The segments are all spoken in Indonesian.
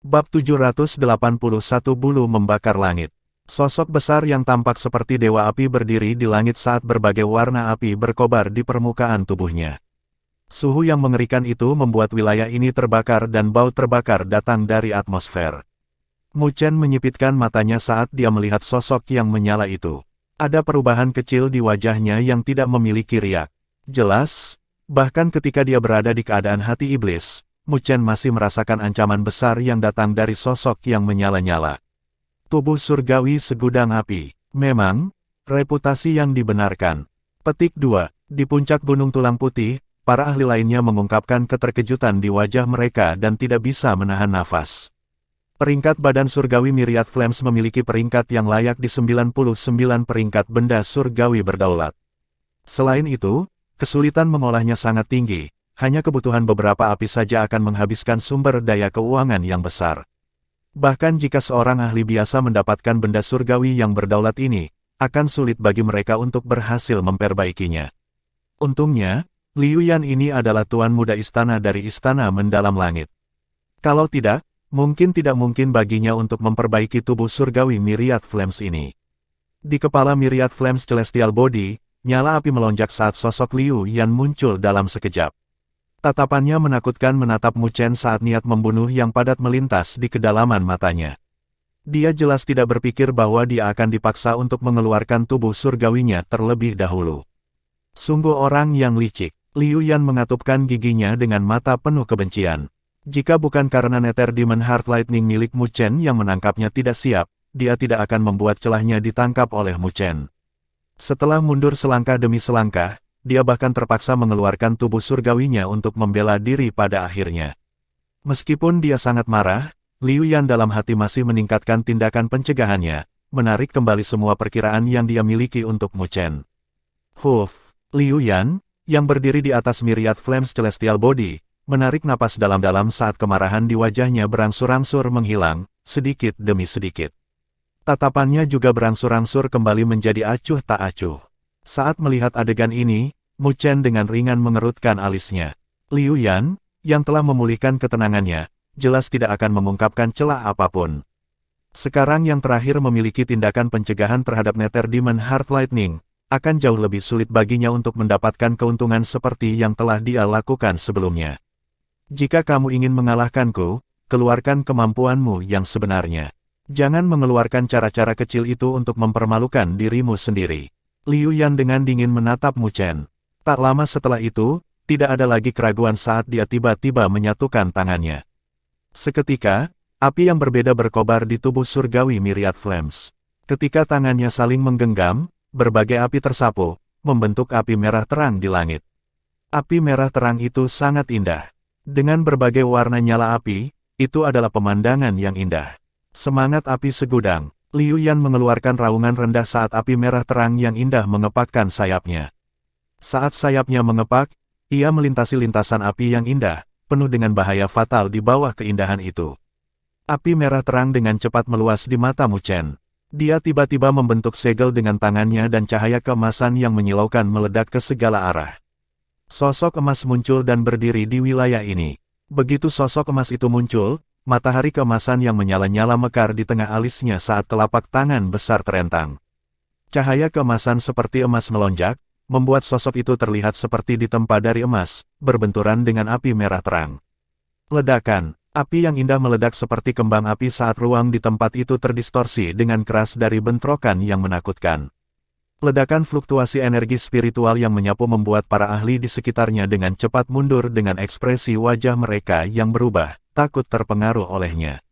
Bab 781 Bulu Membakar Langit. Sosok besar yang tampak seperti dewa api berdiri di langit saat berbagai warna api berkobar di permukaan tubuhnya. Suhu yang mengerikan itu membuat wilayah ini terbakar dan bau terbakar datang dari atmosfer. Mu Chen menyipitkan matanya saat dia melihat sosok yang menyala itu. Ada perubahan kecil di wajahnya yang tidak memiliki riak. Jelas, bahkan ketika dia berada di keadaan hati iblis, Mu Chen masih merasakan ancaman besar yang datang dari sosok yang menyala-nyala. Tubuh surgawi segudang api. Memang, reputasi yang dibenarkan. Petik 2. Di puncak Gunung Tulang Putih, para ahli lainnya mengungkapkan keterkejutan di wajah mereka dan tidak bisa menahan nafas. Peringkat badan surgawi Myriad Flames memiliki peringkat yang layak di 99 peringkat benda surgawi berdaulat. Selain itu, kesulitan mengolahnya sangat tinggi. Hanya kebutuhan beberapa api saja akan menghabiskan sumber daya keuangan yang besar. Bahkan jika seorang ahli biasa mendapatkan benda surgawi yang berdaulat ini, akan sulit bagi mereka untuk berhasil memperbaikinya. Untungnya, Liu Yan ini adalah tuan muda istana dari istana mendalam langit. Kalau tidak mungkin baginya untuk memperbaiki tubuh surgawi Myriad Flames ini. Di kepala Myriad Flames Celestial Body, nyala api melonjak saat sosok Liu Yan muncul dalam sekejap. Tatapannya menakutkan menatap Mu Chen saat niat membunuh yang padat melintas di kedalaman matanya. Dia jelas tidak berpikir bahwa dia akan dipaksa untuk mengeluarkan tubuh surgawinya terlebih dahulu. Sungguh orang yang licik. Liu Yan mengatupkan giginya dengan mata penuh kebencian. Jika bukan karena Nether Demon Heart Lightning milik Mu Chen yang menangkapnya tidak siap, dia tidak akan membuat celahnya ditangkap oleh Mu Chen. Setelah mundur selangkah demi selangkah, dia bahkan terpaksa mengeluarkan tubuh surgawinya untuk membela diri pada akhirnya. Meskipun dia sangat marah, Liu Yan dalam hati masih meningkatkan tindakan pencegahannya, menarik kembali semua perkiraan yang dia miliki untuk Mu Chen. Liu Yan, yang berdiri di atas Myriad Flames Celestial Body, menarik napas dalam-dalam saat kemarahan di wajahnya berangsur-angsur menghilang, sedikit demi sedikit. Tatapannya juga berangsur-angsur kembali menjadi acuh tak acuh. Saat melihat adegan ini, Mu Chen dengan ringan mengerutkan alisnya. Liu Yan, yang telah memulihkan ketenangannya, jelas tidak akan mengungkapkan celah apapun. Sekarang yang terakhir memiliki tindakan pencegahan terhadap Nether Demon Heart Lightning, akan jauh lebih sulit baginya untuk mendapatkan keuntungan seperti yang telah dia lakukan sebelumnya. Jika kamu ingin mengalahkanku, keluarkan kemampuanmu yang sebenarnya. Jangan mengeluarkan cara-cara kecil itu untuk mempermalukan dirimu sendiri. Liu Yan dengan dingin menatap Mu Chen. Tak lama setelah itu, tidak ada lagi keraguan saat dia tiba-tiba menyatukan tangannya. Seketika, api yang berbeda berkobar di tubuh surgawi Myriad Flames. Ketika tangannya saling menggenggam, berbagai api tersapu, membentuk api merah terang di langit. Api merah terang itu sangat indah. Dengan berbagai warna nyala api, itu adalah pemandangan yang indah. Semangat api segudang. Liu Yan mengeluarkan raungan rendah saat api merah terang yang indah mengepakkan sayapnya. Saat sayapnya mengepak, ia melintasi lintasan api yang indah, penuh dengan bahaya fatal di bawah keindahan itu. Api merah terang dengan cepat meluas di mata Mu Chen. Dia tiba-tiba membentuk segel dengan tangannya dan cahaya keemasan yang menyilaukan meledak ke segala arah. Sosok emas muncul dan berdiri di wilayah ini. Begitu sosok emas itu muncul, matahari keemasan yang menyala-nyala mekar di tengah alisnya saat telapak tangan besar terentang. Cahaya keemasan seperti emas melonjak, membuat sosok itu terlihat seperti ditempa dari emas, berbenturan dengan api merah terang. Ledakan, api yang indah meledak seperti kembang api saat ruang di tempat itu terdistorsi dengan keras dari bentrokan yang menakutkan. Ledakan fluktuasi energi spiritual yang menyapu membuat para ahli di sekitarnya dengan cepat mundur dengan ekspresi wajah mereka yang berubah, takut terpengaruh olehnya.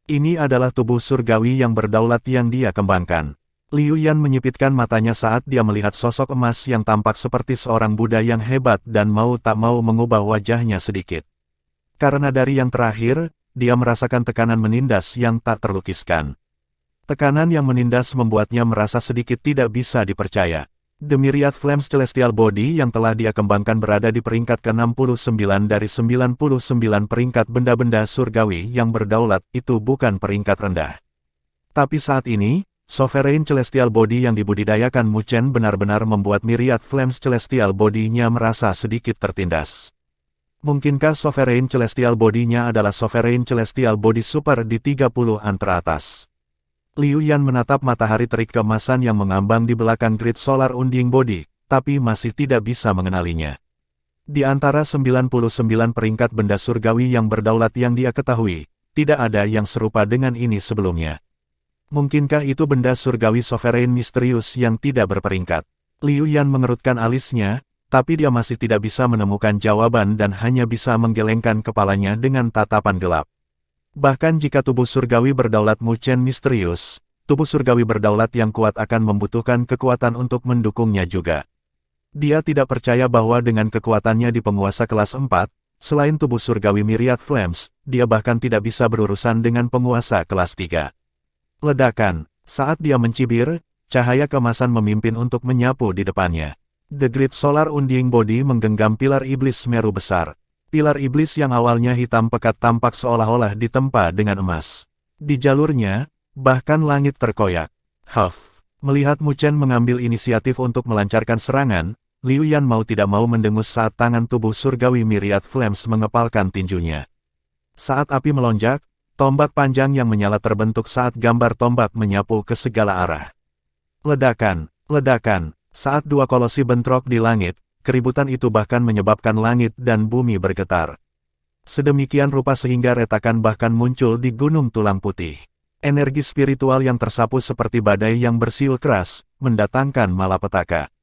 Ini adalah tubuh surgawi yang berdaulat yang dia kembangkan. Liu Yan menyipitkan matanya saat dia melihat sosok emas yang tampak seperti seorang Buddha yang hebat dan mau tak mau mengubah wajahnya sedikit. Karena dari yang terakhir, dia merasakan tekanan menindas yang tak terlukiskan. Tekanan yang menindas membuatnya merasa sedikit tidak bisa dipercaya. The Myriad Flames Celestial Body yang telah dia kembangkan berada di peringkat ke-69 dari 99 peringkat benda-benda surgawi yang berdaulat, itu bukan peringkat rendah. Tapi saat ini, Sovereign Celestial Body yang dibudidayakan Mu Chen benar-benar membuat Myriad Flames Celestial Body-nya merasa sedikit tertindas. Mungkinkah Sovereign Celestial Body-nya adalah Sovereign Celestial Body Super di 30-an teratas? Liu Yan menatap matahari terik keemasan yang mengambang di belakang Grid Solar Unding Body, tapi masih tidak bisa mengenalinya. Di antara 99 peringkat benda surgawi yang berdaulat yang dia ketahui, tidak ada yang serupa dengan ini sebelumnya. Mungkinkah itu benda surgawi sovereign misterius yang tidak berperingkat? Liu Yan mengerutkan alisnya, tapi dia masih tidak bisa menemukan jawaban dan hanya bisa menggelengkan kepalanya dengan tatapan gelap. Bahkan jika tubuh surgawi berdaulat Mu Chen misterius, tubuh surgawi berdaulat yang kuat akan membutuhkan kekuatan untuk mendukungnya juga. Dia tidak percaya bahwa dengan kekuatannya di penguasa kelas 4, selain tubuh surgawi Myriad Flames, dia bahkan tidak bisa berurusan dengan penguasa kelas 3. Ledakan. Saat dia mencibir, cahaya keemasan memimpin untuk menyapu di depannya. The Grid Solar Unding Body menggenggam pilar iblis Semeru besar. Pilar iblis yang awalnya hitam pekat tampak seolah-olah ditempa dengan emas. Di jalurnya, bahkan langit terkoyak. Huff. Melihat Mu Chen mengambil inisiatif untuk melancarkan serangan, Liu Yan mau tidak mau mendengus saat tangan tubuh surgawi Myriad Flames mengepalkan tinjunya. Saat api melonjak, tombak panjang yang menyala terbentuk saat gambar tombak menyapu ke segala arah. Ledakan, ledakan. Saat dua kolosi bentrok di langit, keributan itu bahkan menyebabkan langit dan bumi bergetar. Sedemikian rupa sehingga retakan bahkan muncul di gunung tulang putih. Energi spiritual yang tersapu seperti badai yang bersiul keras, mendatangkan malapetaka.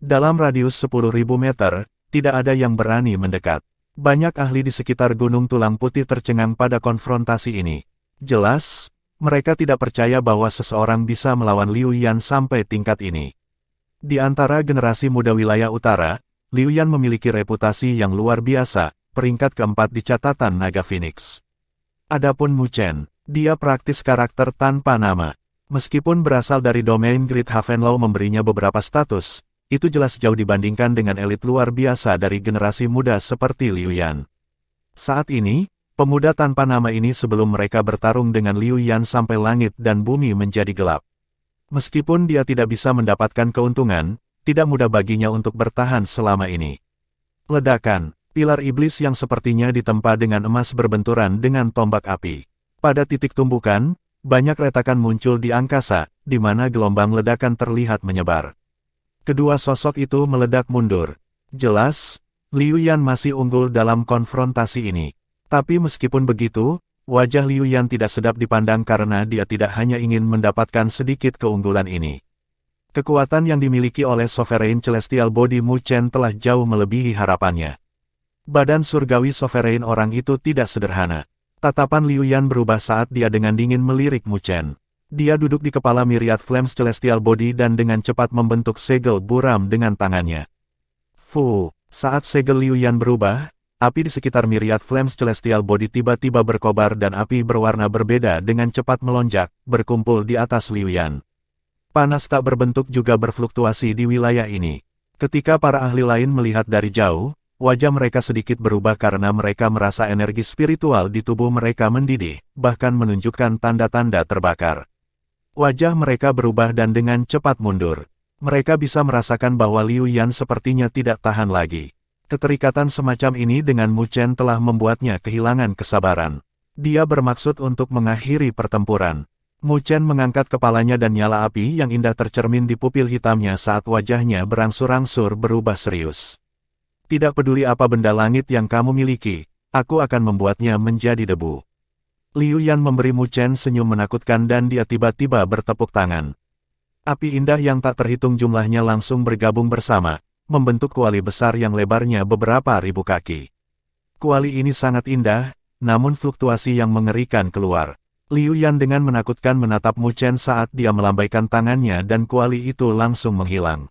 Dalam radius 10.000 meter, tidak ada yang berani mendekat. Banyak ahli di sekitar gunung tulang putih tercengang pada konfrontasi ini. Jelas, mereka tidak percaya bahwa seseorang bisa melawan Liu Yan sampai tingkat ini. Di antara generasi muda wilayah utara, Liu Yan memiliki reputasi yang luar biasa, peringkat keempat di catatan Naga Phoenix. Adapun Mu Chen, dia praktis karakter tanpa nama. Meskipun berasal dari domain Great Havenlaw memberinya beberapa status, itu jelas jauh dibandingkan dengan elit luar biasa dari generasi muda seperti Liu Yan. Saat ini, pemuda tanpa nama ini sebelum mereka bertarung dengan Liu Yan sampai langit dan bumi menjadi gelap. Meskipun dia tidak bisa mendapatkan keuntungan, tidak mudah baginya untuk bertahan selama ini. Ledakan, pilar iblis yang sepertinya ditempa dengan emas berbenturan dengan tombak api. Pada titik tumbukan, banyak retakan muncul di angkasa, di mana gelombang ledakan terlihat menyebar. Kedua sosok itu meledak mundur. Jelas, Liu Yan masih unggul dalam konfrontasi ini. Tapi meskipun begitu, wajah Liu Yan tidak sedap dipandang karena dia tidak hanya ingin mendapatkan sedikit keunggulan ini. Kekuatan yang dimiliki oleh Sovereign Celestial Body Mu Chen telah jauh melebihi harapannya. Badan surgawi Sovereign orang itu tidak sederhana. Tatapan Liu Yan berubah saat dia dengan dingin melirik Mu Chen. Dia duduk di kepala Myriad Flames Celestial Body dan dengan cepat membentuk segel buram dengan tangannya. Fu, saat segel Liu Yan berubah, api di sekitar Myriad Flames Celestial Body tiba-tiba berkobar dan api berwarna berbeda dengan cepat melonjak, berkumpul di atas Liu Yan. Panas tak berbentuk juga berfluktuasi di wilayah ini. Ketika para ahli lain melihat dari jauh, wajah mereka sedikit berubah karena mereka merasa energi spiritual di tubuh mereka mendidih, bahkan menunjukkan tanda-tanda terbakar. Wajah mereka berubah dan dengan cepat mundur. Mereka bisa merasakan bahwa Liu Yan sepertinya tidak tahan lagi. Keterikatan semacam ini dengan Mu Chen telah membuatnya kehilangan kesabaran. Dia bermaksud untuk mengakhiri pertempuran. Mu Chen mengangkat kepalanya dan nyala api yang indah tercermin di pupil hitamnya saat wajahnya berangsur-angsur berubah serius. Tidak peduli apa benda langit yang kamu miliki, aku akan membuatnya menjadi debu. Liu Yan memberi Mu Chen senyum menakutkan dan dia tiba-tiba bertepuk tangan. Api indah yang tak terhitung jumlahnya langsung bergabung bersama, membentuk kuali besar yang lebarnya beberapa ribu kaki. Kuali ini sangat indah, namun fluktuasi yang mengerikan keluar. Liu Yan dengan menakutkan menatap Mu Chen saat dia melambaikan tangannya dan kuali itu langsung menghilang.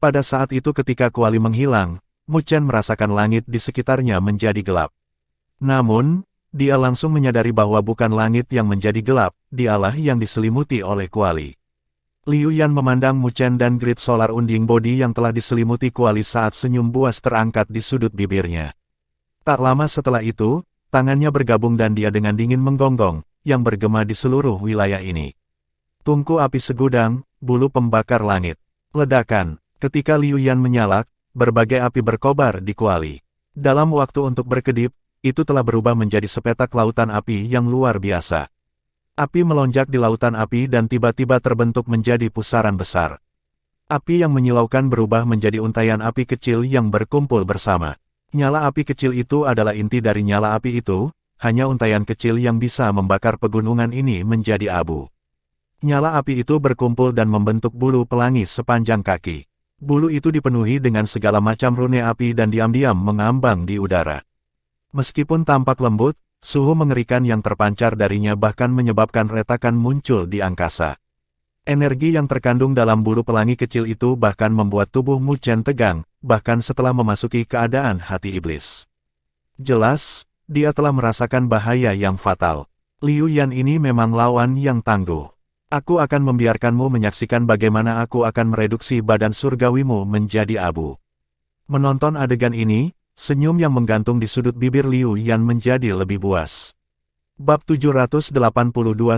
Pada saat itu ketika kuali menghilang, Mu Chen merasakan langit di sekitarnya menjadi gelap. Namun, dia langsung menyadari bahwa bukan langit yang menjadi gelap, dialah yang diselimuti oleh kuali. Liu Yan memandang Mu Chen dan Grid Solar Unding Body yang telah diselimuti kuali saat senyum buas terangkat di sudut bibirnya. Tak lama setelah itu, tangannya bergabung dan dia dengan dingin menggonggong, yang bergema di seluruh wilayah ini. Tungku api segudang, bulu pembakar langit. Ledakan, ketika Liu Yan menyalak, berbagai api berkobar di kuali. Dalam waktu untuk berkedip, itu telah berubah menjadi sepetak lautan api yang luar biasa. Api melonjak di lautan api dan tiba-tiba terbentuk menjadi pusaran besar. Api yang menyilaukan berubah menjadi untaian api kecil yang berkumpul bersama. Nyala api kecil itu adalah inti dari nyala api itu, hanya untaian kecil yang bisa membakar pegunungan ini menjadi abu. Nyala api itu berkumpul dan membentuk bulu pelangi sepanjang kaki. Bulu itu dipenuhi dengan segala macam rune api dan diam-diam mengambang di udara. Meskipun tampak lembut, suhu mengerikan yang terpancar darinya bahkan menyebabkan retakan muncul di angkasa. Energi yang terkandung dalam bulu pelangi kecil itu bahkan membuat tubuh Mu Chen tegang, bahkan setelah memasuki keadaan hati iblis. Jelas, dia telah merasakan bahaya yang fatal. Liu Yan ini memang lawan yang tangguh. Aku akan membiarkanmu menyaksikan bagaimana aku akan mereduksi badan surgawimu menjadi abu. Menonton adegan ini, senyum yang menggantung di sudut bibir Liu Yan menjadi lebih buas. Bab 782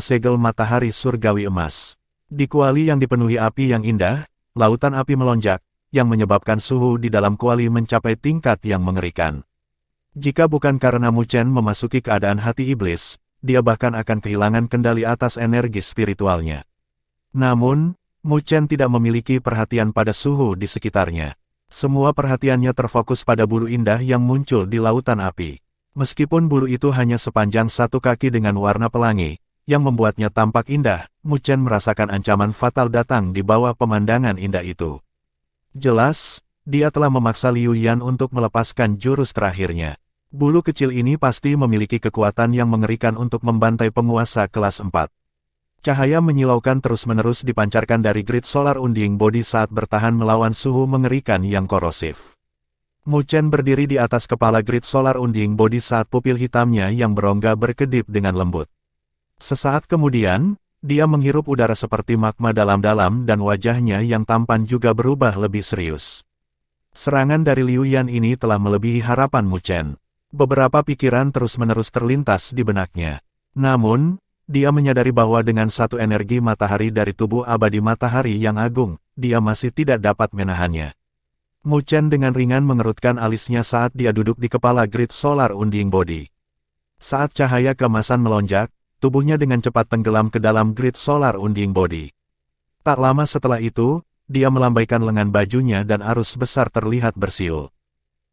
Segel Matahari Surgawi Emas. Di kuali yang dipenuhi api yang indah, lautan api melonjak, yang menyebabkan suhu di dalam kuali mencapai tingkat yang mengerikan. Jika bukan karena Mu Chen memasuki keadaan hati iblis, dia bahkan akan kehilangan kendali atas energi spiritualnya. Namun, Mu Chen tidak memiliki perhatian pada suhu di sekitarnya. Semua perhatiannya terfokus pada bulu indah yang muncul di lautan api. Meskipun bulu itu hanya sepanjang 1 kaki dengan warna pelangi, yang membuatnya tampak indah, Mu Chen merasakan ancaman fatal datang di bawah pemandangan indah itu. Jelas, dia telah memaksa Liu Yan untuk melepaskan jurus terakhirnya. Bulu kecil ini pasti memiliki kekuatan yang mengerikan untuk membantai penguasa kelas 4. Cahaya menyilaukan terus-menerus dipancarkan dari grid solar unding body saat bertahan melawan suhu mengerikan yang korosif. Mu Chen berdiri di atas kepala grid solar unding body saat pupil hitamnya yang berongga berkedip dengan lembut. Sesaat kemudian, dia menghirup udara seperti magma dalam-dalam dan wajahnya yang tampan juga berubah lebih serius. Serangan dari Liu Yan ini telah melebihi harapan Mu Chen. Beberapa pikiran terus-menerus terlintas di benaknya. Namun, dia menyadari bahwa dengan satu energi matahari dari tubuh abadi matahari yang agung, dia masih tidak dapat menahannya. Mu Chen dengan ringan mengerutkan alisnya saat dia duduk di kepala grid solar unding body. Saat cahaya keemasan melonjak, tubuhnya dengan cepat tenggelam ke dalam grid solar unding body. Tak lama setelah itu, dia melambaikan lengan bajunya dan arus besar terlihat bersiul.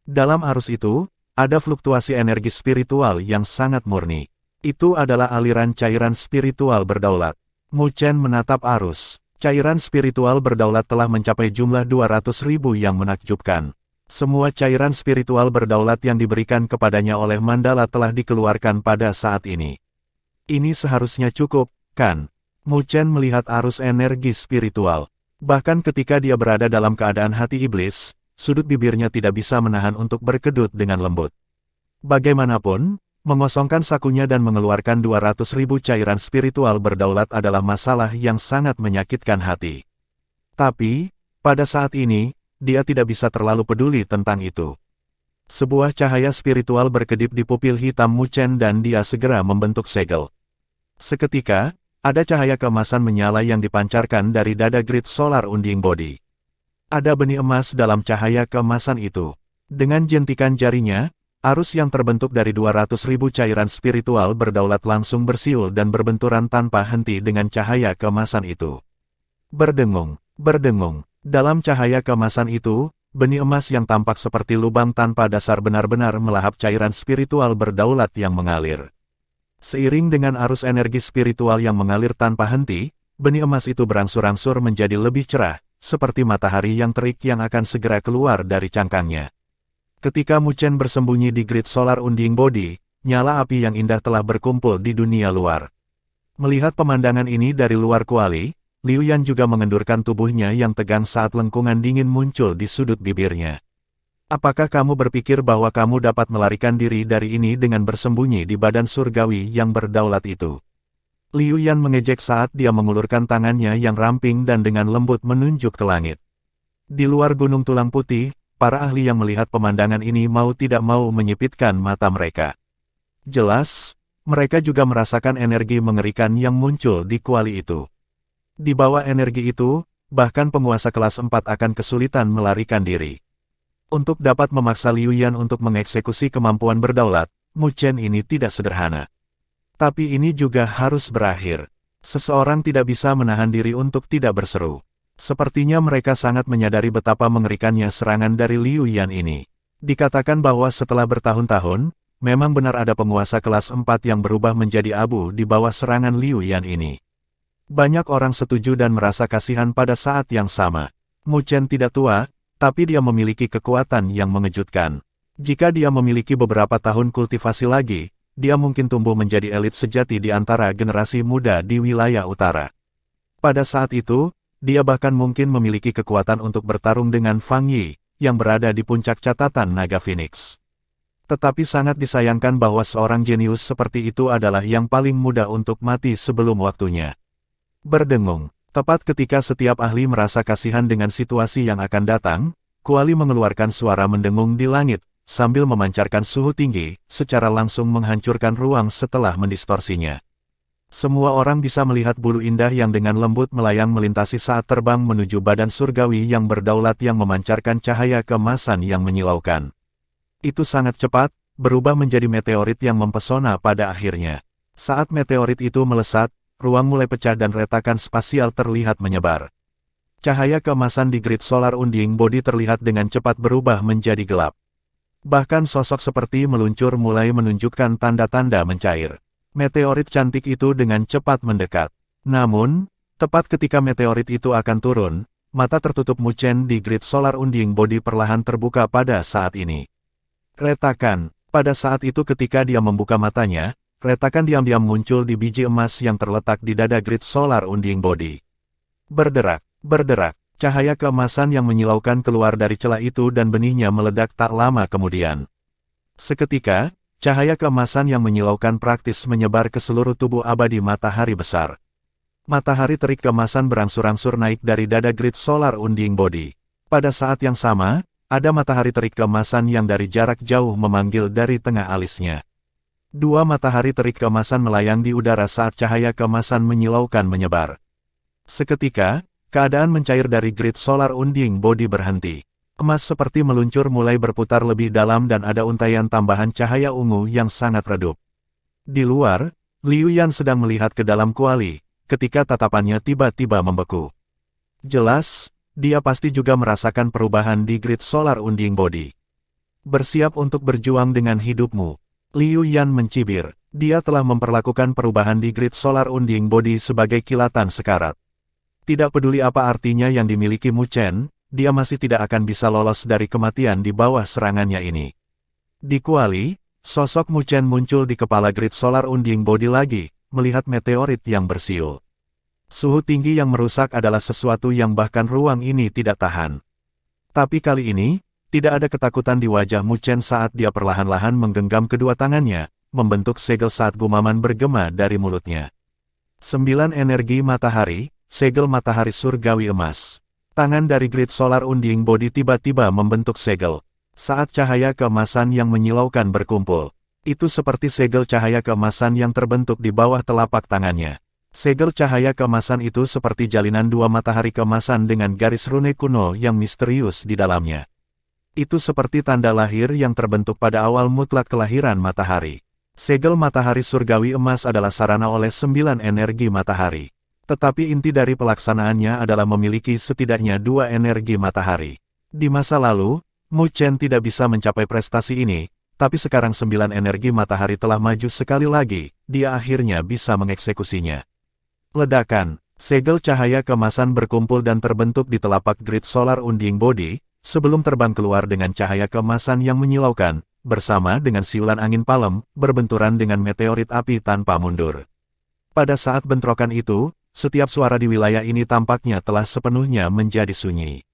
Dalam arus itu, ada fluktuasi energi spiritual yang sangat murni. Itu adalah aliran cairan spiritual berdaulat. Mu Chen menatap arus. Cairan spiritual berdaulat telah mencapai jumlah 200.000 yang menakjubkan. Semua cairan spiritual berdaulat yang diberikan kepadanya oleh Mandala telah dikeluarkan pada saat ini. Ini seharusnya cukup, kan? Mu Chen melihat arus energi spiritual. Bahkan ketika dia berada dalam keadaan hati iblis, sudut bibirnya tidak bisa menahan untuk berkedut dengan lembut. Bagaimanapun, mengosongkan sakunya dan mengeluarkan 200.000 cairan spiritual berdaulat adalah masalah yang sangat menyakitkan hati. Tapi, pada saat ini, dia tidak bisa terlalu peduli tentang itu. Sebuah cahaya spiritual berkedip di pupil hitam Mu Chen dan dia segera membentuk segel. Seketika, ada cahaya keemasan menyala yang dipancarkan dari dada grid solar unding body. Ada benih emas dalam cahaya keemasan itu. Dengan jentikan jarinya, arus yang terbentuk dari 200.000 cairan spiritual berdaulat langsung bersiul dan berbenturan tanpa henti dengan cahaya keemasan itu. Berdengung, berdengung. Dalam cahaya keemasan itu, benih emas yang tampak seperti lubang tanpa dasar benar-benar melahap cairan spiritual berdaulat yang mengalir. Seiring dengan arus energi spiritual yang mengalir tanpa henti, benih emas itu berangsur-angsur menjadi lebih cerah, seperti matahari yang terik yang akan segera keluar dari cangkangnya. Ketika Mu Chen bersembunyi di grid solar unding body, nyala api yang indah telah berkumpul di dunia luar. Melihat pemandangan ini dari luar kuali, Liu Yan juga mengendurkan tubuhnya yang tegang saat lengkungan dingin muncul di sudut bibirnya. Apakah kamu berpikir bahwa kamu dapat melarikan diri dari ini dengan bersembunyi di badan surgawi yang berdaulat itu? Liu Yan mengejek saat dia mengulurkan tangannya yang ramping dan dengan lembut menunjuk ke langit. Di luar Gunung Tulang Putih, para ahli yang melihat pemandangan ini mau tidak mau menyipitkan mata mereka. Jelas, mereka juga merasakan energi mengerikan yang muncul di kuali itu. Di bawah energi itu, bahkan penguasa kelas 4 akan kesulitan melarikan diri. Untuk dapat memaksa Liu Yan untuk mengeksekusi kemampuan berdaulat, Mu Chen ini tidak sederhana. Tapi ini juga harus berakhir. Seseorang tidak bisa menahan diri untuk tidak berseru. Sepertinya mereka sangat menyadari betapa mengerikannya serangan dari Liu Yan ini. Dikatakan bahwa setelah bertahun-tahun, memang benar ada penguasa kelas 4 yang berubah menjadi abu di bawah serangan Liu Yan ini. Banyak orang setuju dan merasa kasihan pada saat yang sama. Mu Chen tidak tua, tapi dia memiliki kekuatan yang mengejutkan. Jika dia memiliki beberapa tahun kultivasi lagi, dia mungkin tumbuh menjadi elit sejati di antara generasi muda di wilayah utara. Pada saat itu, dia bahkan mungkin memiliki kekuatan untuk bertarung dengan Fang Yi, yang berada di puncak catatan Naga Phoenix. Tetapi sangat disayangkan bahwa seorang jenius seperti itu adalah yang paling mudah untuk mati sebelum waktunya. Berdengung, tepat ketika setiap ahli merasa kasihan dengan situasi yang akan datang, Kuali mengeluarkan suara mendengung di langit, sambil memancarkan suhu tinggi, secara langsung menghancurkan ruang setelah mendistorsinya. Semua orang bisa melihat bulu indah yang dengan lembut melayang melintasi saat terbang menuju badan surgawi yang berdaulat yang memancarkan cahaya keemasan yang menyilaukan. Itu sangat cepat, berubah menjadi meteorit yang mempesona pada akhirnya. Saat meteorit itu melesat, ruang mulai pecah dan retakan spasial terlihat menyebar. Cahaya keemasan di grid solar unding body terlihat dengan cepat berubah menjadi gelap. Bahkan sosok seperti meluncur mulai menunjukkan tanda-tanda mencair. Meteorit cantik itu dengan cepat mendekat. Namun, tepat ketika meteorit itu akan turun, mata tertutup Mu Chen di grid solar unding body perlahan terbuka pada saat ini. Retakan. Pada saat itu ketika dia membuka matanya, retakan diam-diam muncul di biji emas yang terletak di dada grid solar unding body. Berderak, berderak, cahaya keemasan yang menyilaukan keluar dari celah itu dan benihnya meledak tak lama kemudian. Seketika, cahaya keemasan yang menyilaukan praktis menyebar ke seluruh tubuh abadi matahari besar. Matahari terik keemasan berangsur-angsur naik dari dada grid solar unding body. Pada saat yang sama, ada matahari terik keemasan yang dari jarak jauh memanggil dari tengah alisnya. Dua matahari terik keemasan melayang di udara saat cahaya keemasan menyilaukan menyebar. Seketika, keadaan mencair dari grid solar unding body berhenti. Emas seperti meluncur mulai berputar lebih dalam dan ada untaian tambahan cahaya ungu yang sangat redup. Di luar, Liu Yan sedang melihat ke dalam kuali, ketika tatapannya tiba-tiba membeku. Jelas, dia pasti juga merasakan perubahan di grid solar unding body. Bersiap untuk berjuang dengan hidupmu. Liu Yan mencibir, dia telah memperlakukan perubahan di grid solar unding body sebagai kilatan sekarat. Tidak peduli apa artinya yang dimiliki Mu Chen, dia masih tidak akan bisa lolos dari kematian di bawah serangannya ini. Di kuali, sosok Mu Chen muncul di kepala grid solar unding body lagi, melihat meteorit yang bersiul. Suhu tinggi yang merusak adalah sesuatu yang bahkan ruang ini tidak tahan. Tapi kali ini, tidak ada ketakutan di wajah Mu Chen saat dia perlahan-lahan menggenggam kedua tangannya, membentuk segel saat gumaman bergema dari mulutnya. 9 energi matahari, segel matahari surgawi emas. Tangan dari grid solar unding body tiba-tiba membentuk segel. Saat cahaya keemasan yang menyilaukan berkumpul, itu seperti segel cahaya keemasan yang terbentuk di bawah telapak tangannya. Segel cahaya keemasan itu seperti jalinan dua matahari keemasan dengan garis rune kuno yang misterius di dalamnya. Itu seperti tanda lahir yang terbentuk pada awal mutlak kelahiran matahari. Segel matahari surgawi emas adalah sarana oleh 9 energi matahari. Tetapi inti dari pelaksanaannya adalah memiliki setidaknya 2 energi matahari. Di masa lalu, Mu Chen tidak bisa mencapai prestasi ini, tapi sekarang 9 energi matahari telah maju sekali lagi, dia akhirnya bisa mengeksekusinya. Ledakan, segel cahaya keemasan berkumpul dan terbentuk di telapak grid solar unding body, sebelum terbang keluar dengan cahaya keemasan yang menyilaukan, bersama dengan siulan angin palem, berbenturan dengan meteorit api tanpa mundur. Pada saat bentrokan itu, setiap suara di wilayah ini tampaknya telah sepenuhnya menjadi sunyi.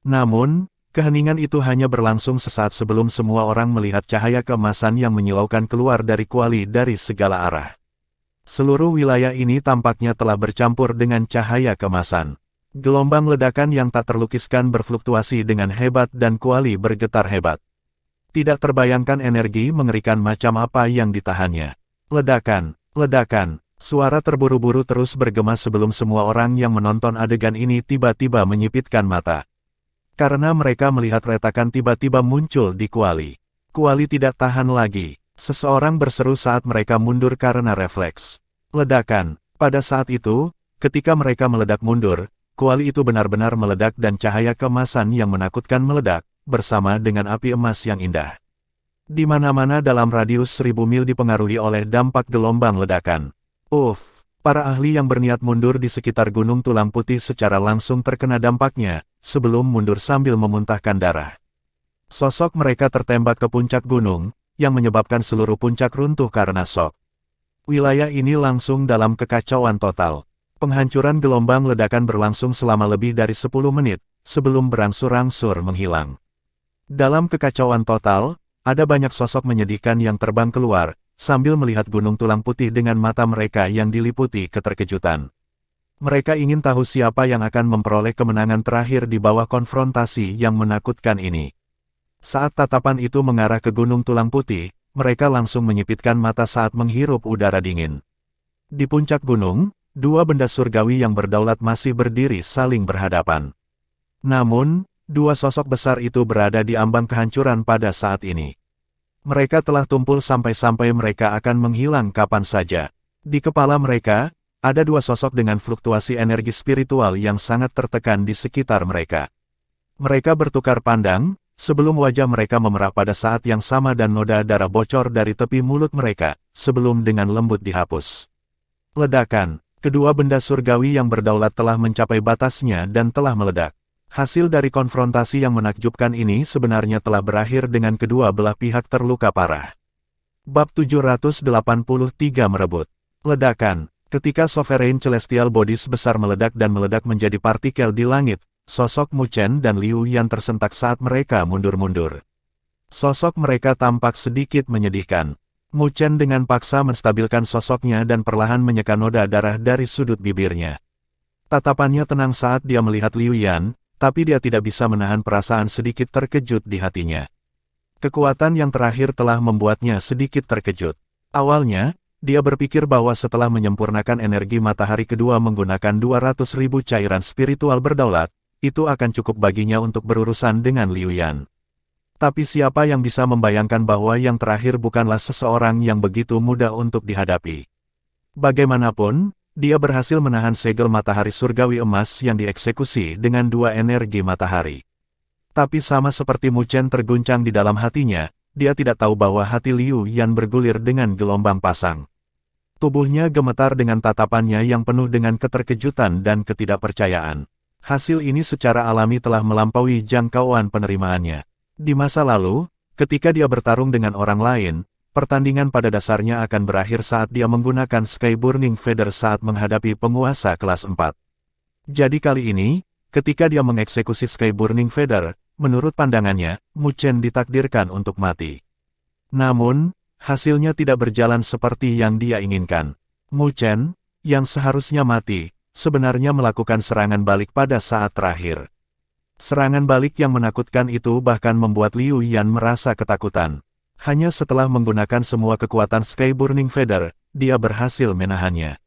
Namun, keheningan itu hanya berlangsung sesaat sebelum semua orang melihat cahaya keemasan yang menyilaukan keluar dari kuali dari segala arah. Seluruh wilayah ini tampaknya telah bercampur dengan cahaya keemasan. Gelombang ledakan yang tak terlukiskan berfluktuasi dengan hebat dan kuali bergetar hebat. Tidak terbayangkan energi mengerikan macam apa yang ditahannya. Ledakan, ledakan. Suara terburu-buru terus bergema sebelum semua orang yang menonton adegan ini tiba-tiba menyipitkan mata. Karena mereka melihat retakan tiba-tiba muncul di kuali. Kuali tidak tahan lagi. Seseorang berseru saat mereka mundur karena refleks. Ledakan. Pada saat itu, ketika mereka meledak mundur, kuali itu benar-benar meledak dan cahaya keemasan yang menakutkan meledak, bersama dengan api emas yang indah. Di mana-mana dalam radius 1000 mil dipengaruhi oleh dampak gelombang ledakan. Para ahli yang berniat mundur di sekitar Gunung Tulang Putih secara langsung terkena dampaknya, sebelum mundur sambil memuntahkan darah. Sosok mereka tertembak ke puncak gunung, yang menyebabkan seluruh puncak runtuh karena shock. Wilayah ini langsung dalam kekacauan total. Penghancuran gelombang ledakan berlangsung selama lebih dari 10 menit, sebelum berangsur-angsur menghilang. Dalam kekacauan total, ada banyak sosok menyedihkan yang terbang keluar, sambil melihat Gunung Tulang Putih dengan mata mereka yang diliputi keterkejutan. Mereka ingin tahu siapa yang akan memperoleh kemenangan terakhir di bawah konfrontasi yang menakutkan ini. Saat tatapan itu mengarah ke Gunung Tulang Putih, mereka langsung menyipitkan mata saat menghirup udara dingin. Di puncak gunung, dua benda surgawi yang berdaulat masih berdiri saling berhadapan. Namun, dua sosok besar itu berada di ambang kehancuran pada saat ini. Mereka telah tumpul sampai-sampai mereka akan menghilang kapan saja. Di kepala mereka, ada dua sosok dengan fluktuasi energi spiritual yang sangat tertekan di sekitar mereka. Mereka bertukar pandang, sebelum wajah mereka memerah pada saat yang sama dan noda darah bocor dari tepi mulut mereka, sebelum dengan lembut dihapus. Ledakan, kedua benda surgawi yang berdaulat telah mencapai batasnya dan telah meledak. Hasil dari konfrontasi yang menakjubkan ini sebenarnya telah berakhir dengan kedua belah pihak terluka parah. Bab 783 merebut. Ledakan. Ketika Sovereign Celestial Bodies besar meledak dan meledak menjadi partikel di langit, sosok Mu Chen dan Liu Yan tersentak saat mereka mundur-mundur. Sosok mereka tampak sedikit menyedihkan. Mu Chen dengan paksa menstabilkan sosoknya dan perlahan menyeka noda darah dari sudut bibirnya. Tatapannya tenang saat dia melihat Liu Yan, tapi dia tidak bisa menahan perasaan sedikit terkejut di hatinya. Kekuatan yang terakhir telah membuatnya sedikit terkejut. Awalnya, dia berpikir bahwa setelah menyempurnakan energi matahari kedua menggunakan 200.000 cairan spiritual berdaulat, itu akan cukup baginya untuk berurusan dengan Liu Yan. Tapi siapa yang bisa membayangkan bahwa yang terakhir bukanlah seseorang yang begitu mudah untuk dihadapi. Bagaimanapun, dia berhasil menahan segel matahari surgawi emas yang dieksekusi dengan dua energi matahari. Tapi sama seperti Mu Chen terguncang di dalam hatinya, dia tidak tahu bahwa hati Liu Yan bergulir dengan gelombang pasang. Tubuhnya gemetar dengan tatapannya yang penuh dengan keterkejutan dan ketidakpercayaan. Hasil ini secara alami telah melampaui jangkauan penerimaannya. Di masa lalu, ketika dia bertarung dengan orang lain, pertandingan pada dasarnya akan berakhir saat dia menggunakan Sky Burning Feather saat menghadapi penguasa kelas 4. Jadi kali ini, ketika dia mengeksekusi Sky Burning Feather, menurut pandangannya, Mu Chen ditakdirkan untuk mati. Namun, hasilnya tidak berjalan seperti yang dia inginkan. Mu Chen, yang seharusnya mati, sebenarnya melakukan serangan balik pada saat terakhir. Serangan balik yang menakutkan itu bahkan membuat Liu Yan merasa ketakutan. Hanya setelah menggunakan semua kekuatan Sky Burning Feather, dia berhasil menahannya.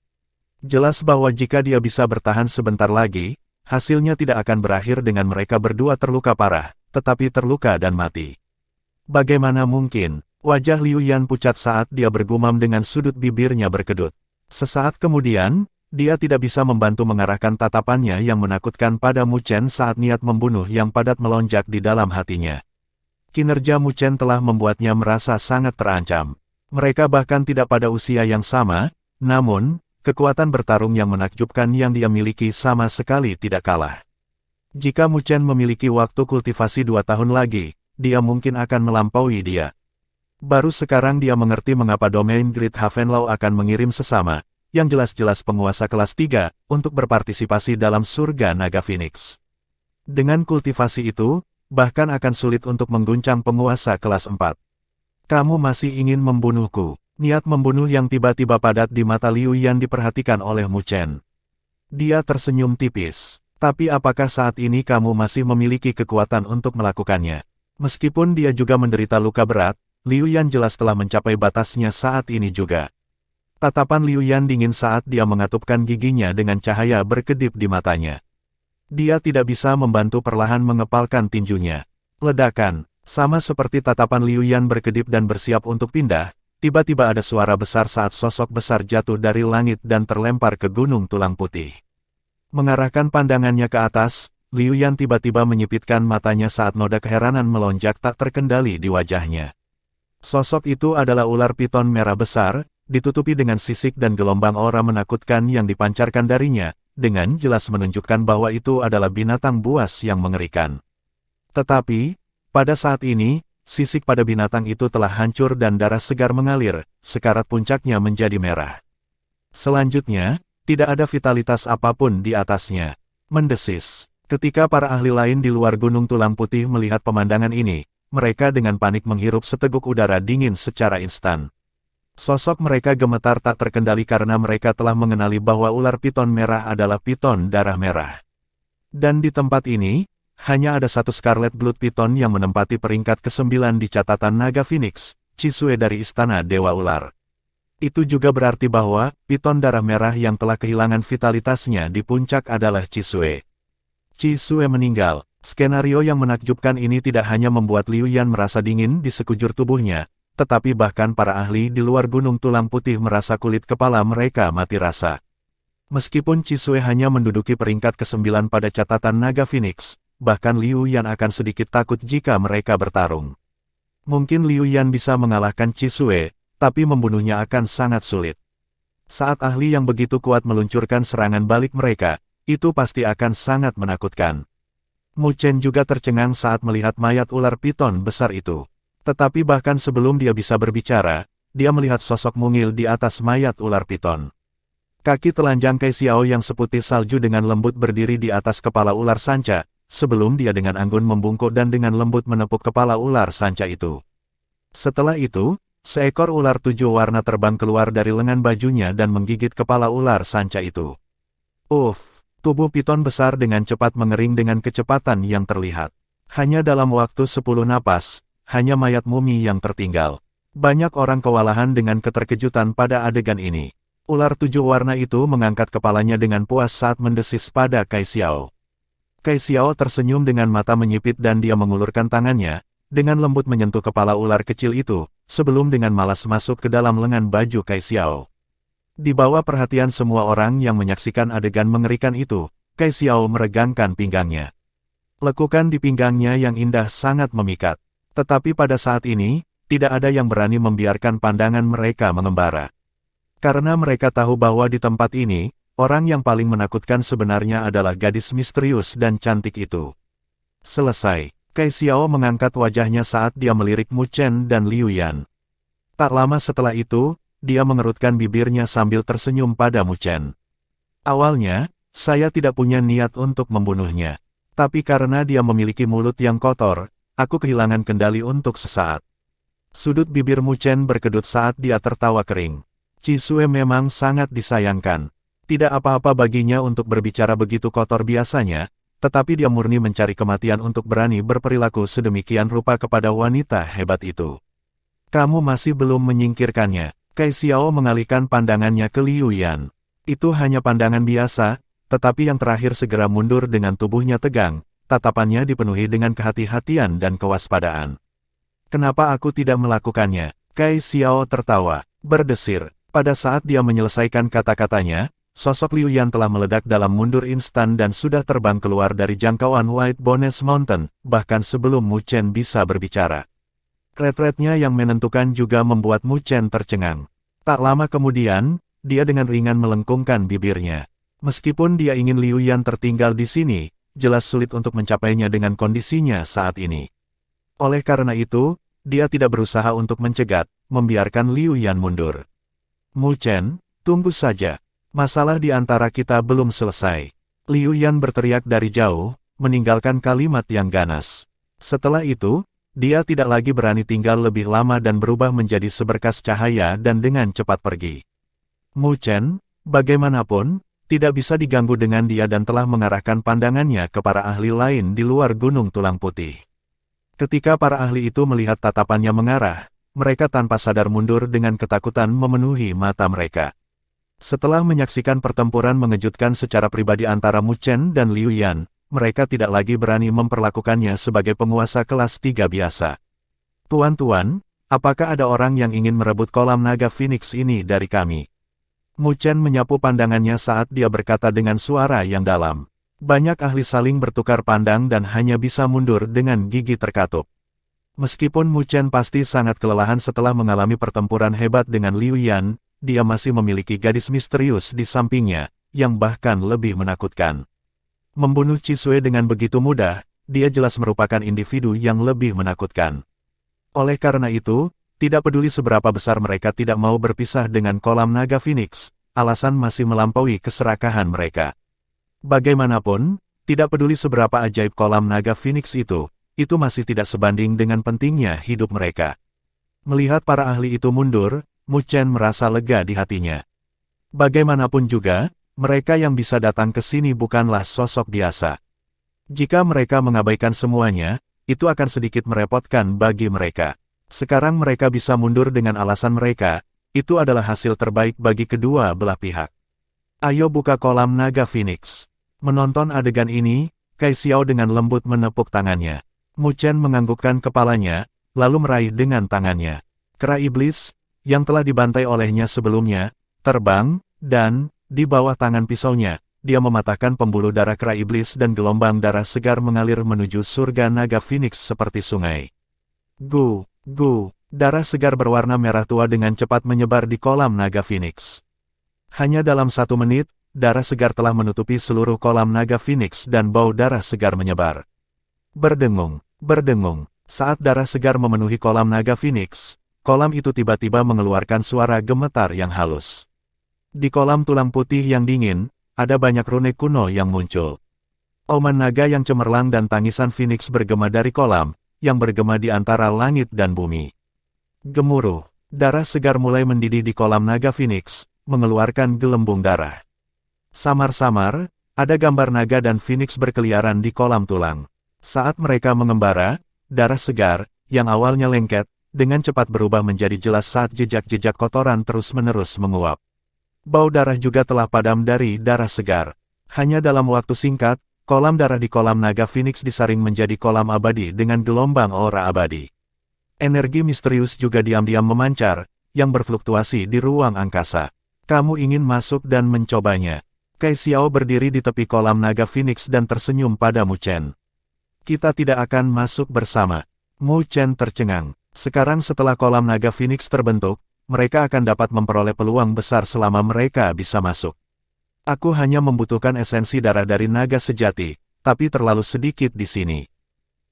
Jelas bahwa jika dia bisa bertahan sebentar lagi, hasilnya tidak akan berakhir dengan mereka berdua terluka parah, tetapi terluka dan mati. Bagaimana mungkin? Wajah Liu Yan pucat saat dia bergumam dengan sudut bibirnya berkedut. Sesaat kemudian, dia tidak bisa membantu mengarahkan tatapannya yang menakutkan pada Mu Chen saat niat membunuh yang padat melonjak di dalam hatinya. Kinerja Mu Chen telah membuatnya merasa sangat terancam. Mereka bahkan tidak pada usia yang sama, namun, kekuatan bertarung yang menakjubkan yang dia miliki sama sekali tidak kalah. Jika Mu Chen memiliki waktu kultivasi 2 tahun lagi, dia mungkin akan melampaui dia. Baru sekarang dia mengerti mengapa domain Great Havenlaw akan mengirim sesama, yang jelas-jelas penguasa kelas 3, untuk berpartisipasi dalam surga naga Phoenix. Dengan kultivasi itu, bahkan akan sulit untuk mengguncang penguasa kelas 4. Kamu masih ingin membunuhku? Niat membunuh yang tiba-tiba padat di mata Liu Yan diperhatikan oleh Mu Chen. Dia tersenyum tipis. Tapi apakah saat ini kamu masih memiliki kekuatan untuk melakukannya? Meskipun dia juga menderita luka berat, Liu Yan jelas telah mencapai batasnya saat ini juga. Tatapan Liu Yan dingin saat dia mengatupkan giginya dengan cahaya berkedip di matanya. Dia tidak bisa membantu perlahan mengepalkan tinjunya. Ledakan, sama seperti tatapan Liu Yan berkedip dan bersiap untuk pindah, tiba-tiba ada suara besar saat sosok besar jatuh dari langit dan terlempar ke Gunung Tulang Putih. Mengarahkan pandangannya ke atas, Liu Yan tiba-tiba menyipitkan matanya saat noda keheranan melonjak tak terkendali di wajahnya. Sosok itu adalah ular piton merah besar, ditutupi dengan sisik dan gelombang aura menakutkan yang dipancarkan darinya, dengan jelas menunjukkan bahwa itu adalah binatang buas yang mengerikan. Tetapi, pada saat ini, sisik pada binatang itu telah hancur dan darah segar mengalir, sekarat puncaknya menjadi merah. Selanjutnya, tidak ada vitalitas apapun di atasnya. Mendesis. Ketika para ahli lain di luar Gunung Tulang Putih melihat pemandangan ini, mereka dengan panik menghirup seteguk udara dingin secara instan. Sosok mereka gemetar tak terkendali karena mereka telah mengenali bahwa ular piton merah adalah piton darah merah. Dan di tempat ini, hanya ada satu Scarlet Blood Piton yang menempati peringkat ke-9 di catatan Naga Phoenix, Chisue dari Istana Dewa Ular. Itu juga berarti bahwa, piton darah merah yang telah kehilangan vitalitasnya di puncak adalah Chisue. Chisue meninggal. Skenario yang menakjubkan ini tidak hanya membuat Liu Yan merasa dingin di sekujur tubuhnya, tetapi bahkan para ahli di luar Gunung Tulang Putih merasa kulit kepala mereka mati rasa. Meskipun Chisue hanya menduduki peringkat ke-9 pada catatan Naga Phoenix, bahkan Liu Yan akan sedikit takut jika mereka bertarung. Mungkin Liu Yan bisa mengalahkan Chisue, tapi membunuhnya akan sangat sulit. Saat ahli yang begitu kuat meluncurkan serangan balik mereka, itu pasti akan sangat menakutkan. Mu Chen juga tercengang saat melihat mayat ular piton besar itu. Tetapi bahkan sebelum dia bisa berbicara, dia melihat sosok mungil di atas mayat ular piton. Kaki telanjang Kai Xiao yang seputih salju dengan lembut berdiri di atas kepala ular sanca, sebelum dia dengan anggun membungkuk dan dengan lembut menepuk kepala ular sanca itu. Setelah itu, seekor ular 7 warna terbang keluar dari lengan bajunya dan menggigit kepala ular sanca itu. Tubuh piton besar dengan cepat mengering dengan kecepatan yang terlihat. Hanya dalam waktu 10 napas, hanya mayat mumi yang tertinggal. Banyak orang kewalahan dengan keterkejutan pada adegan ini. Ular 7 warna itu mengangkat kepalanya dengan puas saat mendesis pada Kai Xiao. Kai Xiao tersenyum dengan mata menyipit dan dia mengulurkan tangannya, dengan lembut menyentuh kepala ular kecil itu, sebelum dengan malas masuk ke dalam lengan baju Kai Xiao. Di bawah perhatian semua orang yang menyaksikan adegan mengerikan itu, Kai Xiao meregangkan pinggangnya. Lekukan di pinggangnya yang indah sangat memikat. Tetapi pada saat ini, tidak ada yang berani membiarkan pandangan mereka mengembara. Karena mereka tahu bahwa di tempat ini, orang yang paling menakutkan sebenarnya adalah gadis misterius dan cantik itu. Selesai, Kai Xiao mengangkat wajahnya saat dia melirik Mu Chen dan Liu Yan. Tak lama setelah itu, dia mengerutkan bibirnya sambil tersenyum pada Mu Chen. Awalnya, saya tidak punya niat untuk membunuhnya. Tapi karena dia memiliki mulut yang kotor, aku kehilangan kendali untuk sesaat. Sudut bibir Mu Chen berkedut saat dia tertawa kering. Chisue memang sangat disayangkan. Tidak apa-apa baginya untuk berbicara begitu kotor biasanya, tetapi dia murni mencari kematian untuk berani berperilaku sedemikian rupa kepada wanita hebat itu. Kamu masih belum menyingkirkannya. Kai Xiao mengalihkan pandangannya ke Liu Yan. Itu hanya pandangan biasa, tetapi yang terakhir segera mundur dengan tubuhnya tegang. Tatapannya dipenuhi dengan kehati-hatian dan kewaspadaan. Kenapa aku tidak melakukannya? Kai Xiao tertawa, berdesir. Pada saat dia menyelesaikan kata-katanya, sosok Liu Yan telah meledak dalam mundur instan dan sudah terbang keluar dari jangkauan White Bones Mountain, bahkan sebelum Mu Chen bisa berbicara. Retretnya yang menentukan juga membuat Mu Chen tercengang. Tak lama kemudian, dia dengan ringan melengkungkan bibirnya. Meskipun dia ingin Liu Yan tertinggal di sini, jelas sulit untuk mencapainya dengan kondisinya saat ini. Oleh karena itu, dia tidak berusaha untuk mencegat, membiarkan Liu Yan mundur. Mu Chen, tunggu saja. Masalah di antara kita belum selesai. Liu Yan berteriak dari jauh, meninggalkan kalimat yang ganas. Setelah itu, dia tidak lagi berani tinggal lebih lama dan berubah menjadi seberkas cahaya dan dengan cepat pergi. Mu Chen, bagaimanapun, tidak bisa diganggu dengan dia dan telah mengarahkan pandangannya ke para ahli lain di luar Gunung Tulang Putih. Ketika para ahli itu melihat tatapannya mengarah, mereka tanpa sadar mundur dengan ketakutan memenuhi mata mereka. Setelah menyaksikan pertempuran mengejutkan secara pribadi antara Mu Chen dan Liu Yan, mereka tidak lagi berani memperlakukannya sebagai penguasa kelas 3 biasa. Tuan-tuan, apakah ada orang yang ingin merebut kolam naga Phoenix ini dari kami? Mu Chen menyapu pandangannya saat dia berkata dengan suara yang dalam. Banyak ahli saling bertukar pandang dan hanya bisa mundur dengan gigi terkatup. Meskipun Mu Chen pasti sangat kelelahan setelah mengalami pertempuran hebat dengan Liu Yan, dia masih memiliki gadis misterius di sampingnya, yang bahkan lebih menakutkan. Membunuh Cisue dengan begitu mudah, dia jelas merupakan individu yang lebih menakutkan. Oleh karena itu, tidak peduli seberapa besar mereka tidak mau berpisah dengan kolam naga Phoenix, alasan masih melampaui keserakahan mereka. Bagaimanapun, tidak peduli seberapa ajaib kolam naga Phoenix itu masih tidak sebanding dengan pentingnya hidup mereka. Melihat para ahli itu mundur, Mu Chen merasa lega di hatinya. Bagaimanapun juga, mereka yang bisa datang ke sini bukanlah sosok biasa. Jika mereka mengabaikan semuanya, itu akan sedikit merepotkan bagi mereka. Sekarang mereka bisa mundur dengan alasan mereka, itu adalah hasil terbaik bagi kedua belah pihak. Ayo buka kolam naga Phoenix. Menonton adegan ini, Kai Xiao dengan lembut menepuk tangannya. Mu Chen menganggukkan kepalanya, lalu meraih dengan tangannya. Kera iblis, yang telah dibantai olehnya sebelumnya, terbang, dan, di bawah tangan pisaunya, dia mematahkan pembuluh darah kera iblis dan gelombang darah segar mengalir menuju surga naga Phoenix seperti sungai. Gu, darah segar berwarna merah tua dengan cepat menyebar di kolam naga Phoenix. Hanya dalam 1 menit, darah segar telah menutupi seluruh kolam naga Phoenix dan bau darah segar menyebar. Berdengung, saat darah segar memenuhi kolam naga Phoenix, kolam itu tiba-tiba mengeluarkan suara gemetar yang halus. Di kolam tulang putih yang dingin, ada banyak rune kuno yang muncul. Oman naga yang cemerlang dan tangisan Phoenix bergema dari kolam, yang bergema di antara langit dan bumi. Gemuruh, darah segar mulai mendidih di kolam naga Phoenix, mengeluarkan gelembung darah. Samar-samar, ada gambar naga dan Phoenix berkeliaran di kolam tulang. Saat mereka mengembara, darah segar, yang awalnya lengket, dengan cepat berubah menjadi jelas saat jejak-jejak kotoran terus-menerus menguap. Bau darah juga telah padam dari darah segar. Hanya dalam waktu singkat, kolam darah di kolam naga Phoenix disaring menjadi kolam abadi dengan gelombang aura abadi. Energi misterius juga diam-diam memancar, yang berfluktuasi di ruang angkasa. Kamu ingin masuk dan mencobanya. Kai Xiao berdiri di tepi kolam naga Phoenix dan tersenyum pada Mu Chen. Kita tidak akan masuk bersama. Mu Chen tercengang. Sekarang setelah kolam naga Phoenix terbentuk, mereka akan dapat memperoleh peluang besar selama mereka bisa masuk. Aku hanya membutuhkan esensi darah dari naga sejati, tapi terlalu sedikit di sini.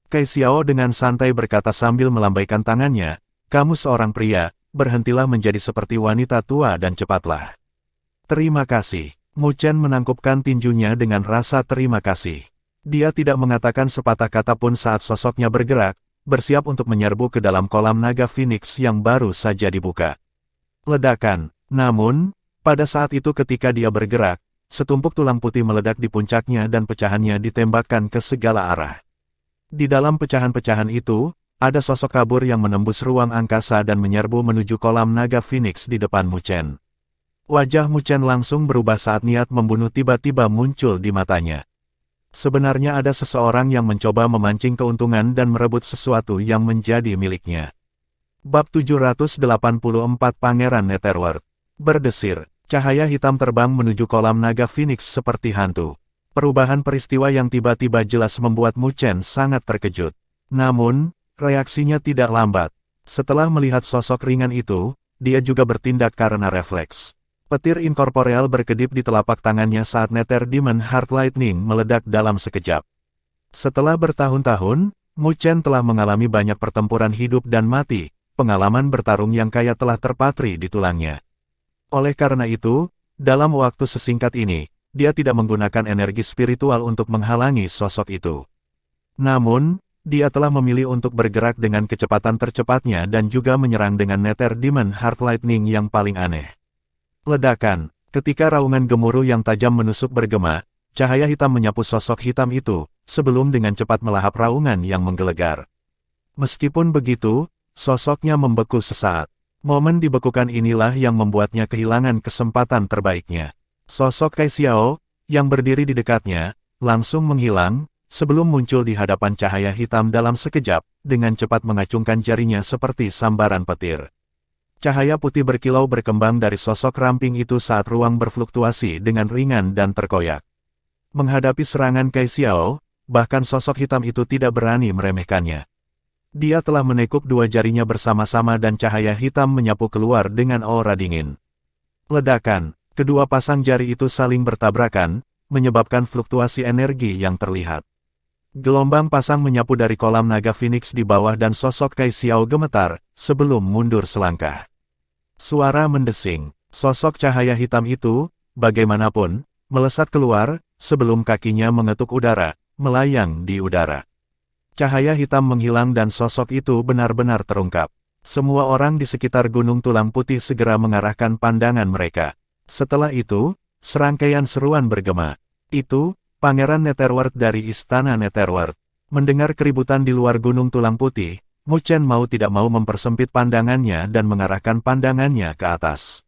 Kai Xiao dengan santai berkata sambil melambaikan tangannya, kamu seorang pria, berhentilah menjadi seperti wanita tua dan cepatlah. Terima kasih. Mu Chen menangkupkan tinjunya dengan rasa terima kasih. Dia tidak mengatakan sepatah kata pun saat sosoknya bergerak, bersiap untuk menyerbu ke dalam kolam naga Phoenix yang baru saja dibuka. Ledakan. Namun, pada saat itu ketika dia bergerak, setumpuk tulang putih meledak di puncaknya dan pecahannya ditembakkan ke segala arah. Di dalam pecahan-pecahan itu, ada sosok kabur yang menembus ruang angkasa dan menyerbu menuju kolam naga Phoenix di depan Mu Chen. Wajah Mu Chen langsung berubah saat niat membunuh tiba-tiba muncul di matanya. Sebenarnya ada seseorang yang mencoba memancing keuntungan dan merebut sesuatu yang menjadi miliknya. Bab 784 Pangeran Netherworld. Berdesir, cahaya hitam terbang menuju kolam naga Phoenix seperti hantu. Perubahan peristiwa yang tiba-tiba jelas membuat Mu Chen sangat terkejut. Namun, reaksinya tidak lambat. Setelah melihat sosok ringan itu, dia juga bertindak karena refleks. Petir inkorporeal berkedip di telapak tangannya saat Nether Demon Heart Lightning meledak dalam sekejap. Setelah bertahun-tahun, Mu Chen telah mengalami banyak pertempuran hidup dan mati, pengalaman bertarung yang kaya telah terpatri di tulangnya. Oleh karena itu, dalam waktu sesingkat ini, dia tidak menggunakan energi spiritual untuk menghalangi sosok itu. Namun, dia telah memilih untuk bergerak dengan kecepatan tercepatnya dan juga menyerang dengan Nether Demon Heart Lightning yang paling aneh. Ledakan. Ketika raungan gemuruh yang tajam menusuk bergema, cahaya hitam menyapu sosok hitam itu, sebelum dengan cepat melahap raungan yang menggelegar. Meskipun begitu, sosoknya membeku sesaat. Momen dibekukan inilah yang membuatnya kehilangan kesempatan terbaiknya. Sosok Kai Xiao, yang berdiri di dekatnya, langsung menghilang, sebelum muncul di hadapan cahaya hitam dalam sekejap, dengan cepat mengacungkan jarinya seperti sambaran petir. Cahaya putih berkilau berkembang dari sosok ramping itu saat ruang berfluktuasi dengan ringan dan terkoyak. Menghadapi serangan Cai Xiao, bahkan sosok hitam itu tidak berani meremehkannya. Dia telah menekuk dua jarinya bersama-sama dan cahaya hitam menyapu keluar dengan aura dingin. Ledakan, kedua pasang jari itu saling bertabrakan, menyebabkan fluktuasi energi yang terlihat. Gelombang pasang menyapu dari kolam naga Phoenix di bawah dan sosok Cai Xiao gemetar, sebelum mundur selangkah. Suara mendesing, sosok cahaya hitam itu, bagaimanapun, melesat keluar, sebelum kakinya mengetuk udara, melayang di udara. Cahaya hitam menghilang dan sosok itu benar-benar terungkap. Semua orang di sekitar Gunung Tulang Putih segera mengarahkan pandangan mereka. Setelah itu, serangkaian seruan bergema. Itu, Pangeran Netherworld dari Istana Netherworld. Mendengar keributan di luar Gunung Tulang Putih, Mu Chen mau tidak mau mempersempit pandangannya dan mengarahkan pandangannya ke atas.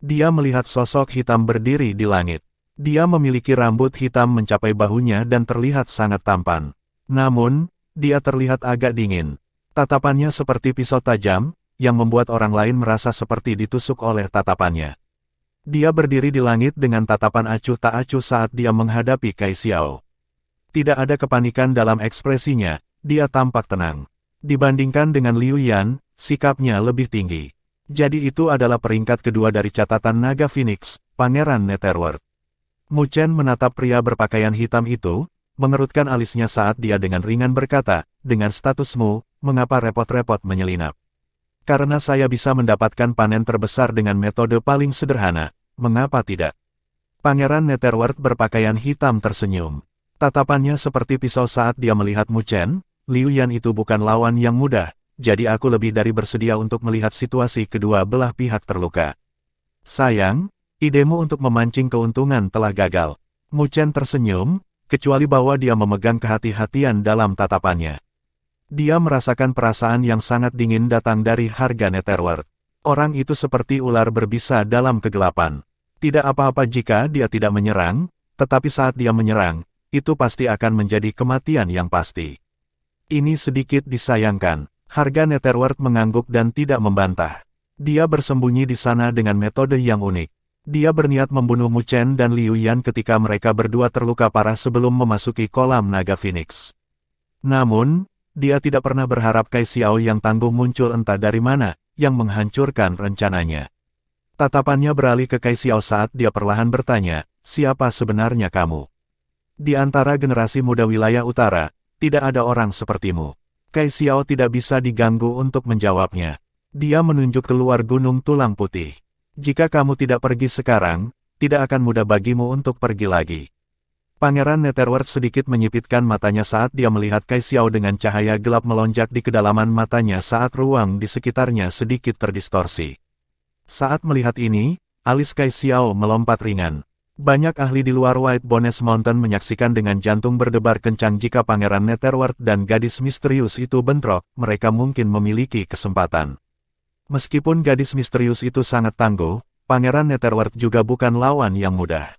Dia melihat sosok hitam berdiri di langit. Dia memiliki rambut hitam mencapai bahunya dan terlihat sangat tampan. Namun, dia terlihat agak dingin. Tatapannya seperti pisau tajam, yang membuat orang lain merasa seperti ditusuk oleh tatapannya. Dia berdiri di langit dengan tatapan acuh tak acuh saat dia menghadapi Cai Xiao. Tidak ada kepanikan dalam ekspresinya, dia tampak tenang. Dibandingkan dengan Liu Yan, sikapnya lebih tinggi. Jadi itu adalah peringkat kedua dari catatan Naga Phoenix, Pangeran Netherworld. Mu Chen menatap pria berpakaian hitam itu, mengerutkan alisnya saat dia dengan ringan berkata, dengan statusmu, mengapa repot-repot menyelinap? Karena saya bisa mendapatkan panen terbesar dengan metode paling sederhana, mengapa tidak? Pangeran Netherworld berpakaian hitam tersenyum. Tatapannya seperti pisau saat dia melihat Mu Chen. Liu Yan itu bukan lawan yang mudah, jadi aku lebih dari bersedia untuk melihat situasi kedua belah pihak terluka. Sayang, idemu untuk memancing keuntungan telah gagal. Mu Chen tersenyum, kecuali bahwa dia memegang kehati-hatian dalam tatapannya. Dia merasakan perasaan yang sangat dingin datang dari harga Netherworld. Orang itu seperti ular berbisa dalam kegelapan. Tidak apa-apa jika dia tidak menyerang, tetapi saat dia menyerang, itu pasti akan menjadi kematian yang pasti. Ini sedikit disayangkan. Harga Netherworld mengangguk dan tidak membantah. Dia bersembunyi di sana dengan metode yang unik. Dia berniat membunuh Mu Chen dan Liu Yan ketika mereka berdua terluka parah sebelum memasuki kolam naga Phoenix. Namun, dia tidak pernah berharap Cai Xiao yang tangguh muncul entah dari mana, yang menghancurkan rencananya. Tatapannya beralih ke Cai Xiao saat dia perlahan bertanya, siapa sebenarnya kamu? Di antara generasi muda wilayah utara, tidak ada orang sepertimu. Cai Xiao tidak bisa diganggu untuk menjawabnya. Dia menunjuk keluar Gunung Tulang Putih. Jika kamu tidak pergi sekarang, tidak akan mudah bagimu untuk pergi lagi. Pangeran Netherworld sedikit menyipitkan matanya saat dia melihat Cai Xiao dengan cahaya gelap melonjak di kedalaman matanya saat ruang di sekitarnya sedikit terdistorsi. Saat melihat ini, alis Cai Xiao melompat ringan. Banyak ahli di luar White Bones Mountain menyaksikan dengan jantung berdebar kencang jika Pangeran Netherworld dan gadis misterius itu bentrok, mereka mungkin memiliki kesempatan. Meskipun gadis misterius itu sangat tangguh, Pangeran Netherworld juga bukan lawan yang mudah.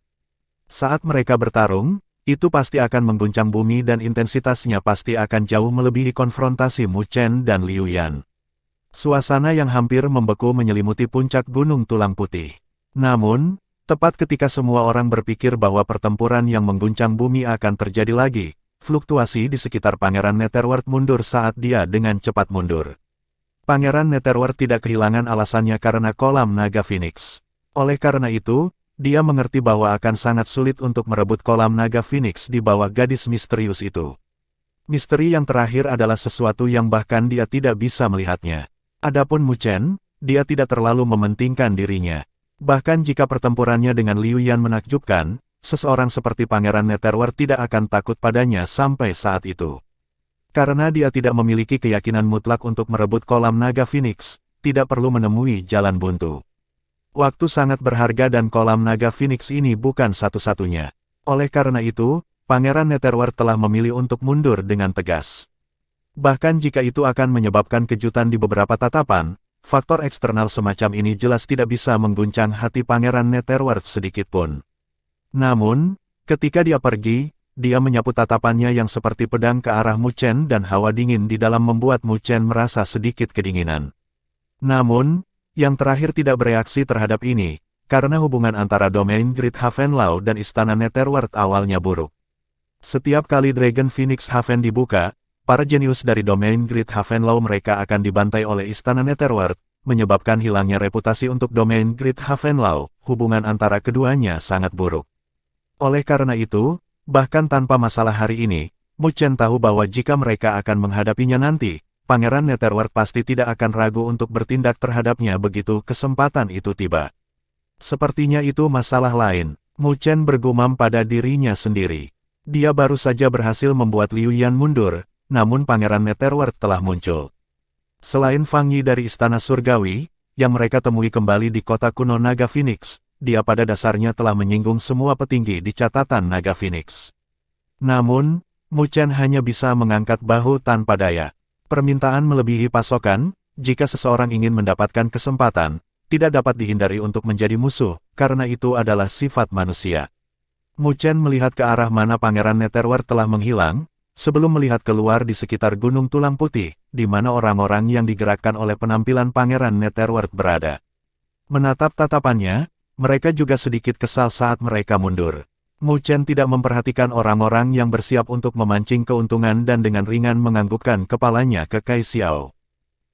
Saat mereka bertarung, itu pasti akan mengguncang bumi dan intensitasnya pasti akan jauh melebihi konfrontasi Mu Chen dan Liu Yan. Suasana yang hampir membeku menyelimuti puncak Gunung Tulang Putih. Namun, tepat ketika semua orang berpikir bahwa pertempuran yang mengguncang bumi akan terjadi lagi, fluktuasi di sekitar Pangeran Netherworld mundur saat dia dengan cepat mundur. Pangeran Netherworld tidak kehilangan alasannya karena kolam naga Phoenix. Oleh karena itu, dia mengerti bahwa akan sangat sulit untuk merebut kolam naga Phoenix di bawah gadis misterius itu. Misteri yang terakhir adalah sesuatu yang bahkan dia tidak bisa melihatnya. Adapun Mu Chen, dia tidak terlalu mementingkan dirinya. Bahkan jika pertempurannya dengan Liu Yan menakjubkan, seseorang seperti Pangeran Netherworld tidak akan takut padanya sampai saat itu. Karena dia tidak memiliki keyakinan mutlak untuk merebut kolam naga Phoenix, tidak perlu menemui jalan buntu. Waktu sangat berharga dan kolam naga Phoenix ini bukan satu-satunya. Oleh karena itu, Pangeran Netherworld telah memilih untuk mundur dengan tegas. Bahkan jika itu akan menyebabkan kejutan di beberapa tatapan, faktor eksternal semacam ini jelas tidak bisa mengguncang hati Pangeran Netherworld sedikitpun. Namun, ketika dia pergi, dia menyapu tatapannya yang seperti pedang ke arah Mu Chen dan hawa dingin di dalam membuat Mu Chen merasa sedikit kedinginan. Namun, yang terakhir tidak bereaksi terhadap ini, karena hubungan antara domain Great Havenlau dan Istana Netherworld awalnya buruk. Setiap kali Dragon Phoenix Haven dibuka, para jenius dari domain Great Havenlau mereka akan dibantai oleh Istana Netherworld, menyebabkan hilangnya reputasi untuk domain Great Havenlau. Hubungan antara keduanya sangat buruk. Oleh karena itu, bahkan tanpa masalah hari ini, Mu Chen tahu bahwa jika mereka akan menghadapinya nanti, Pangeran Netherworld pasti tidak akan ragu untuk bertindak terhadapnya begitu kesempatan itu tiba. Sepertinya itu masalah lain, Mu Chen bergumam pada dirinya sendiri. Dia baru saja berhasil membuat Liu Yan mundur, namun Pangeran Netherworld telah muncul. Selain Fang Yi dari Istana Surgawi, yang mereka temui kembali di kota kuno Naga Phoenix, dia pada dasarnya telah menyinggung semua petinggi di catatan Naga Phoenix. Namun, Mu Chen hanya bisa mengangkat bahu tanpa daya. Permintaan melebihi pasokan, jika seseorang ingin mendapatkan kesempatan, tidak dapat dihindari untuk menjadi musuh, karena itu adalah sifat manusia. Mu Chen melihat ke arah mana Pangeran Netherworld telah menghilang, sebelum melihat keluar di sekitar Gunung Tulang Putih, di mana orang-orang yang digerakkan oleh penampilan Pangeran Netherworld berada. Menatap tatapannya, mereka juga sedikit kesal saat mereka mundur. Mu Chen tidak memperhatikan orang-orang yang bersiap untuk memancing keuntungan dan dengan ringan menganggukkan kepalanya ke Kai Xiao.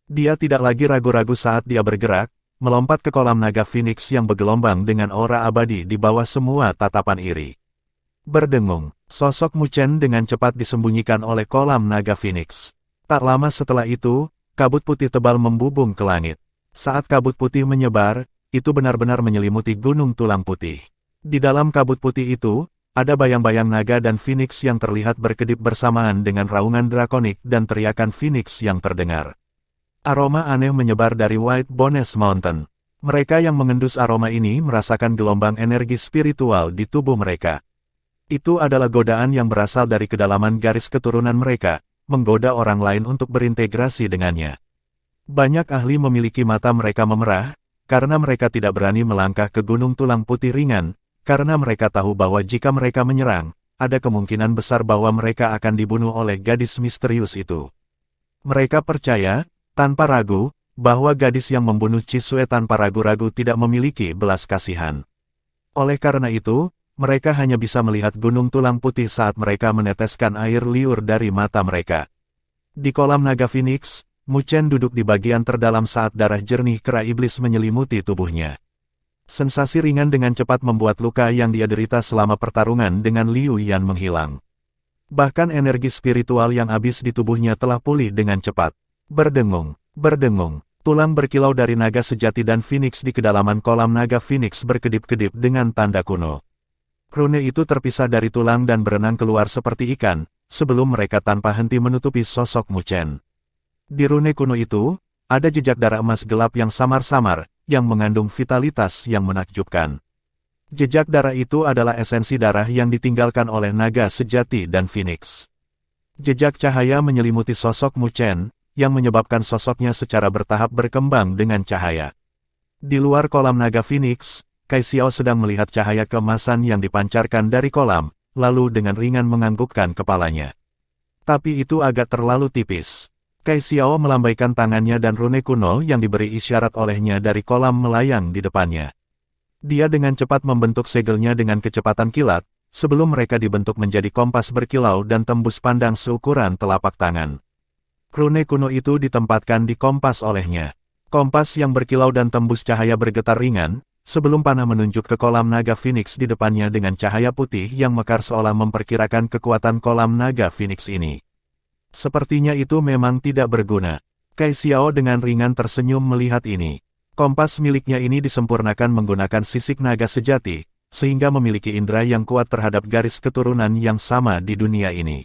Dia tidak lagi ragu-ragu saat dia bergerak, melompat ke kolam naga Phoenix yang bergelombang dengan aura abadi di bawah semua tatapan iri. Berdengung, sosok Mu Chen dengan cepat disembunyikan oleh kolam naga Phoenix. Tak lama setelah itu, kabut putih tebal membubung ke langit. Saat kabut putih menyebar, itu benar-benar menyelimuti Gunung Tulang Putih. Di dalam kabut putih itu, ada bayang-bayang naga dan Phoenix yang terlihat berkedip bersamaan dengan raungan drakonik dan teriakan Phoenix yang terdengar. Aroma aneh menyebar dari White Bones Mountain. Mereka yang mengendus aroma ini merasakan gelombang energi spiritual di tubuh mereka. Itu adalah godaan yang berasal dari kedalaman garis keturunan mereka, menggoda orang lain untuk berintegrasi dengannya. Banyak ahli memiliki mata mereka memerah, karena mereka tidak berani melangkah ke Gunung Tulang Putih ringan, karena mereka tahu bahwa jika mereka menyerang, ada kemungkinan besar bahwa mereka akan dibunuh oleh gadis misterius itu. Mereka percaya, tanpa ragu, bahwa gadis yang membunuh Chisue tanpa ragu-ragu tidak memiliki belas kasihan. Oleh karena itu, mereka hanya bisa melihat Gunung Tulang Putih saat mereka meneteskan air liur dari mata mereka. Di kolam naga Phoenix, Mu Chen duduk di bagian terdalam saat darah jernih kera iblis menyelimuti tubuhnya. Sensasi ringan dengan cepat membuat luka yang dia derita selama pertarungan dengan Liu Yan menghilang. Bahkan energi spiritual yang habis di tubuhnya telah pulih dengan cepat. Berdengung, tulang berkilau dari naga sejati dan Phoenix di kedalaman kolam naga Phoenix berkedip-kedip dengan tanda kuno. Rune itu terpisah dari tulang dan berenang keluar seperti ikan, sebelum mereka tanpa henti menutupi sosok Mu Chen. Di rune kuno itu, ada jejak darah emas gelap yang samar-samar, yang mengandung vitalitas yang menakjubkan. Jejak darah itu adalah esensi darah yang ditinggalkan oleh naga sejati dan Phoenix. Jejak cahaya menyelimuti sosok Mu Chen, yang menyebabkan sosoknya secara bertahap berkembang dengan cahaya. Di luar kolam naga Phoenix, Kai Xiao sedang melihat cahaya keemasan yang dipancarkan dari kolam, lalu dengan ringan menganggukkan kepalanya. Tapi itu agak terlalu tipis. Kai Xiao melambaikan tangannya dan rune kuno yang diberi isyarat olehnya dari kolam melayang di depannya. Dia dengan cepat membentuk segelnya dengan kecepatan kilat, sebelum mereka dibentuk menjadi kompas berkilau dan tembus pandang seukuran telapak tangan. Rune kuno itu ditempatkan di kompas olehnya. Kompas yang berkilau dan tembus cahaya bergetar ringan, sebelum panah menunjuk ke kolam naga Phoenix di depannya dengan cahaya putih yang mekar seolah memperkirakan kekuatan kolam naga Phoenix ini. Sepertinya itu memang tidak berguna. Kai Xiao dengan ringan tersenyum melihat ini. Kompas miliknya ini disempurnakan menggunakan sisik naga sejati, sehingga memiliki indera yang kuat terhadap garis keturunan yang sama di dunia ini.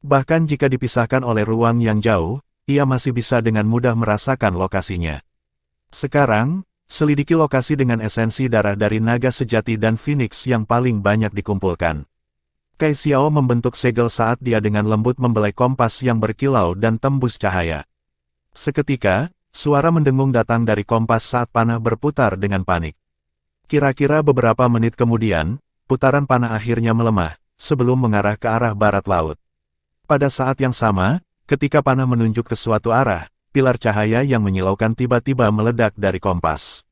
Bahkan jika dipisahkan oleh ruang yang jauh, ia masih bisa dengan mudah merasakan lokasinya. Sekarang, selidiki lokasi dengan esensi darah dari naga sejati dan Phoenix yang paling banyak dikumpulkan. Kai Xiao membentuk segel saat dia dengan lembut membelai kompas yang berkilau dan tembus cahaya. Seketika, suara mendengung datang dari kompas saat panah berputar dengan panik. Kira-kira beberapa menit kemudian, putaran panah akhirnya melemah, sebelum mengarah ke arah barat laut. Pada saat yang sama, ketika panah menunjuk ke suatu arah, pilar cahaya yang menyilaukan tiba-tiba meledak dari kompas.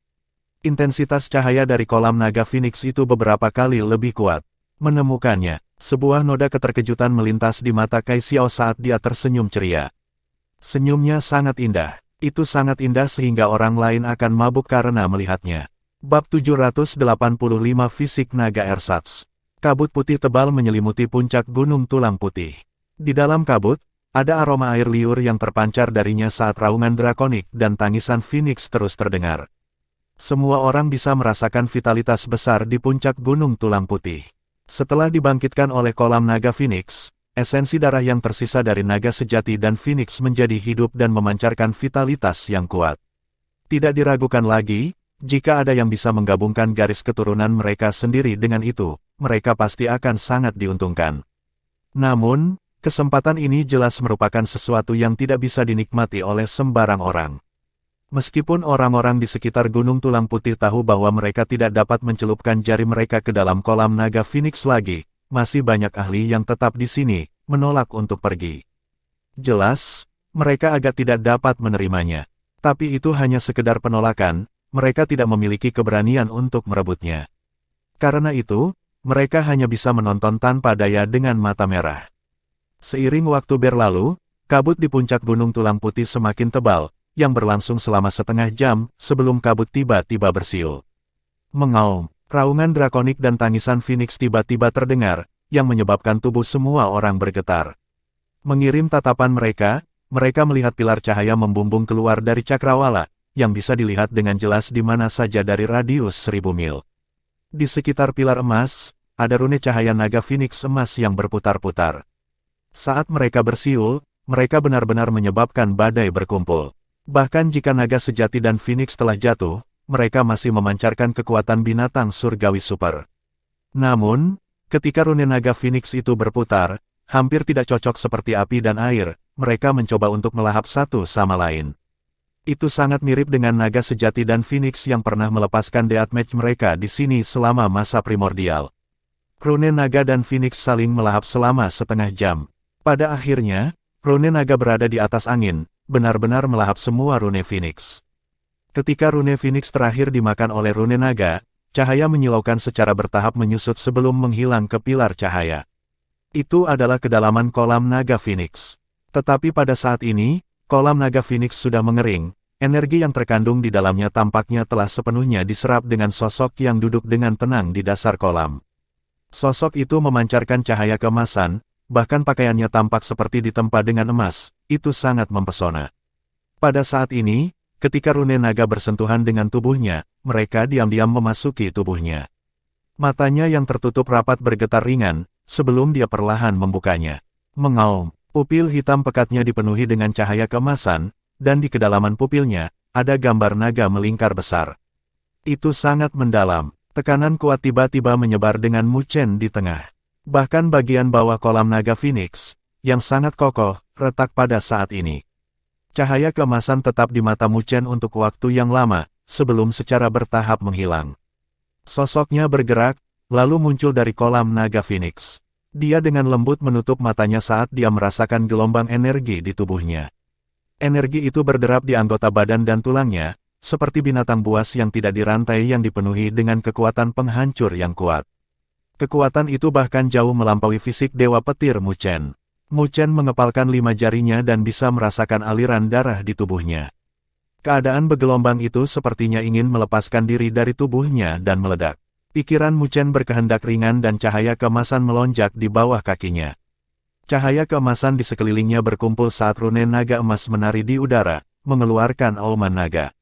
Intensitas cahaya dari kolam naga Phoenix itu beberapa kali lebih kuat. Menemukannya, sebuah noda keterkejutan melintas di mata Kai Xiao saat dia tersenyum ceria. Senyumnya sangat indah. Itu sangat indah sehingga orang lain akan mabuk karena melihatnya. Bab 785 Fisik Naga Ersatz. Kabut putih tebal menyelimuti puncak gunung tulang putih. Di dalam kabut, ada aroma air liur yang terpancar darinya saat raungan drakonik dan tangisan Phoenix terus terdengar. Semua orang bisa merasakan vitalitas besar di puncak gunung tulang putih. Setelah dibangkitkan oleh kolam naga Phoenix, esensi darah yang tersisa dari naga sejati dan Phoenix menjadi hidup dan memancarkan vitalitas yang kuat. Tidak diragukan lagi, jika ada yang bisa menggabungkan garis keturunan mereka sendiri dengan itu, mereka pasti akan sangat diuntungkan. Namun, kesempatan ini jelas merupakan sesuatu yang tidak bisa dinikmati oleh sembarang orang. Meskipun orang-orang di sekitar Gunung Tulang Putih tahu bahwa mereka tidak dapat mencelupkan jari mereka ke dalam kolam naga Phoenix lagi, masih banyak ahli yang tetap di sini, menolak untuk pergi. Jelas, mereka agak tidak dapat menerimanya. Tapi itu hanya sekedar penolakan, mereka tidak memiliki keberanian untuk merebutnya. Karena itu, mereka hanya bisa menonton tanpa daya dengan mata merah. Seiring waktu berlalu, kabut di puncak Gunung Tulang Putih semakin tebal, yang berlangsung selama setengah jam sebelum kabut tiba-tiba bersiul. Mengaum, raungan drakonik dan tangisan Phoenix tiba-tiba terdengar, yang menyebabkan tubuh semua orang bergetar. Mengirim tatapan mereka melihat pilar cahaya membumbung keluar dari cakrawala, yang bisa dilihat dengan jelas di mana saja dari radius 1000 mil. Di sekitar pilar emas, ada rune cahaya naga Phoenix emas yang berputar-putar. Saat mereka bersiul, mereka benar-benar menyebabkan badai berkumpul. Bahkan jika naga sejati dan Phoenix telah jatuh, mereka masih memancarkan kekuatan binatang surgawi super. Namun, ketika rune naga Phoenix itu berputar, hampir tidak cocok seperti api dan air, mereka mencoba untuk melahap satu sama lain. Itu sangat mirip dengan naga sejati dan Phoenix yang pernah melepaskan deathmatch mereka di sini selama masa primordial. Rune naga dan Phoenix saling melahap selama setengah jam. Pada akhirnya, rune naga berada di atas angin, benar-benar melahap semua rune Phoenix. Ketika rune Phoenix terakhir dimakan oleh rune naga, cahaya menyilaukan secara bertahap menyusut sebelum menghilang ke pilar cahaya. Itu adalah kedalaman kolam naga Phoenix. Tetapi pada saat ini, kolam naga Phoenix sudah mengering, energi yang terkandung di dalamnya tampaknya telah sepenuhnya diserap dengan sosok yang duduk dengan tenang di dasar kolam. Sosok itu memancarkan cahaya keemasan, bahkan pakaiannya tampak seperti ditempa dengan emas, itu sangat mempesona. Pada saat ini, ketika rune naga bersentuhan dengan tubuhnya, mereka diam-diam memasuki tubuhnya. Matanya yang tertutup rapat bergetar ringan, sebelum dia perlahan membukanya. Mengaum. Pupil hitam pekatnya dipenuhi dengan cahaya keemasan, dan di kedalaman pupilnya, ada gambar naga melingkar besar. Itu sangat mendalam, tekanan kuat tiba-tiba menyebar dengan Mu Chen di tengah. Bahkan bagian bawah kolam naga Phoenix, yang sangat kokoh, retak pada saat ini. Cahaya keemasan tetap di mata Mu Chen untuk waktu yang lama, sebelum secara bertahap menghilang. Sosoknya bergerak, lalu muncul dari kolam naga Phoenix. Dia dengan lembut menutup matanya saat dia merasakan gelombang energi di tubuhnya. Energi itu berderap di anggota badan dan tulangnya, seperti binatang buas yang tidak dirantai yang dipenuhi dengan kekuatan penghancur yang kuat. Kekuatan itu bahkan jauh melampaui fisik Dewa Petir Mu Chen. Mu Chen mengepalkan 5 jarinya dan bisa merasakan aliran darah di tubuhnya. Keadaan bergelombang itu sepertinya ingin melepaskan diri dari tubuhnya dan meledak. Pikiran Mu Chen berkehendak ringan dan cahaya keemasan melonjak di bawah kakinya. Cahaya keemasan di sekelilingnya berkumpul saat rune naga emas menari di udara, mengeluarkan auman naga.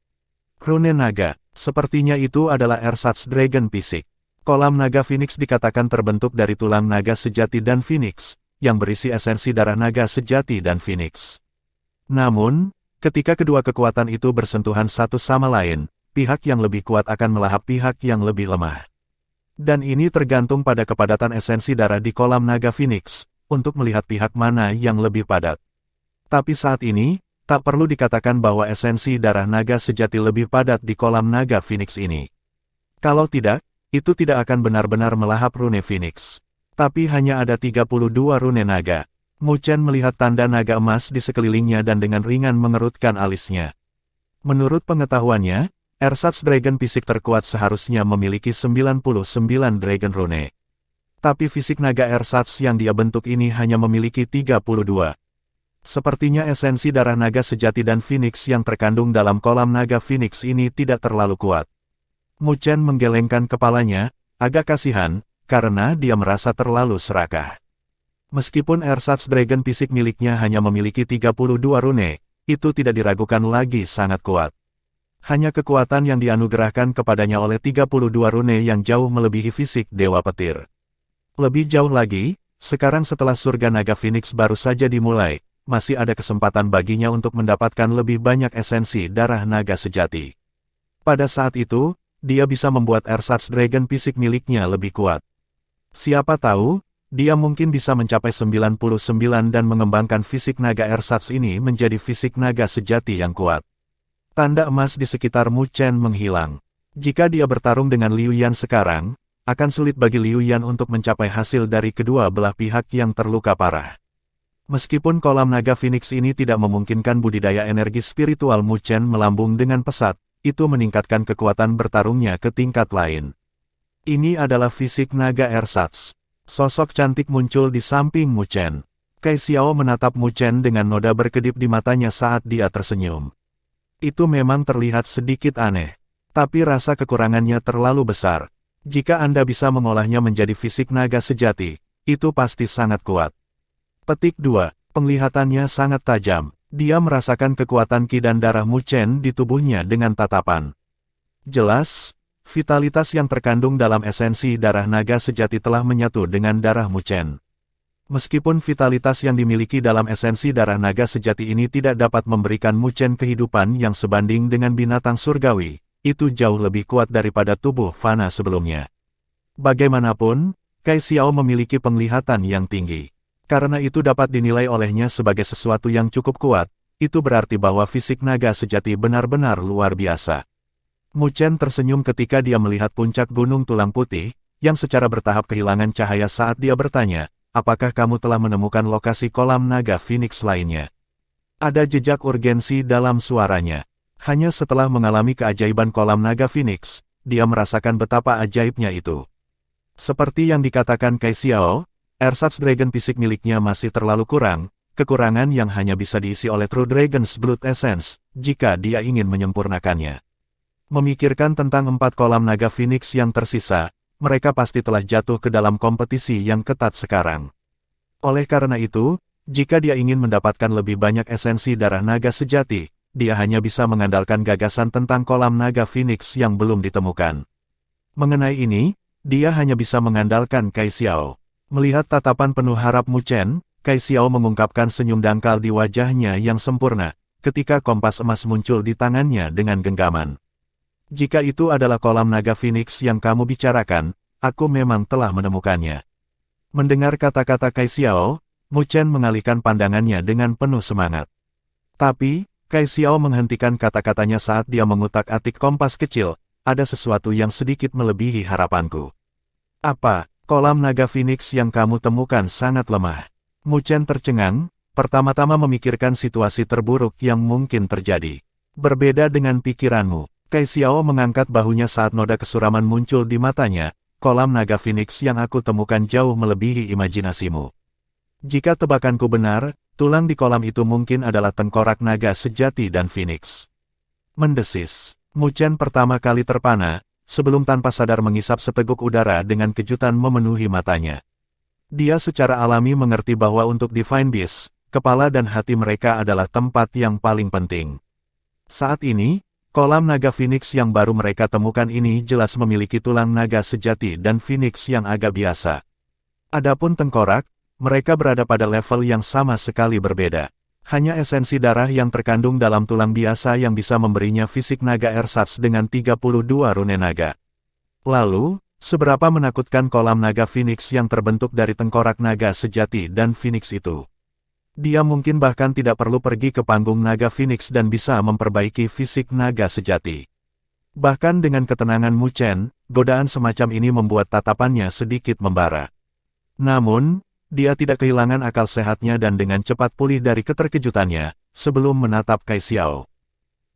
Rune naga, sepertinya itu adalah Ersatz Dragon Fisik. Kolam naga Phoenix dikatakan terbentuk dari tulang naga sejati dan Phoenix, yang berisi esensi darah naga sejati dan Phoenix. Namun, ketika kedua kekuatan itu bersentuhan satu sama lain, pihak yang lebih kuat akan melahap pihak yang lebih lemah. Dan ini tergantung pada kepadatan esensi darah di kolam naga Phoenix, untuk melihat pihak mana yang lebih padat. Tapi saat ini, tak perlu dikatakan bahwa esensi darah naga sejati lebih padat di kolam naga Phoenix ini. Kalau tidak, itu tidak akan benar-benar melahap rune Phoenix. Tapi hanya ada 32 rune naga. Mu Chen melihat tanda naga emas di sekelilingnya dan dengan ringan mengerutkan alisnya. Menurut pengetahuannya, Ersatz Dragon fisik terkuat seharusnya memiliki 99 Dragon Rune. Tapi fisik naga Ersatz yang dia bentuk ini hanya memiliki 32. Sepertinya esensi darah naga sejati dan Phoenix yang terkandung dalam kolam naga Phoenix ini tidak terlalu kuat. Mu Chen menggelengkan kepalanya, agak kasihan, karena dia merasa terlalu serakah. Meskipun Ersatz Dragon fisik miliknya hanya memiliki 32 rune, itu tidak diragukan lagi sangat kuat. Hanya kekuatan yang dianugerahkan kepadanya oleh 32 rune yang jauh melebihi fisik Dewa Petir. Lebih jauh lagi, sekarang setelah surga naga Phoenix baru saja dimulai, masih ada kesempatan baginya untuk mendapatkan lebih banyak esensi darah naga sejati. Pada saat itu, dia bisa membuat Ersatz Dragon fisik miliknya lebih kuat. Siapa tahu, dia mungkin bisa mencapai 99 dan mengembangkan fisik naga Ersatz ini menjadi fisik naga sejati yang kuat. Tanda emas di sekitar Mu Chen menghilang. Jika dia bertarung dengan Liu Yan sekarang, akan sulit bagi Liu Yan untuk mencapai hasil dari kedua belah pihak yang terluka parah. Meskipun kolam naga Phoenix ini tidak memungkinkan budidaya energi spiritual Mu Chen melambung dengan pesat, itu meningkatkan kekuatan bertarungnya ke tingkat lain. Ini adalah fisik naga Ersatz. Sosok cantik muncul di samping Mu Chen. Kai Xiao menatap Mu Chen dengan noda berkedip di matanya saat dia tersenyum. Itu memang terlihat sedikit aneh. Tapi rasa kekurangannya terlalu besar. Jika Anda bisa mengolahnya menjadi fisik naga sejati, itu pasti sangat kuat. Petik 2. Penglihatannya sangat tajam. Dia merasakan kekuatan ki dan darah Mu Chen di tubuhnya dengan tatapan. Jelas, vitalitas yang terkandung dalam esensi darah naga sejati telah menyatu dengan darah Mu Chen. Meskipun vitalitas yang dimiliki dalam esensi darah naga sejati ini tidak dapat memberikan Mu Chen kehidupan yang sebanding dengan binatang surgawi, itu jauh lebih kuat daripada tubuh fana sebelumnya. Bagaimanapun, Kai Xiao memiliki penglihatan yang tinggi. Karena itu dapat dinilai olehnya sebagai sesuatu yang cukup kuat, itu berarti bahwa fisik naga sejati benar-benar luar biasa. Mu Chen tersenyum ketika dia melihat puncak gunung tulang putih, yang secara bertahap kehilangan cahaya saat dia bertanya, apakah kamu telah menemukan lokasi kolam naga Phoenix lainnya? Ada jejak urgensi dalam suaranya. Hanya setelah mengalami keajaiban kolam naga Phoenix, dia merasakan betapa ajaibnya itu. Seperti yang dikatakan Kai Xiao, Ersatz Dragon fisik miliknya masih terlalu kurang, kekurangan yang hanya bisa diisi oleh True Dragon's Blood Essence, jika dia ingin menyempurnakannya. Memikirkan tentang 4 kolam naga Phoenix yang tersisa, mereka pasti telah jatuh ke dalam kompetisi yang ketat sekarang. Oleh karena itu, jika dia ingin mendapatkan lebih banyak esensi darah naga sejati, dia hanya bisa mengandalkan gagasan tentang kolam naga Phoenix yang belum ditemukan. Mengenai ini, dia hanya bisa mengandalkan Kai Xiao. Melihat tatapan penuh harap Mu Chen, Kai Xiao mengungkapkan senyum dangkal di wajahnya yang sempurna, ketika kompas emas muncul di tangannya dengan genggaman. Jika itu adalah kolam naga Phoenix yang kamu bicarakan, aku memang telah menemukannya. Mendengar kata-kata Kai Xiao, Mu Chen mengalihkan pandangannya dengan penuh semangat. Tapi, Kai Xiao menghentikan kata-katanya saat dia mengutak-atik kompas kecil, ada sesuatu yang sedikit melebihi harapanku. Apa, kolam naga Phoenix yang kamu temukan sangat lemah? Mu Chen tercengang, pertama-tama memikirkan situasi terburuk yang mungkin terjadi. Berbeda dengan pikiranmu. Kai Xiao mengangkat bahunya saat noda kesuraman muncul di matanya, kolam naga Phoenix yang aku temukan jauh melebihi imajinasimu. Jika tebakanku benar, tulang di kolam itu mungkin adalah tengkorak naga sejati dan Phoenix. Mendesis, Mu Chen pertama kali terpana, sebelum tanpa sadar mengisap seteguk udara dengan kejutan memenuhi matanya. Dia secara alami mengerti bahwa untuk Divine Beast, kepala dan hati mereka adalah tempat yang paling penting. Saat ini, kolam naga Phoenix yang baru mereka temukan ini jelas memiliki tulang naga sejati dan Phoenix yang agak biasa. Adapun tengkorak, mereka berada pada level yang sama sekali berbeda. Hanya esensi darah yang terkandung dalam tulang biasa yang bisa memberinya fisik naga Ersatz dengan 32 rune naga. Lalu, seberapa menakutkan kolam naga Phoenix yang terbentuk dari tengkorak naga sejati dan Phoenix itu? Dia mungkin bahkan tidak perlu pergi ke panggung naga Phoenix dan bisa memperbaiki fisik naga sejati. Bahkan dengan ketenangan Mu Chen, godaan semacam ini membuat tatapannya sedikit membara. Namun, dia tidak kehilangan akal sehatnya dan dengan cepat pulih dari keterkejutannya, sebelum menatap Kai Xiao.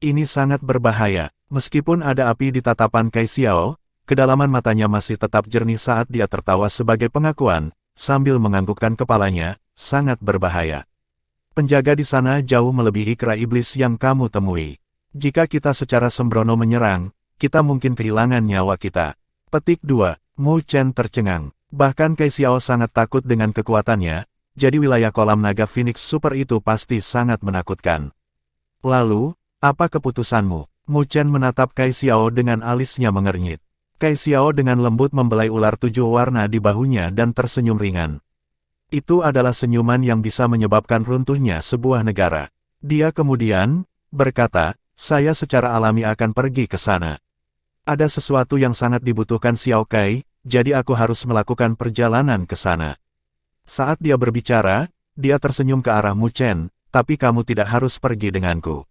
Ini sangat berbahaya. Meskipun ada api di tatapan Kai Xiao, kedalaman matanya masih tetap jernih saat dia tertawa sebagai pengakuan, sambil menganggukkan kepalanya, sangat berbahaya. Penjaga di sana jauh melebihi kera iblis yang kamu temui. Jika kita secara sembrono menyerang, kita mungkin kehilangan nyawa kita. Petik 2. Mu Chen tercengang. Bahkan Kai Xiao sangat takut dengan kekuatannya, jadi wilayah kolam naga Phoenix Super itu pasti sangat menakutkan. Lalu, apa keputusanmu? Mu Chen menatap Kai Xiao dengan alisnya mengernyit. Kai Xiao dengan lembut membelai ular 7 warna di bahunya dan tersenyum ringan. Itu adalah senyuman yang bisa menyebabkan runtuhnya sebuah negara. Dia kemudian berkata, saya secara alami akan pergi ke sana. Ada sesuatu yang sangat dibutuhkan Xiao Kai, jadi aku harus melakukan perjalanan ke sana. Saat dia berbicara, dia tersenyum ke arah Mu Chen, tapi kamu tidak harus pergi denganku.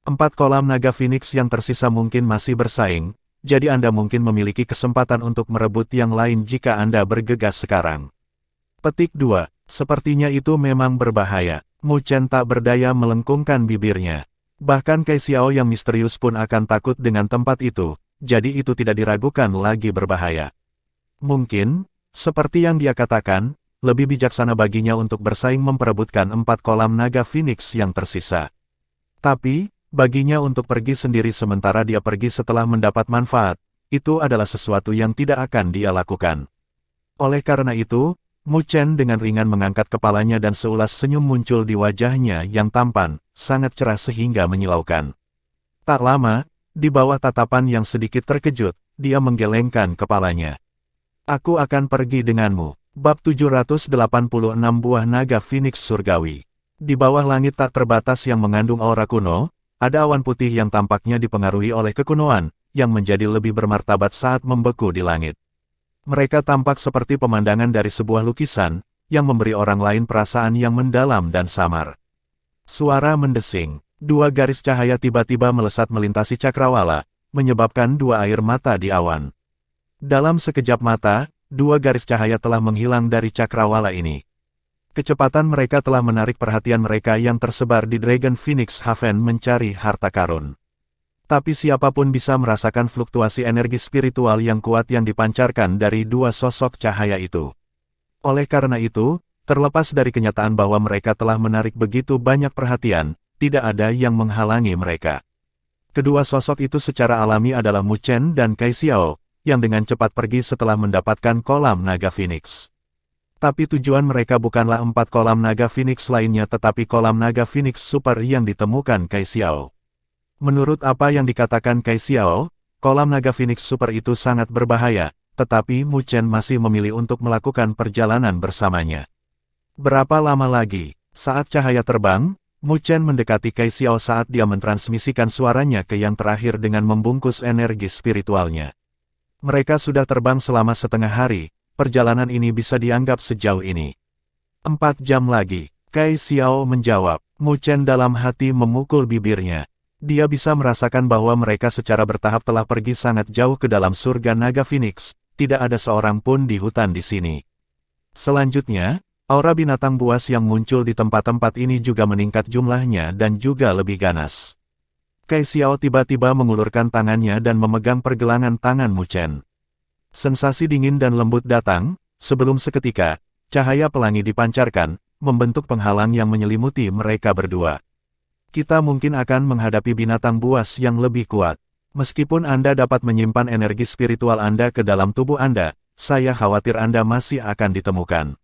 4 kolam naga Phoenix yang tersisa mungkin masih bersaing, jadi Anda mungkin memiliki kesempatan untuk merebut yang lain jika Anda bergegas sekarang. Petik 2. Sepertinya itu memang berbahaya. Mu Chen tak berdaya melengkungkan bibirnya. Bahkan Kai Xiao yang misterius pun akan takut dengan tempat itu, jadi itu tidak diragukan lagi berbahaya. Mungkin, seperti yang dia katakan, lebih bijaksana baginya untuk bersaing memperebutkan 4 kolam naga Phoenix yang tersisa. Tapi, baginya untuk pergi sendiri sementara dia pergi setelah mendapat manfaat, itu adalah sesuatu yang tidak akan dia lakukan. Oleh karena itu, Mu Chen dengan ringan mengangkat kepalanya dan seulas senyum muncul di wajahnya yang tampan, sangat cerah sehingga menyilaukan. Tak lama, di bawah tatapan yang sedikit terkejut, dia menggelengkan kepalanya. Aku akan pergi denganmu. Bab 786 Buah Naga Phoenix Surgawi. Di bawah langit tak terbatas yang mengandung aura kuno, ada awan putih yang tampaknya dipengaruhi oleh kekunoan, yang menjadi lebih bermartabat saat membeku di langit. Mereka tampak seperti pemandangan dari sebuah lukisan, yang memberi orang lain perasaan yang mendalam dan samar. Suara mendesing, 2 garis cahaya tiba-tiba melesat melintasi cakrawala, menyebabkan 2 air mata di awan. Dalam sekejap mata, 2 garis cahaya telah menghilang dari cakrawala ini. Kecepatan mereka telah menarik perhatian mereka yang tersebar di Dragon Phoenix Haven mencari harta karun. Tapi siapapun bisa merasakan fluktuasi energi spiritual yang kuat yang dipancarkan dari 2 sosok cahaya itu. Oleh karena itu, terlepas dari kenyataan bahwa mereka telah menarik begitu banyak perhatian, tidak ada yang menghalangi mereka. Kedua sosok itu secara alami adalah Mu Chen dan Kai Xiao, yang dengan cepat pergi setelah mendapatkan kolam naga Phoenix. Tapi tujuan mereka bukanlah 4 kolam naga Phoenix lainnya tetapi kolam naga Phoenix Super yang ditemukan Kai Xiao. Menurut apa yang dikatakan Kai Xiao, kolam naga Phoenix Super itu sangat berbahaya, tetapi Mu Chen masih memilih untuk melakukan perjalanan bersamanya. Berapa lama lagi? Saat cahaya terbang, Mu Chen mendekati Kai Xiao saat dia mentransmisikan suaranya ke yang terakhir dengan membungkus energi spiritualnya. Mereka sudah terbang selama setengah hari, perjalanan ini bisa dianggap sejauh ini. 4 jam lagi, Kai Xiao menjawab. Mu Chen dalam hati memukul bibirnya. Dia bisa merasakan bahwa mereka secara bertahap telah pergi sangat jauh ke dalam surga naga Phoenix, tidak ada seorang pun di hutan di sini. Selanjutnya, aura binatang buas yang muncul di tempat-tempat ini juga meningkat jumlahnya dan juga lebih ganas. Kai Xiao tiba-tiba mengulurkan tangannya dan memegang pergelangan tangan Mu Chen. Sensasi dingin dan lembut datang, sebelum seketika, cahaya pelangi dipancarkan, membentuk penghalang yang menyelimuti mereka berdua. Kita mungkin akan menghadapi binatang buas yang lebih kuat. Meskipun Anda dapat menyimpan energi spiritual Anda ke dalam tubuh Anda, saya khawatir Anda masih akan ditemukan.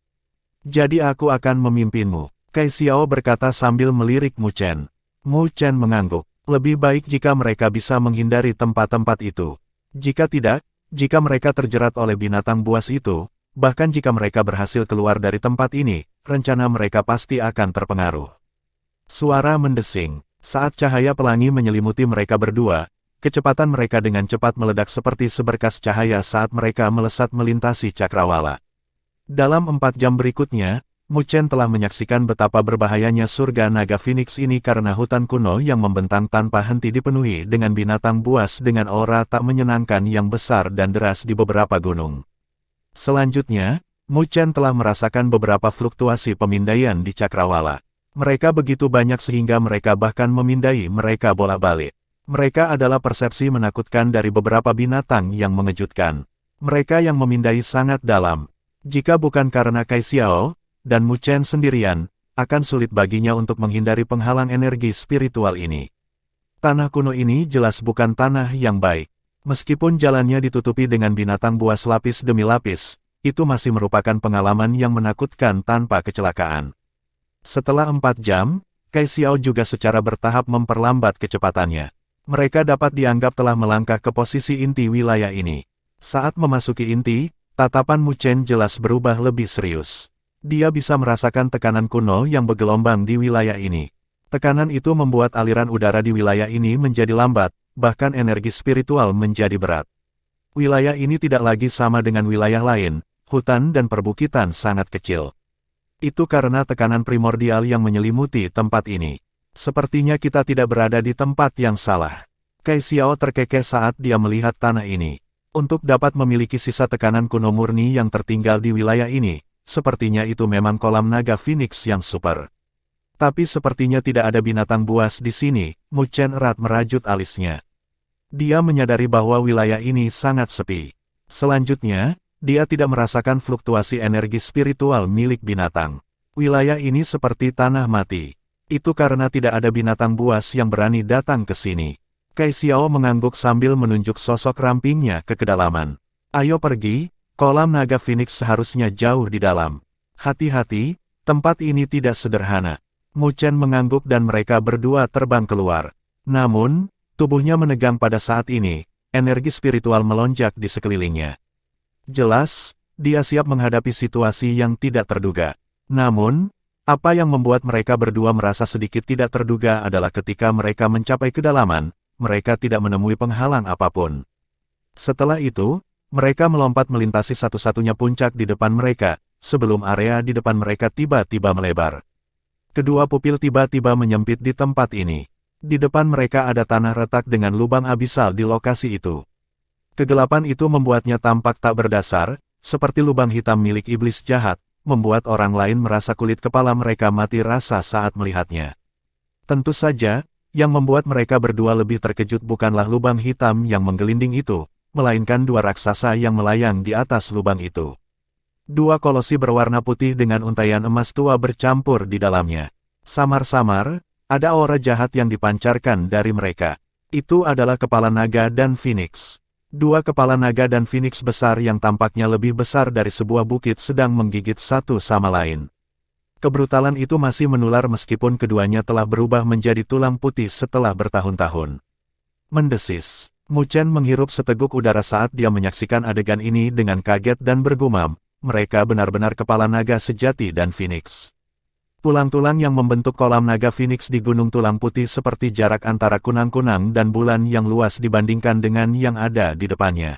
Jadi aku akan memimpinmu, Kai Xiao berkata sambil melirik Mu Chen. Mu Chen mengangguk. Lebih baik jika mereka bisa menghindari tempat-tempat itu. Jika tidak, jika mereka terjerat oleh binatang buas itu, bahkan jika mereka berhasil keluar dari tempat ini, rencana mereka pasti akan terpengaruh. Suara mendesing. Saat cahaya pelangi menyelimuti mereka berdua, kecepatan mereka dengan cepat meledak seperti seberkas cahaya saat mereka melesat melintasi cakrawala. Dalam 4 jam berikutnya, Mu Chen telah menyaksikan betapa berbahayanya surga naga Phoenix ini karena hutan kuno yang membentang tanpa henti dipenuhi dengan binatang buas dengan aura tak menyenangkan yang besar dan deras di beberapa gunung. Selanjutnya, Mu Chen telah merasakan beberapa fluktuasi pemindaian di cakrawala. Mereka begitu banyak sehingga mereka bahkan memindai mereka bolak-balik. Mereka adalah persepsi menakutkan dari beberapa binatang yang mengejutkan. Mereka yang memindai sangat dalam. Jika bukan karena Kai Xiao dan Mu Chen sendirian, akan sulit baginya untuk menghindari penghalang energi spiritual ini. Tanah kuno ini jelas bukan tanah yang baik. Meskipun jalannya ditutupi dengan binatang buas lapis demi lapis, itu masih merupakan pengalaman yang menakutkan tanpa kecelakaan. Setelah 4 jam, Kai Xiao juga secara bertahap memperlambat kecepatannya. Mereka dapat dianggap telah melangkah ke posisi inti wilayah ini. Saat memasuki inti, tatapan Mu Chen jelas berubah lebih serius. Dia bisa merasakan tekanan kuno yang bergelombang di wilayah ini. Tekanan itu membuat aliran udara di wilayah ini menjadi lambat, bahkan energi spiritual menjadi berat. Wilayah ini tidak lagi sama dengan wilayah lain. Hutan dan perbukitan sangat kecil. Itu karena tekanan primordial yang menyelimuti tempat ini. Sepertinya kita tidak berada di tempat yang salah. Kai Xiao terkekeh saat dia melihat tanah ini. Untuk dapat memiliki sisa tekanan kuno murni yang tertinggal di wilayah ini, sepertinya itu memang kolam naga Phoenix yang super. Tapi sepertinya tidak ada binatang buas di sini. Mu Chen erat merajut alisnya. Dia menyadari bahwa wilayah ini sangat sepi. Selanjutnya, dia tidak merasakan fluktuasi energi spiritual milik binatang. Wilayah ini seperti tanah mati. Itu karena tidak ada binatang buas yang berani datang ke sini. Kai Xiao mengangguk sambil menunjuk sosok rampingnya ke kedalaman. Ayo pergi, kolam naga Phoenix seharusnya jauh di dalam. Hati-hati, tempat ini tidak sederhana. Mu Chen mengangguk dan mereka berdua terbang keluar. Namun, tubuhnya menegang pada saat ini, energi spiritual melonjak di sekelilingnya. Jelas, dia siap menghadapi situasi yang tidak terduga. Namun, apa yang membuat mereka berdua merasa sedikit tidak terduga adalah ketika mereka mencapai kedalaman, mereka tidak menemui penghalang apapun. Setelah itu, mereka melompat melintasi satu-satunya puncak di depan mereka, sebelum area di depan mereka tiba-tiba melebar. Kedua pupil tiba-tiba menyempit di tempat ini. Di depan mereka ada tanah retak dengan lubang abisal di lokasi itu. Kegelapan itu membuatnya tampak tak berdasar, seperti lubang hitam milik iblis jahat, membuat orang lain merasa kulit kepala mereka mati rasa saat melihatnya. Tentu saja, yang membuat mereka berdua lebih terkejut bukanlah lubang hitam yang menggelinding itu, melainkan dua raksasa yang melayang di atas lubang itu. Dua kolosi berwarna putih dengan untaian emas tua bercampur di dalamnya. Samar-samar, ada aura jahat yang dipancarkan dari mereka. Itu adalah kepala naga dan Phoenix. Dua kepala naga dan Phoenix besar yang tampaknya lebih besar dari sebuah bukit sedang menggigit satu sama lain. Kebrutalan itu masih menular meskipun keduanya telah berubah menjadi tulang putih setelah bertahun-tahun. Mendesis. Mu Chen menghirup seteguk udara saat dia menyaksikan adegan ini dengan kaget dan bergumam, mereka benar-benar kepala naga sejati dan Phoenix. Tulang-tulang yang membentuk kolam naga Phoenix di Gunung Tulang Putih seperti jarak antara kunang-kunang dan bulan yang luas dibandingkan dengan yang ada di depannya.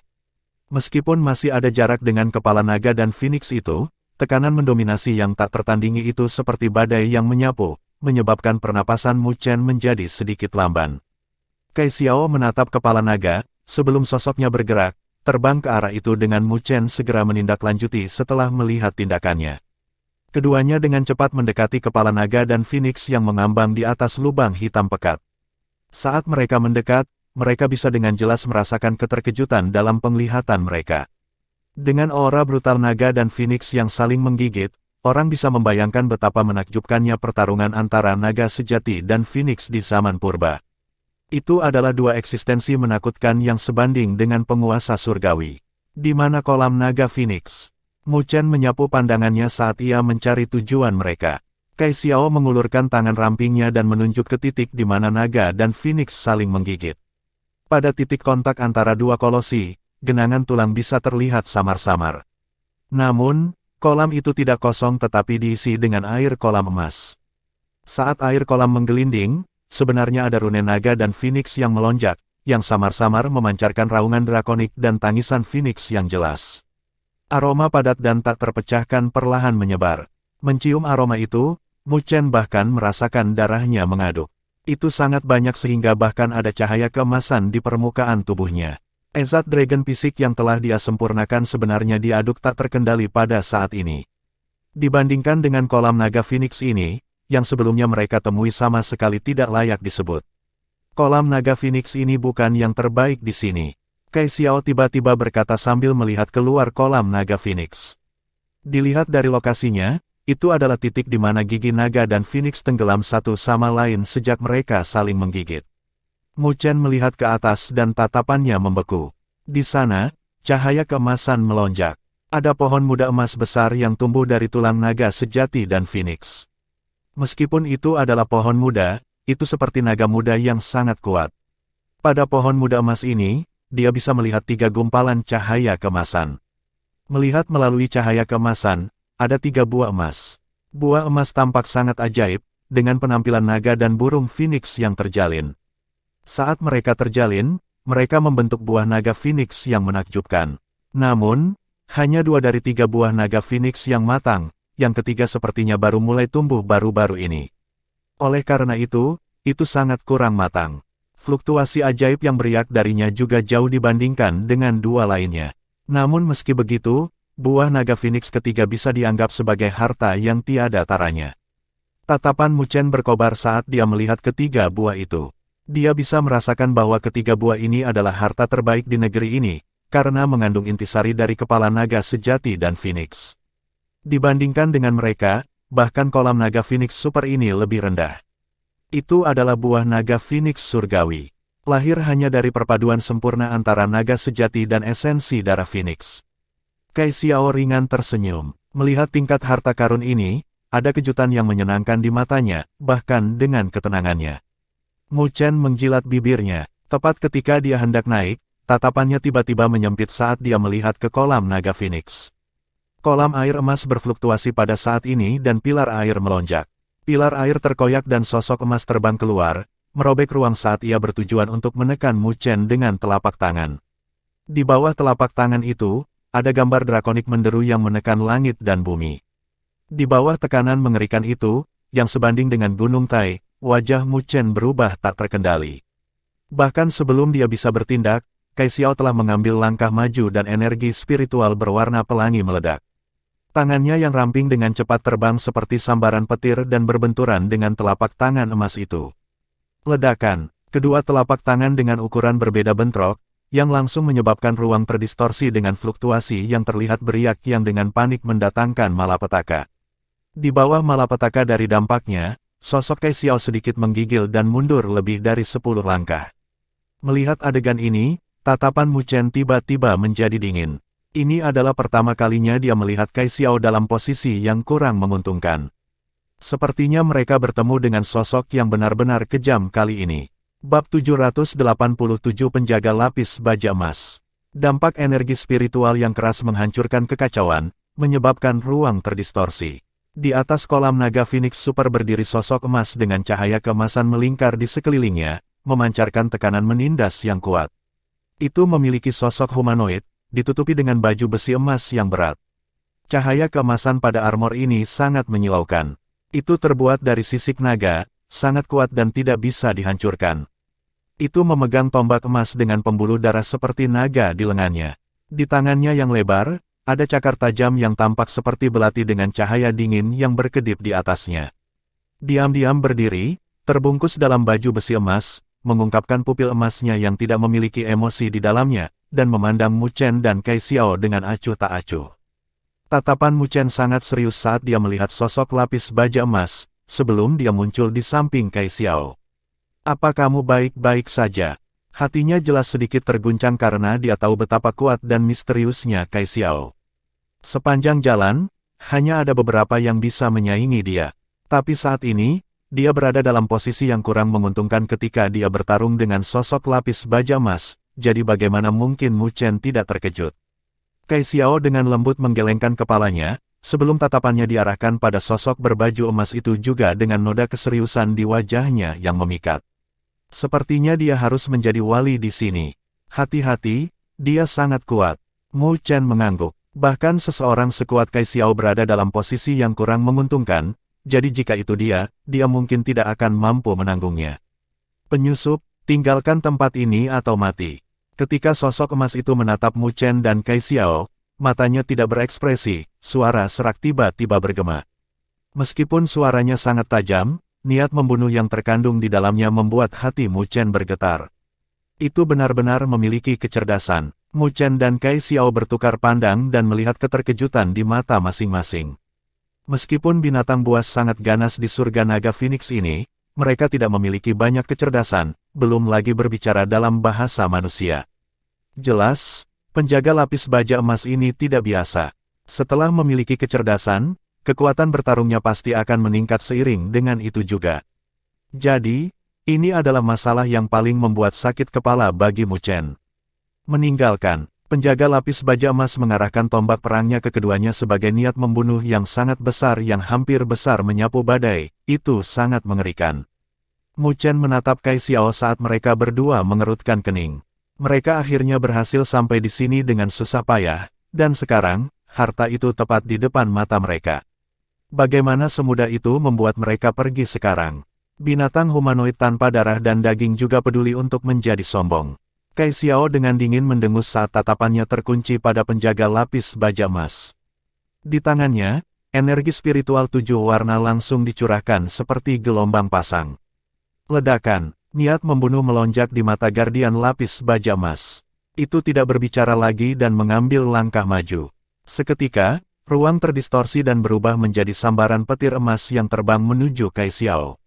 Meskipun masih ada jarak dengan kepala naga dan Phoenix itu, tekanan mendominasi yang tak tertandingi itu seperti badai yang menyapu, menyebabkan pernapasan Mu Chen menjadi sedikit lamban. Kai Xiao menatap kepala naga, sebelum sosoknya bergerak, terbang ke arah itu dengan Mu Chen segera menindaklanjuti setelah melihat tindakannya. Keduanya dengan cepat mendekati kepala naga dan Phoenix yang mengambang di atas lubang hitam pekat. Saat mereka mendekat, mereka bisa dengan jelas merasakan keterkejutan dalam penglihatan mereka. Dengan aura brutal naga dan Phoenix yang saling menggigit, orang bisa membayangkan betapa menakjubkannya pertarungan antara naga sejati dan Phoenix di zaman purba. Itu adalah dua eksistensi menakutkan yang sebanding dengan penguasa surgawi. Di mana kolam naga Phoenix? Mu Chen menyapu pandangannya saat ia mencari tujuan mereka. Kai Xiao mengulurkan tangan rampingnya dan menunjuk ke titik di mana naga dan Phoenix saling menggigit. Pada titik kontak antara dua kolosi, genangan tulang bisa terlihat samar-samar. Namun, kolam itu tidak kosong tetapi diisi dengan air kolam emas. Saat air kolam menggelinding, sebenarnya ada rune naga dan Phoenix yang melonjak, yang samar-samar memancarkan raungan drakonik dan tangisan Phoenix yang jelas. Aroma padat dan tak terpecahkan perlahan menyebar. Mencium aroma itu, Mu Chen bahkan merasakan darahnya mengaduk. Itu sangat banyak sehingga bahkan ada cahaya keemasan di permukaan tubuhnya. Zat Dragon fisik yang telah dia sempurnakan sebenarnya diaduk tak terkendali pada saat ini. Dibandingkan dengan kolam naga Phoenix ini, yang sebelumnya mereka temui sama sekali tidak layak disebut. Kolam naga Phoenix ini bukan yang terbaik di sini. Kai Xiao tiba-tiba berkata sambil melihat keluar kolam naga Phoenix. Dilihat dari lokasinya, itu adalah titik di mana gigi naga dan Phoenix tenggelam satu sama lain sejak mereka saling menggigit. Mu Chen melihat ke atas dan tatapannya membeku. Di sana, cahaya keemasan melonjak. Ada pohon muda emas besar yang tumbuh dari tulang naga sejati dan Phoenix. Meskipun itu adalah pohon muda, itu seperti naga muda yang sangat kuat. Pada pohon muda emas ini, dia bisa melihat 3 gumpalan cahaya keemasan. Melihat melalui cahaya keemasan, ada 3 buah emas. Buah emas tampak sangat ajaib, dengan penampilan naga dan burung Phoenix yang terjalin. Saat mereka terjalin, mereka membentuk buah naga Phoenix yang menakjubkan. Namun, hanya 2 dari 3 buah naga Phoenix yang matang, yang ketiga sepertinya baru mulai tumbuh baru-baru ini. Oleh karena itu sangat kurang matang. Fluktuasi ajaib yang beriak darinya juga jauh dibandingkan dengan 2 lainnya. Namun meski begitu, buah naga Phoenix ketiga bisa dianggap sebagai harta yang tiada taranya. Tatapan Mu Chen berkobar saat dia melihat ketiga buah itu. Dia bisa merasakan bahwa ketiga buah ini adalah harta terbaik di negeri ini, karena mengandung intisari dari kepala naga sejati dan Phoenix. Dibandingkan dengan mereka, bahkan kolam naga Phoenix super ini lebih rendah. Itu adalah buah naga Phoenix surgawi. Lahir hanya dari perpaduan sempurna antara naga sejati dan esensi darah Phoenix. Kai Xiao ringan tersenyum. Melihat tingkat harta karun ini, ada kejutan yang menyenangkan di matanya, bahkan dengan ketenangannya. Mu Chen menjilat bibirnya. Tepat ketika dia hendak naik, tatapannya tiba-tiba menyempit saat dia melihat ke kolam naga Phoenix. Kolam air emas berfluktuasi pada saat ini dan pilar air melonjak. Pilar air terkoyak dan sosok emas terbang keluar, merobek ruang saat ia bertujuan untuk menekan Mu Chen dengan telapak tangan. Di bawah telapak tangan itu, ada gambar drakonik menderu yang menekan langit dan bumi. Di bawah tekanan mengerikan itu, yang sebanding dengan Gunung Tai, wajah Mu Chen berubah tak terkendali. Bahkan sebelum dia bisa bertindak, Kai Xiao telah mengambil langkah maju dan energi spiritual berwarna pelangi meledak. Tangannya yang ramping dengan cepat terbang seperti sambaran petir dan berbenturan dengan telapak tangan emas itu. Ledakan, kedua telapak tangan dengan ukuran berbeda bentrok, yang langsung menyebabkan ruang terdistorsi dengan fluktuasi yang terlihat beriak yang dengan panik mendatangkan malapetaka. Di bawah malapetaka dari dampaknya, sosok Kai Xiao sedikit menggigil dan mundur lebih dari 10 langkah. Melihat adegan ini, tatapan Mu Chen tiba-tiba menjadi dingin. Ini adalah pertama kalinya dia melihat Kai Xiao dalam posisi yang kurang menguntungkan. Sepertinya mereka bertemu dengan sosok yang benar-benar kejam kali ini. Bab 787 Penjaga Lapis Baja Emas. Dampak energi spiritual yang keras menghancurkan kekacauan, menyebabkan ruang terdistorsi. Di atas kolam naga Phoenix super berdiri sosok emas dengan cahaya keemasan melingkar di sekelilingnya, memancarkan tekanan menindas yang kuat. Itu memiliki sosok humanoid, ditutupi dengan baju besi emas yang berat. Cahaya keemasan pada armor ini sangat menyilaukan. Itu terbuat dari sisik naga, sangat kuat dan tidak bisa dihancurkan. Itu memegang tombak emas dengan pembuluh darah seperti naga di lengannya. Di tangannya yang lebar, ada cakar tajam yang tampak seperti belati dengan cahaya dingin yang berkedip di atasnya. Diam-diam berdiri, terbungkus dalam baju besi emas, mengungkapkan pupil emasnya yang tidak memiliki emosi di dalamnya, dan memandang Mu Chen dan Kai Xiao dengan acuh tak acuh. Tatapan Mu Chen sangat serius saat dia melihat sosok lapis baja emas, sebelum dia muncul di samping Kai Xiao. Apa kamu baik-baik saja? Hatinya jelas sedikit terguncang karena dia tahu betapa kuat dan misteriusnya Kai Xiao. Sepanjang jalan, hanya ada beberapa yang bisa menyaingi dia. Tapi saat ini, dia berada dalam posisi yang kurang menguntungkan ketika dia bertarung dengan sosok lapis baja emas, jadi bagaimana mungkin Mu Chen tidak terkejut. Kai Xiao dengan lembut menggelengkan kepalanya, sebelum tatapannya diarahkan pada sosok berbaju emas itu juga dengan noda keseriusan di wajahnya yang memikat. Sepertinya dia harus menjadi wali di sini. Hati-hati, dia sangat kuat. Mu Chen mengangguk. Bahkan seseorang sekuat Kai Xiao berada dalam posisi yang kurang menguntungkan, jadi jika itu dia mungkin tidak akan mampu menanggungnya. Penyusup, tinggalkan tempat ini atau mati. Ketika sosok emas itu menatap Mu Chen dan Kai Xiao, matanya tidak berekspresi, suara serak tiba-tiba bergema. Meskipun suaranya sangat tajam, niat membunuh yang terkandung di dalamnya membuat hati Mu Chen bergetar. Itu benar-benar memiliki kecerdasan. Mu Chen dan Kai Xiao bertukar pandang dan melihat keterkejutan di mata masing-masing. Meskipun binatang buas sangat ganas di surga naga Phoenix ini, mereka tidak memiliki banyak kecerdasan, belum lagi berbicara dalam bahasa manusia. Jelas, penjaga lapis baja emas ini tidak biasa. Setelah memiliki kecerdasan, kekuatan bertarungnya pasti akan meningkat seiring dengan itu juga. Jadi, ini adalah masalah yang paling membuat sakit kepala bagi Mu Chen. Meninggalkan, penjaga lapis baja emas mengarahkan tombak perangnya ke keduanya sebagai niat membunuh yang sangat besar yang hampir besar menyapu badai. Itu sangat mengerikan. Mu Chen menatap Kai Xiao saat mereka berdua mengerutkan kening. Mereka akhirnya berhasil sampai di sini dengan susah payah, dan sekarang, harta itu tepat di depan mata mereka. Bagaimana semudah itu membuat mereka pergi sekarang? Binatang humanoid tanpa darah dan daging juga peduli untuk menjadi sombong. Kai Xiao dengan dingin mendengus saat tatapannya terkunci pada penjaga lapis baja emas. Di tangannya, energi spiritual 7 warna langsung dicurahkan seperti gelombang pasang. Ledakan, niat membunuh melonjak di mata Guardian lapis baja emas. Itu tidak berbicara lagi dan mengambil langkah maju. Seketika, ruang terdistorsi dan berubah menjadi sambaran petir emas yang terbang menuju Kai Xiao.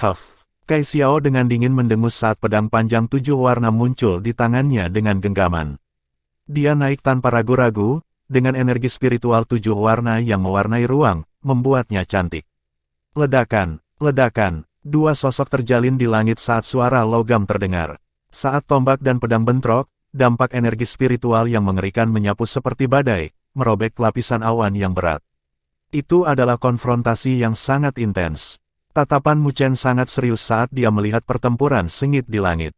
Huff! Kai Xiao dengan dingin mendengus saat pedang panjang 7 warna muncul di tangannya dengan genggaman. Dia naik tanpa ragu-ragu, dengan energi spiritual 7 warna yang mewarnai ruang, membuatnya cantik. Ledakan, ledakan, dua sosok terjalin di langit saat suara logam terdengar. Saat tombak dan pedang bentrok, dampak energi spiritual yang mengerikan menyapu seperti badai, merobek lapisan awan yang berat. Itu adalah konfrontasi yang sangat intens. Tatapan Mu Chen sangat serius saat dia melihat pertempuran sengit di langit.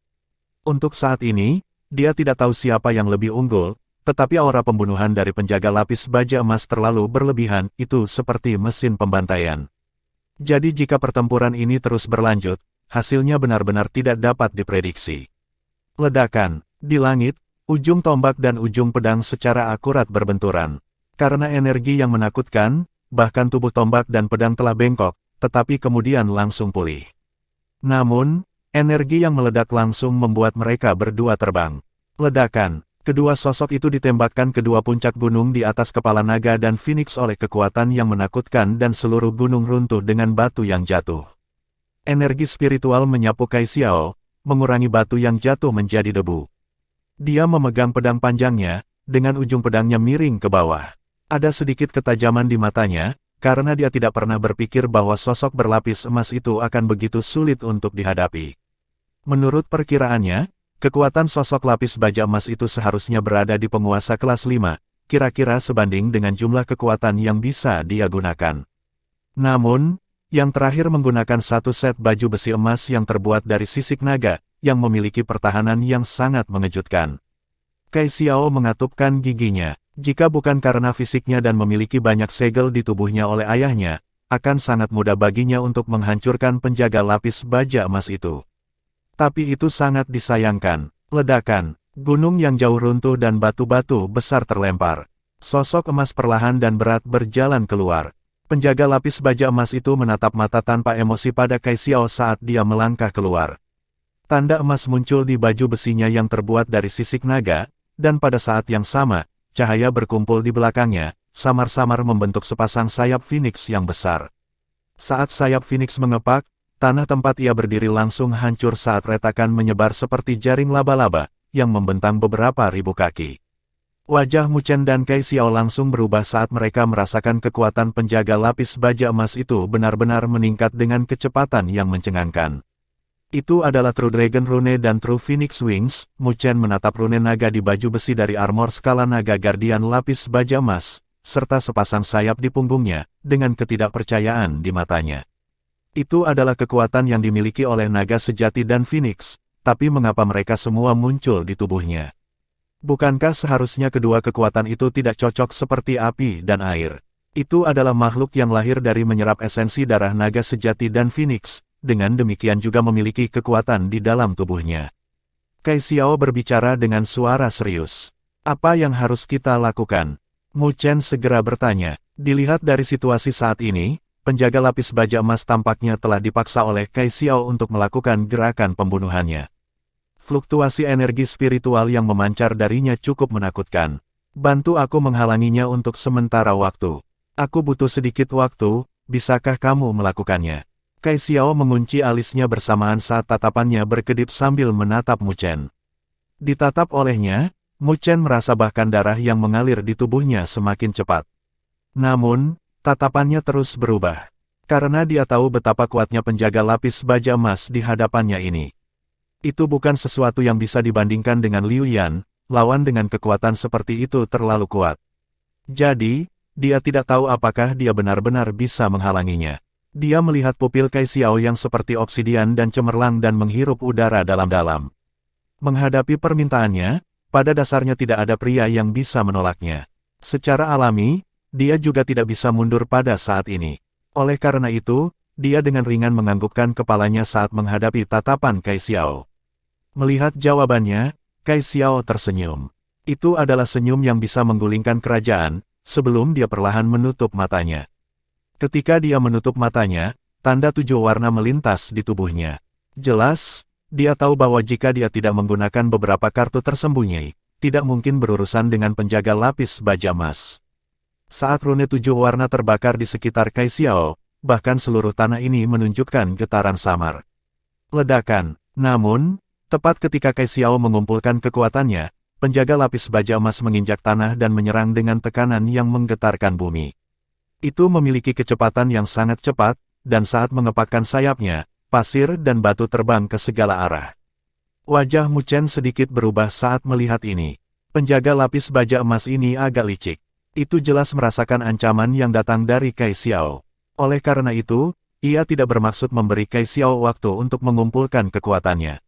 Untuk saat ini, dia tidak tahu siapa yang lebih unggul, tetapi aura pembunuhan dari penjaga lapis baja emas terlalu berlebihan, itu seperti mesin pembantaian. Jadi jika pertempuran ini terus berlanjut, hasilnya benar-benar tidak dapat diprediksi. Ledakan, di langit, ujung tombak dan ujung pedang secara akurat berbenturan. Karena energi yang menakutkan, bahkan tubuh tombak dan pedang telah bengkok, tetapi kemudian langsung pulih. Namun, energi yang meledak langsung membuat mereka berdua terbang. Ledakan, kedua sosok itu ditembakkan kedua puncak gunung di atas kepala naga dan Phoenix oleh kekuatan yang menakutkan dan seluruh gunung runtuh dengan batu yang jatuh. Energi spiritual menyapu Kai Xiao, mengurangi batu yang jatuh menjadi debu. Dia memegang pedang panjangnya, dengan ujung pedangnya miring ke bawah. Ada sedikit ketajaman di matanya, karena dia tidak pernah berpikir bahwa sosok berlapis emas itu akan begitu sulit untuk dihadapi. Menurut perkiraannya, kekuatan sosok lapis baja emas itu seharusnya berada di penguasa kelas 5, kira-kira sebanding dengan jumlah kekuatan yang bisa dia gunakan. Namun, yang terakhir menggunakan satu set baju besi emas yang terbuat dari sisik naga, yang memiliki pertahanan yang sangat mengejutkan. Kai Xiao mengatupkan giginya. Jika bukan karena fisiknya dan memiliki banyak segel di tubuhnya oleh ayahnya, akan sangat mudah baginya untuk menghancurkan penjaga lapis baja emas itu. Tapi itu sangat disayangkan. Ledakan, gunung yang jauh runtuh dan batu-batu besar terlempar. Sosok emas perlahan dan berat berjalan keluar. Penjaga lapis baja emas itu menatap mata tanpa emosi pada Kai Xiao saat dia melangkah keluar. Tanda emas muncul di baju besinya yang terbuat dari sisik naga, dan pada saat yang sama, cahaya berkumpul di belakangnya, samar-samar membentuk sepasang sayap Phoenix yang besar. Saat sayap Phoenix mengepak, tanah tempat ia berdiri langsung hancur saat retakan menyebar seperti jaring laba-laba, yang membentang beberapa ribu kaki. Wajah Mu Chen dan Kai Xiao langsung berubah saat mereka merasakan kekuatan penjaga lapis baja emas itu benar-benar meningkat dengan kecepatan yang mencengangkan. Itu adalah True Dragon Rune dan True Phoenix Wings. Mu Chen menatap rune naga di baju besi dari armor skala naga Guardian lapis baja emas, serta sepasang sayap di punggungnya, dengan ketidakpercayaan di matanya. Itu adalah kekuatan yang dimiliki oleh naga sejati dan Phoenix, tapi mengapa mereka semua muncul di tubuhnya? Bukankah seharusnya kedua kekuatan itu tidak cocok seperti api dan air? Itu adalah makhluk yang lahir dari menyerap esensi darah naga sejati dan Phoenix, dengan demikian juga memiliki kekuatan di dalam tubuhnya. Kai Xiao berbicara dengan suara serius. Apa yang harus kita lakukan? Mu Chen segera bertanya. Dilihat dari situasi saat ini, penjaga lapis baja emas tampaknya telah dipaksa oleh Kai Xiao untuk melakukan gerakan pembunuhannya. Fluktuasi energi spiritual yang memancar darinya cukup menakutkan. Bantu aku menghalanginya untuk sementara waktu. Aku butuh sedikit waktu, bisakah kamu melakukannya? Kai Xiao mengunci alisnya bersamaan saat tatapannya berkedip sambil menatap Mu Chen. Ditatap olehnya, Mu Chen merasa bahkan darah yang mengalir di tubuhnya semakin cepat. Namun, tatapannya terus berubah. Karena dia tahu betapa kuatnya penjaga lapis baja emas di hadapannya ini. Itu bukan sesuatu yang bisa dibandingkan dengan Liu Yan, lawan dengan kekuatan seperti itu terlalu kuat. Jadi, dia tidak tahu apakah dia benar-benar bisa menghalanginya. Dia melihat pupil Kai Xiao yang seperti obsidian dan cemerlang dan menghirup udara dalam-dalam. Menghadapi permintaannya, pada dasarnya tidak ada pria yang bisa menolaknya. Secara alami, dia juga tidak bisa mundur pada saat ini. Oleh karena itu, dia dengan ringan menganggukkan kepalanya saat menghadapi tatapan Kai Xiao. Melihat jawabannya, Kai Xiao tersenyum. Itu adalah senyum yang bisa menggulingkan kerajaan, sebelum dia perlahan menutup matanya. Ketika dia menutup matanya, tanda 7 warna melintas di tubuhnya. Jelas, dia tahu bahwa jika dia tidak menggunakan beberapa kartu tersembunyi, tidak mungkin berurusan dengan penjaga lapis baja emas. Saat rune 7 warna terbakar di sekitar Kai Xiao, bahkan seluruh tanah ini menunjukkan getaran samar. Ledakan. Namun, tepat ketika Kai Xiao mengumpulkan kekuatannya, penjaga lapis baja emas menginjak tanah dan menyerang dengan tekanan yang menggetarkan bumi. Itu memiliki kecepatan yang sangat cepat, dan saat mengepakkan sayapnya, pasir dan batu terbang ke segala arah. Wajah Mu Chen sedikit berubah saat melihat ini. Penjaga lapis baja emas ini agak licik. Itu jelas merasakan ancaman yang datang dari Kai Xiao. Oleh karena itu, ia tidak bermaksud memberi Kai Xiao waktu untuk mengumpulkan kekuatannya.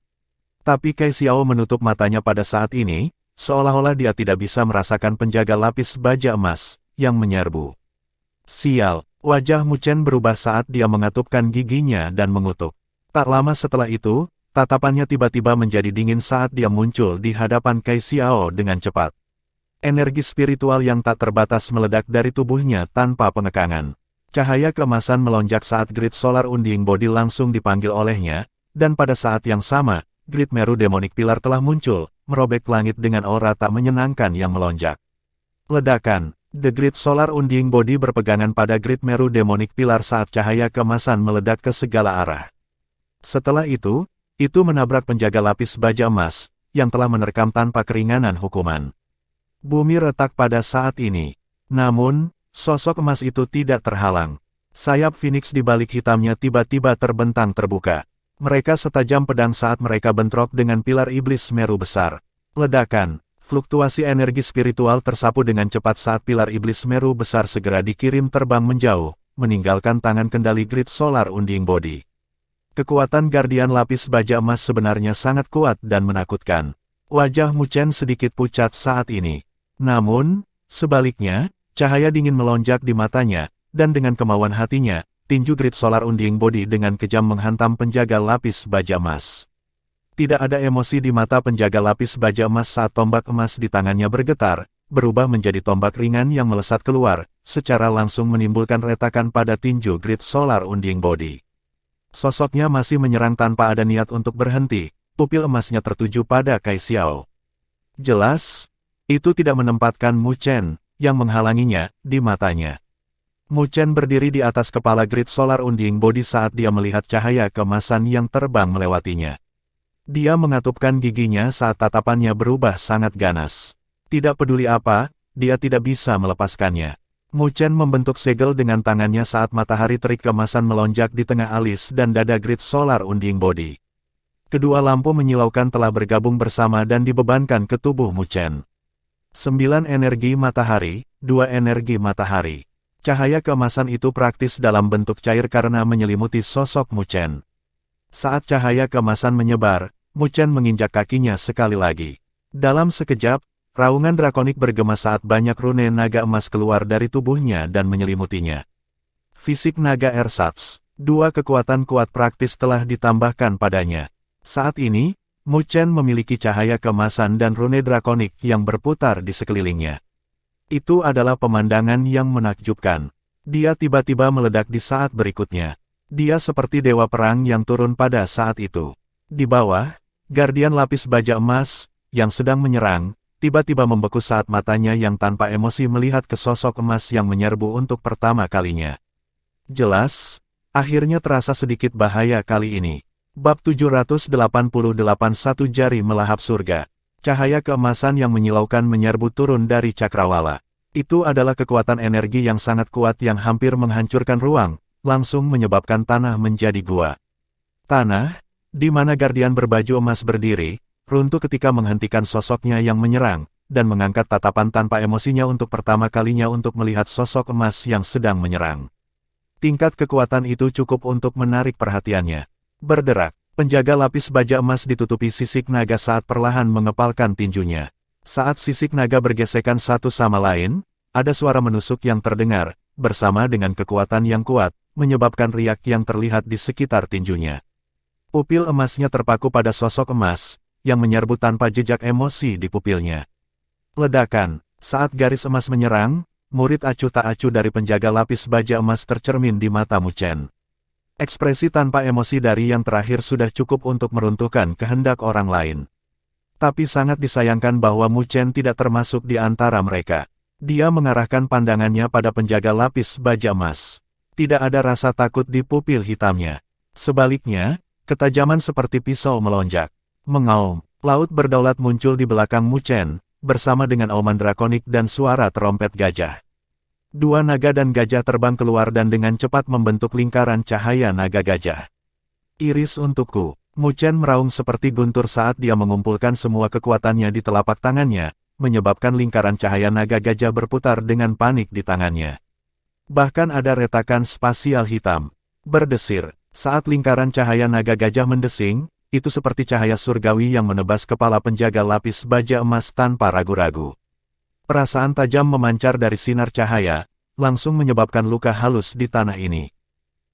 Tapi Kai Xiao menutup matanya pada saat ini, seolah-olah dia tidak bisa merasakan penjaga lapis baja emas yang menyerbu. Sial, wajah Mu Chen berubah saat dia mengatupkan giginya dan mengutuk. Tak lama setelah itu, tatapannya tiba-tiba menjadi dingin saat dia muncul di hadapan Kai Xiao dengan cepat. Energi spiritual yang tak terbatas meledak dari tubuhnya tanpa pengekangan. Cahaya keemasan melonjak saat grid solar Unding Body langsung dipanggil olehnya, dan pada saat yang sama, grid Meru Demonic Pilar telah muncul, merobek langit dengan aura tak menyenangkan yang melonjak. Ledakan. The Grid Solar Unding Body berpegangan pada grid Meru Demonic Pilar saat cahaya keemasan meledak ke segala arah. Setelah itu menabrak penjaga lapis baja emas, yang telah menerkam tanpa keringanan hukuman. Bumi retak pada saat ini. Namun, sosok emas itu tidak terhalang. Sayap Phoenix di balik hitamnya tiba-tiba terbentang terbuka. Mereka setajam pedang saat mereka bentrok dengan pilar iblis Meru besar. Ledakan. Fluktuasi energi spiritual tersapu dengan cepat saat pilar iblis Meru besar segera dikirim terbang menjauh, meninggalkan tangan kendali grid solar Unding Body. Kekuatan Guardian lapis baja emas sebenarnya sangat kuat dan menakutkan. Wajah Mu Chen sedikit pucat saat ini. Namun, sebaliknya, cahaya dingin melonjak di matanya, dan dengan kemauan hatinya, tinju grid solar Unding Body dengan kejam menghantam penjaga lapis baja emas. Tidak ada emosi di mata penjaga lapis baja emas saat tombak emas di tangannya bergetar, berubah menjadi tombak ringan yang melesat keluar, secara langsung menimbulkan retakan pada tinju grid solar Unding Body. Sosoknya masih menyerang tanpa ada niat untuk berhenti, pupil emasnya tertuju pada Kai Xiao. Jelas, itu tidak menempatkan Mu Chen, yang menghalanginya, di matanya. Mu Chen berdiri di atas kepala grid solar Unding Body saat dia melihat cahaya keemasan yang terbang melewatinya. Dia mengatupkan giginya saat tatapannya berubah sangat ganas. Tidak peduli apa, dia tidak bisa melepaskannya. Mu Chen membentuk segel dengan tangannya saat matahari terik keemasan melonjak di tengah alis dan dada grid solar Unding Body. Kedua lampu menyilaukan telah bergabung bersama dan dibebankan ke tubuh Mu Chen. 9 energi matahari, 2 energi matahari. Cahaya keemasan itu praktis dalam bentuk cair karena menyelimuti sosok Mu Chen. Saat cahaya keemasan menyebar, Mu Chen menginjak kakinya sekali lagi. Dalam sekejap, raungan drakonik bergema saat banyak rune naga emas keluar dari tubuhnya dan menyelimutinya. Fisik naga ersatz, 2 kekuatan kuat praktis telah ditambahkan padanya. Saat ini, Mu Chen memiliki cahaya keemasan dan rune drakonik yang berputar di sekelilingnya. Itu adalah pemandangan yang menakjubkan. Dia tiba-tiba meledak di saat berikutnya. Dia seperti dewa perang yang turun pada saat itu. Di bawah, Guardian lapis baja emas, yang sedang menyerang, tiba-tiba membeku saat matanya yang tanpa emosi melihat ke sosok emas yang menyerbu untuk pertama kalinya. Jelas, akhirnya terasa sedikit bahaya kali ini. Bab 788 Satu jari melahap surga. Cahaya keemasan yang menyilaukan menyerbu turun dari cakrawala. Itu adalah kekuatan energi yang sangat kuat yang hampir menghancurkan ruang, langsung menyebabkan tanah menjadi gua. Tanah, di mana Guardian berbaju emas berdiri, runtuh ketika menghentikan sosoknya yang menyerang, dan mengangkat tatapan tanpa emosinya untuk pertama kalinya untuk melihat sosok emas yang sedang menyerang. Tingkat kekuatan itu cukup untuk menarik perhatiannya. Berderak, penjaga lapis baja emas ditutupi sisik naga saat perlahan mengepalkan tinjunya. Saat sisik naga bergesekan satu sama lain, ada suara menusuk yang terdengar, bersama dengan kekuatan yang kuat, menyebabkan riak yang terlihat di sekitar tinjunya. Pupil emasnya terpaku pada sosok emas, yang menyerbu tanpa jejak emosi di pupilnya. Ledakan, saat garis emas menyerang, murid acuh tak acuh dari penjaga lapis baja emas tercermin di mata Mu Chen. Ekspresi tanpa emosi dari yang terakhir sudah cukup untuk meruntuhkan kehendak orang lain. Tapi sangat disayangkan bahwa Mu Chen tidak termasuk di antara mereka. Dia mengarahkan pandangannya pada penjaga lapis baja emas. Tidak ada rasa takut di pupil hitamnya. Sebaliknya, ketajaman seperti pisau melonjak. Mengaum, laut berdaulat muncul di belakang Mu Chen, bersama dengan auman drakonik dan suara trompet gajah. Dua naga dan gajah terbang keluar dan dengan cepat membentuk lingkaran cahaya naga gajah. Iris untukku, Mu Chen meraung seperti guntur saat dia mengumpulkan semua kekuatannya di telapak tangannya, menyebabkan lingkaran cahaya naga gajah berputar dengan panik di tangannya. Bahkan ada retakan spasial hitam. Berdesir, saat lingkaran cahaya naga gajah mendesing, itu seperti cahaya surgawi yang menebas kepala penjaga lapis baja emas tanpa ragu-ragu. Perasaan tajam memancar dari sinar cahaya, langsung menyebabkan luka halus di tanah ini.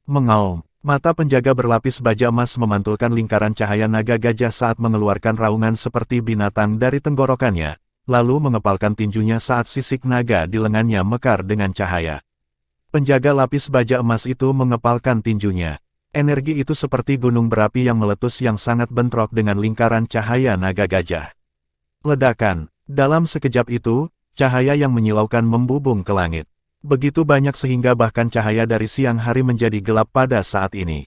Mengaum, mata penjaga berlapis baja emas memantulkan lingkaran cahaya naga gajah saat mengeluarkan raungan seperti binatang dari tenggorokannya, lalu mengepalkan tinjunya saat sisik naga di lengannya mekar dengan cahaya. Penjaga lapis baja emas itu mengepalkan tinjunya. Energi itu seperti gunung berapi yang meletus yang sangat bentrok dengan lingkaran cahaya naga gajah. Ledakan, dalam sekejap itu, cahaya yang menyilaukan membubung ke langit. Begitu banyak sehingga bahkan cahaya dari siang hari menjadi gelap pada saat ini.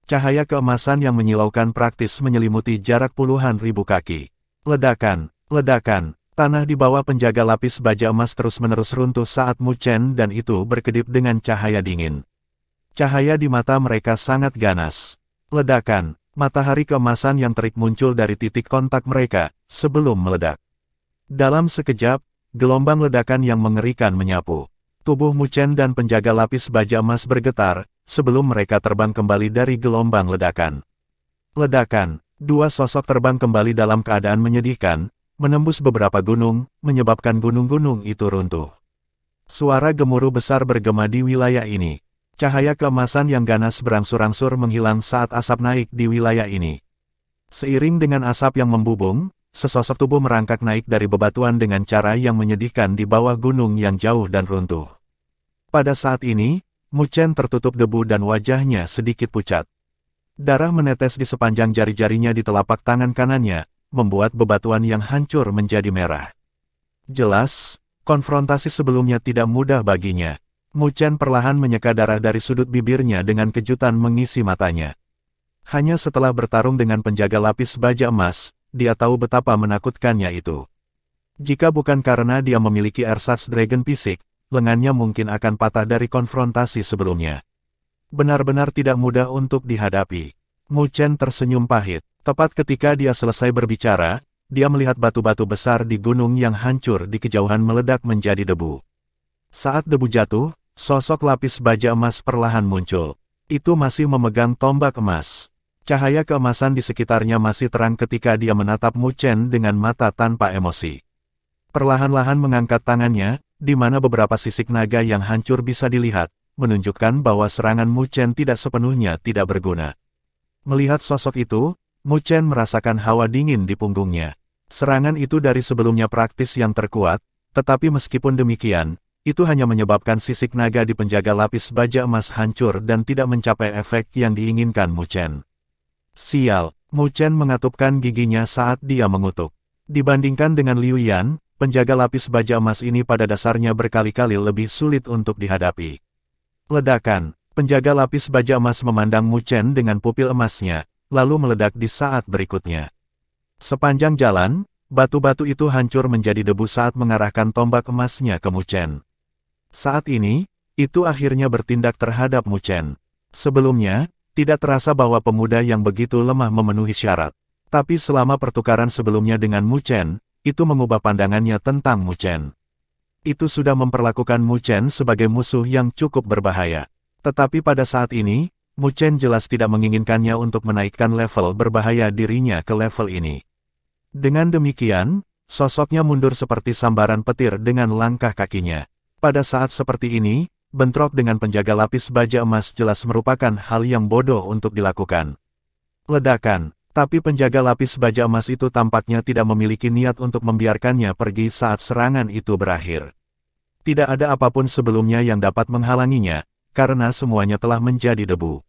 Cahaya keemasan yang menyilaukan praktis menyelimuti jarak puluhan ribu kaki. Ledakan, ledakan, tanah di bawah penjaga lapis baja emas terus-menerus runtuh saat Mu Chen dan itu berkedip dengan cahaya dingin. Cahaya di mata mereka sangat ganas. Ledakan, matahari keemasan yang terik muncul dari titik kontak mereka, sebelum meledak. Dalam sekejap, gelombang ledakan yang mengerikan menyapu. Tubuh Mu Chen dan penjaga lapis baja emas bergetar, sebelum mereka terbang kembali dari gelombang ledakan. Ledakan, dua sosok terbang kembali dalam keadaan menyedihkan, menembus beberapa gunung, menyebabkan gunung-gunung itu runtuh. Suara gemuruh besar bergema di wilayah ini. Cahaya keemasan yang ganas berangsur-angsur menghilang saat asap naik di wilayah ini. Seiring dengan asap yang membubung, sesosok tubuh merangkak naik dari bebatuan dengan cara yang menyedihkan di bawah gunung yang jauh dan runtuh. Pada saat ini, Mu Chen tertutup debu dan wajahnya sedikit pucat. Darah menetes di sepanjang jari-jarinya di telapak tangan kanannya, membuat bebatuan yang hancur menjadi merah. Jelas, konfrontasi sebelumnya tidak mudah baginya. Mu Chen perlahan menyeka darah dari sudut bibirnya dengan kejutan mengisi matanya. Hanya setelah bertarung dengan penjaga lapis baja emas, dia tahu betapa menakutkannya itu. Jika bukan karena dia memiliki ersatz dragon fisik, lengannya mungkin akan patah dari konfrontasi sebelumnya. Benar-benar tidak mudah untuk dihadapi. Mu Chen tersenyum pahit. Tepat ketika dia selesai berbicara, dia melihat batu-batu besar di gunung yang hancur di kejauhan meledak menjadi debu. Saat debu jatuh, sosok lapis baja emas perlahan muncul. Itu masih memegang tombak emas. Cahaya keemasan di sekitarnya masih terang ketika dia menatap Mu Chen dengan mata tanpa emosi. Perlahan-lahan mengangkat tangannya, di mana beberapa sisik naga yang hancur bisa dilihat, menunjukkan bahwa serangan Mu Chen tidak sepenuhnya tidak berguna. Melihat sosok itu, Mu Chen merasakan hawa dingin di punggungnya. Serangan itu dari sebelumnya praktis yang terkuat, tetapi meskipun demikian, itu hanya menyebabkan sisik naga di penjaga lapis baja emas hancur dan tidak mencapai efek yang diinginkan Mu Chen. Sial, Mu Chen mengatupkan giginya saat dia mengutuk. Dibandingkan dengan Liu Yan, penjaga lapis baja emas ini pada dasarnya berkali-kali lebih sulit untuk dihadapi. Ledakan, penjaga lapis baja emas memandang Mu Chen dengan pupil emasnya, lalu meledak di saat berikutnya. Sepanjang jalan, batu-batu itu hancur menjadi debu saat mengarahkan tombak emasnya ke Mu Chen. Saat ini, itu akhirnya bertindak terhadap Mu Chen. Sebelumnya, tidak terasa bahwa pemuda yang begitu lemah memenuhi syarat. Tapi selama pertukaran sebelumnya dengan Mu Chen, itu mengubah pandangannya tentang Mu Chen. Itu sudah memperlakukan Mu Chen sebagai musuh yang cukup berbahaya. Tetapi pada saat ini, Mu Chen jelas tidak menginginkannya untuk menaikkan level berbahaya dirinya ke level ini. Dengan demikian, sosoknya mundur seperti sambaran petir dengan langkah kakinya. Pada saat seperti ini, bentrok dengan penjaga lapis baja emas jelas merupakan hal yang bodoh untuk dilakukan. Ledakan, tapi penjaga lapis baja emas itu tampaknya tidak memiliki niat untuk membiarkannya pergi saat serangan itu berakhir. Tidak ada apapun sebelumnya yang dapat menghalanginya, karena semuanya telah menjadi debu.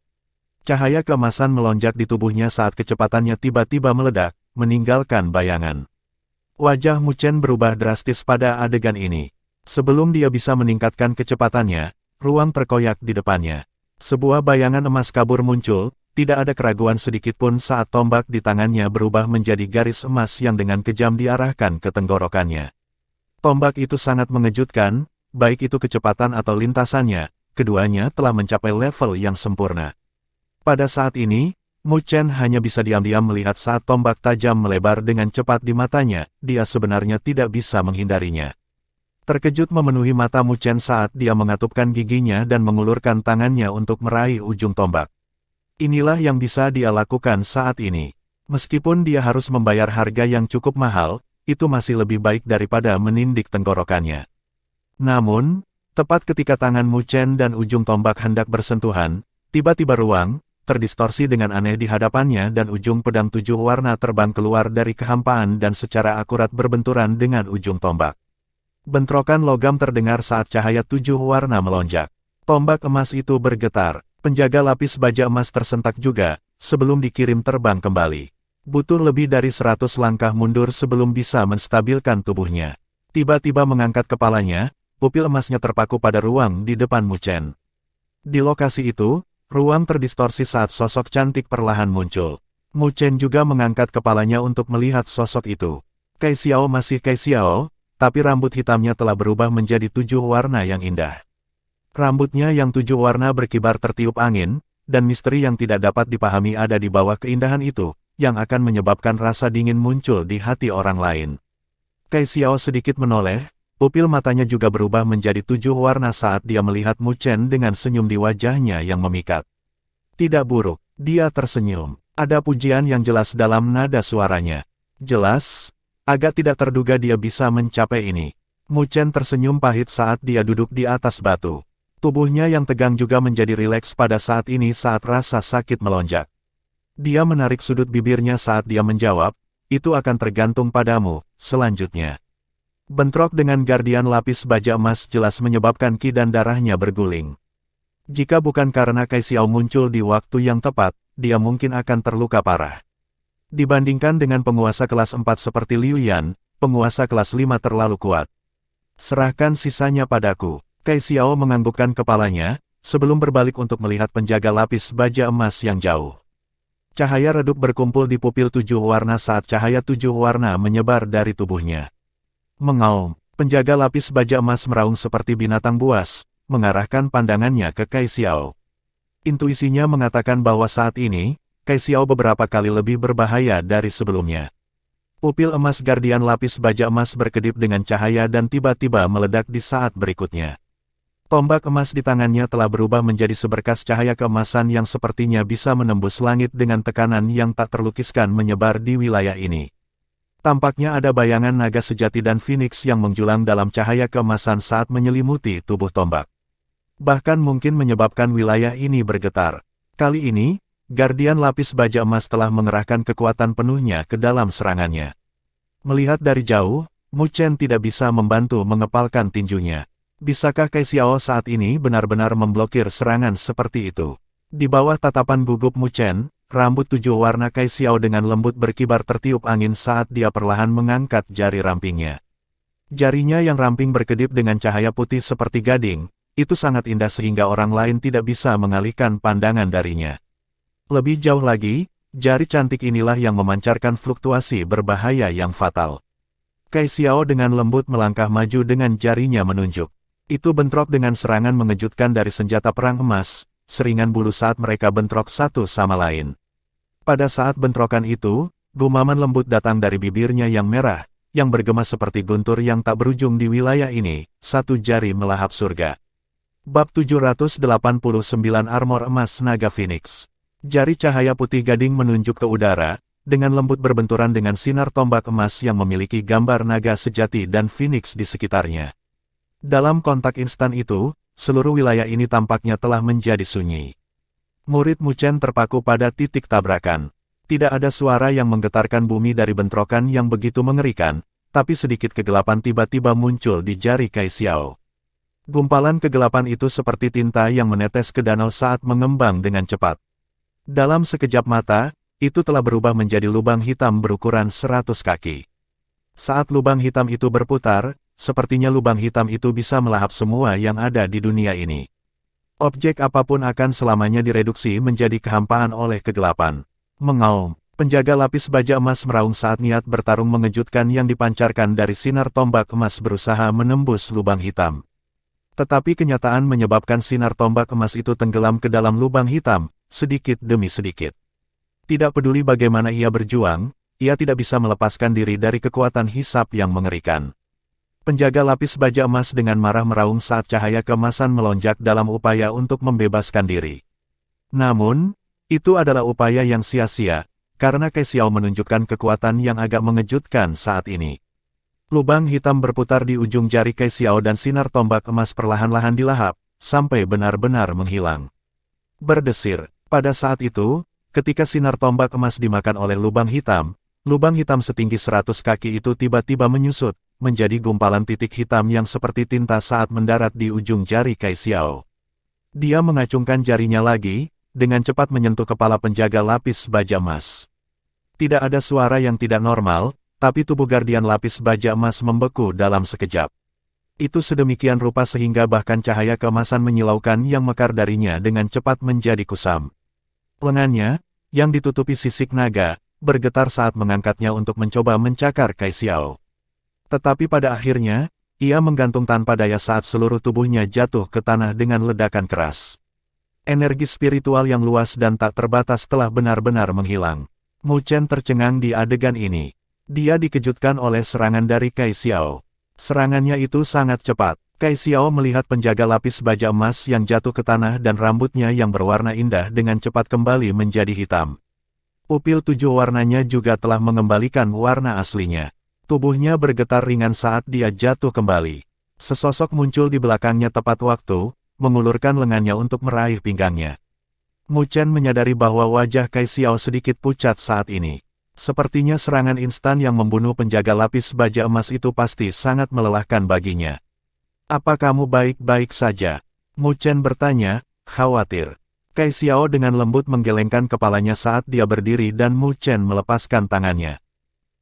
Cahaya keemasan melonjak di tubuhnya saat kecepatannya tiba-tiba meledak, meninggalkan bayangan. Wajah Mu Chen berubah drastis pada adegan ini. Sebelum dia bisa meningkatkan kecepatannya, ruang terkoyak di depannya. Sebuah bayangan emas kabur muncul, tidak ada keraguan sedikitpun saat tombak di tangannya berubah menjadi garis emas yang dengan kejam diarahkan ke tenggorokannya. Tombak itu sangat mengejutkan, baik itu kecepatan atau lintasannya, keduanya telah mencapai level yang sempurna. Pada saat ini, Mu Chen hanya bisa diam-diam melihat saat tombak tajam melebar dengan cepat di matanya, dia sebenarnya tidak bisa menghindarinya. Terkejut memenuhi mata Mu Chen saat dia mengatupkan giginya dan mengulurkan tangannya untuk meraih ujung tombak. Inilah yang bisa dia lakukan saat ini. Meskipun dia harus membayar harga yang cukup mahal, itu masih lebih baik daripada menindik tenggorokannya. Namun, tepat ketika tangan Mu Chen dan ujung tombak hendak bersentuhan, tiba-tiba ruang terdistorsi dengan aneh di hadapannya dan ujung pedang 7 warna terbang keluar dari kehampaan dan secara akurat berbenturan dengan ujung tombak. Bentrokan logam terdengar saat cahaya 7 warna melonjak. Tombak emas itu bergetar, penjaga lapis baja emas tersentak juga, sebelum dikirim terbang kembali. Butuh lebih dari 100 langkah mundur sebelum bisa menstabilkan tubuhnya. Tiba-tiba mengangkat kepalanya, pupil emasnya terpaku pada ruang di depan Mu Chen. Di lokasi itu, ruang terdistorsi saat sosok cantik perlahan muncul. Mu Chen juga mengangkat kepalanya untuk melihat sosok itu. Kai Xiao masih Kai Xiao, tapi rambut hitamnya telah berubah menjadi 7 warna yang indah. Rambutnya yang 7 warna berkibar tertiup angin, dan misteri yang tidak dapat dipahami ada di bawah keindahan itu, yang akan menyebabkan rasa dingin muncul di hati orang lain. Kai Xiao sedikit menoleh, pupil matanya juga berubah menjadi 7 warna saat dia melihat Mu Chen dengan senyum di wajahnya yang memikat. Tidak buruk, dia tersenyum. Ada pujian yang jelas dalam nada suaranya. Jelas, agak tidak terduga dia bisa mencapai ini. Mu Chen tersenyum pahit saat dia duduk di atas batu. Tubuhnya yang tegang juga menjadi rileks pada saat ini saat rasa sakit melonjak. Dia menarik sudut bibirnya saat dia menjawab, itu akan tergantung padamu, selanjutnya. Bentrok dengan Guardian lapis baja emas jelas menyebabkan ki dan darahnya berguling. Jika bukan karena Kai Xiao muncul di waktu yang tepat, dia mungkin akan terluka parah. Dibandingkan dengan penguasa kelas 4 seperti Liu Yan, penguasa kelas 5 terlalu kuat. Serahkan sisanya padaku. Kai Xiao menganggukkan kepalanya, sebelum berbalik untuk melihat penjaga lapis baja emas yang jauh. Cahaya redup berkumpul di pupil 7 warna saat cahaya 7 warna menyebar dari tubuhnya. Mengaum, penjaga lapis baja emas meraung seperti binatang buas, mengarahkan pandangannya ke Kai Xiao. Intuisinya mengatakan bahwa saat ini, Kai Xiao beberapa kali lebih berbahaya dari sebelumnya. Pupil emas Guardian lapis baja emas berkedip dengan cahaya dan tiba-tiba meledak di saat berikutnya. Tombak emas di tangannya telah berubah menjadi seberkas cahaya keemasan yang sepertinya bisa menembus langit dengan tekanan yang tak terlukiskan menyebar di wilayah ini. Tampaknya ada bayangan naga sejati dan Phoenix yang menjulang dalam cahaya keemasan saat menyelimuti tubuh tombak. Bahkan mungkin menyebabkan wilayah ini bergetar. Kali ini, Guardian Lapis Baja Emas telah mengerahkan kekuatan penuhnya ke dalam serangannya. Melihat dari jauh, Mu Chen tidak bisa membantu mengepalkan tinjunya. Bisakah Cai Xiao saat ini benar-benar memblokir serangan seperti itu? Di bawah tatapan gugup Mu Chen, rambut 7 warna Cai Xiao dengan lembut berkibar tertiup angin saat dia perlahan mengangkat jari rampingnya. Jarinya yang ramping berkedip dengan cahaya putih seperti gading, itu sangat indah sehingga orang lain tidak bisa mengalihkan pandangan darinya. Lebih jauh lagi, jari cantik inilah yang memancarkan fluktuasi berbahaya yang fatal. Cai Xiao dengan lembut melangkah maju dengan jarinya menunjuk. Itu bentrok dengan serangan mengejutkan dari senjata perang emas, seringan bulu saat mereka bentrok satu sama lain. Pada saat bentrokan itu, gumaman lembut datang dari bibirnya yang merah, yang bergema seperti guntur yang tak berujung di wilayah ini, satu jari melahap surga. Bab 789 Armor Emas Naga Phoenix. Jari cahaya putih gading menunjuk ke udara, dengan lembut berbenturan dengan sinar tombak emas yang memiliki gambar naga sejati dan Phoenix di sekitarnya. Dalam kontak instan itu, seluruh wilayah ini tampaknya telah menjadi sunyi. Murid Mu Chen terpaku pada titik tabrakan. Tidak ada suara yang menggetarkan bumi dari bentrokan yang begitu mengerikan, tapi sedikit kegelapan tiba-tiba muncul di jari Cai Xiao. Gumpalan kegelapan itu seperti tinta yang menetes ke danau saat mengembang dengan cepat. Dalam sekejap mata, itu telah berubah menjadi lubang hitam berukuran 100 kaki. Saat lubang hitam itu berputar, sepertinya lubang hitam itu bisa melahap semua yang ada di dunia ini. Objek apapun akan selamanya direduksi menjadi kehampaan oleh kegelapan. Mengaum, penjaga lapis baja emas meraung saat niat bertarung mengejutkan yang dipancarkan dari sinar tombak emas berusaha menembus lubang hitam. Tetapi kenyataan menyebabkan sinar tombak emas itu tenggelam ke dalam lubang hitam, sedikit demi sedikit. Tidak peduli bagaimana ia berjuang, ia tidak bisa melepaskan diri dari kekuatan hisap yang mengerikan. Penjaga lapis baja emas dengan marah meraung saat cahaya keemasan melonjak dalam upaya untuk membebaskan diri. Namun, itu adalah upaya yang sia-sia, karena Cai Xiao menunjukkan kekuatan yang agak mengejutkan saat ini. Lubang hitam berputar di ujung jari Cai Xiao dan sinar tombak emas perlahan-lahan dilahap, sampai benar-benar menghilang. Berdesir, pada saat itu, ketika sinar tombak emas dimakan oleh lubang hitam setinggi 100 kaki itu tiba-tiba menyusut, menjadi gumpalan titik hitam yang seperti tinta saat mendarat di ujung jari Cai Xiao. Dia mengacungkan jarinya lagi, dengan cepat menyentuh kepala penjaga lapis baja emas. Tidak ada suara yang tidak normal, tapi tubuh Guardian Lapis Baja Emas membeku dalam sekejap. Itu sedemikian rupa sehingga bahkan cahaya keemasan menyilaukan yang mekar darinya dengan cepat menjadi kusam. Lengannya, yang ditutupi sisik naga, bergetar saat mengangkatnya untuk mencoba mencakar Cai Xiao. Tetapi pada akhirnya, ia menggantung tanpa daya saat seluruh tubuhnya jatuh ke tanah dengan ledakan keras. Energi spiritual yang luas dan tak terbatas telah benar-benar menghilang. Mu Chen tercengang di adegan ini. Dia dikejutkan oleh serangan dari Cai Xiao. Serangannya itu sangat cepat. Cai Xiao melihat penjaga lapis baja emas yang jatuh ke tanah dan rambutnya yang berwarna indah dengan cepat kembali menjadi hitam. Pupil 7 warnanya juga telah mengembalikan warna aslinya. Tubuhnya bergetar ringan saat dia jatuh kembali. Sesosok muncul di belakangnya tepat waktu, mengulurkan lengannya untuk meraih pinggangnya. Mu Chen menyadari bahwa wajah Cai Xiao sedikit pucat saat ini. Sepertinya serangan instan yang membunuh penjaga lapis baja emas itu pasti sangat melelahkan baginya. "Apa kamu baik-baik saja?" Mu Chen bertanya, khawatir. Cai Xiao dengan lembut menggelengkan kepalanya saat dia berdiri dan Mu Chen melepaskan tangannya.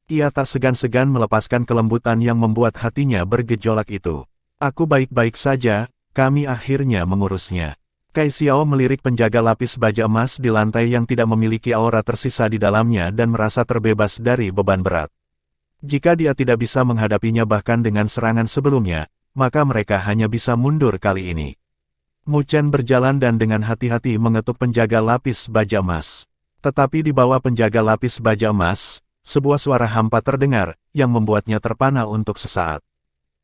Ia tak segan-segan melepaskan kelembutan yang membuat hatinya bergejolak itu. "Aku baik-baik saja, kami akhirnya mengurusnya." Cai Xiao melirik penjaga lapis baja emas di lantai yang tidak memiliki aura tersisa di dalamnya dan merasa terbebas dari beban berat. Jika dia tidak bisa menghadapinya bahkan dengan serangan sebelumnya, maka mereka hanya bisa mundur kali ini. Mu Chen berjalan dan dengan hati-hati mengetuk penjaga lapis baja emas. Tetapi di bawah penjaga lapis baja emas, sebuah suara hampa terdengar, yang membuatnya terpana untuk sesaat.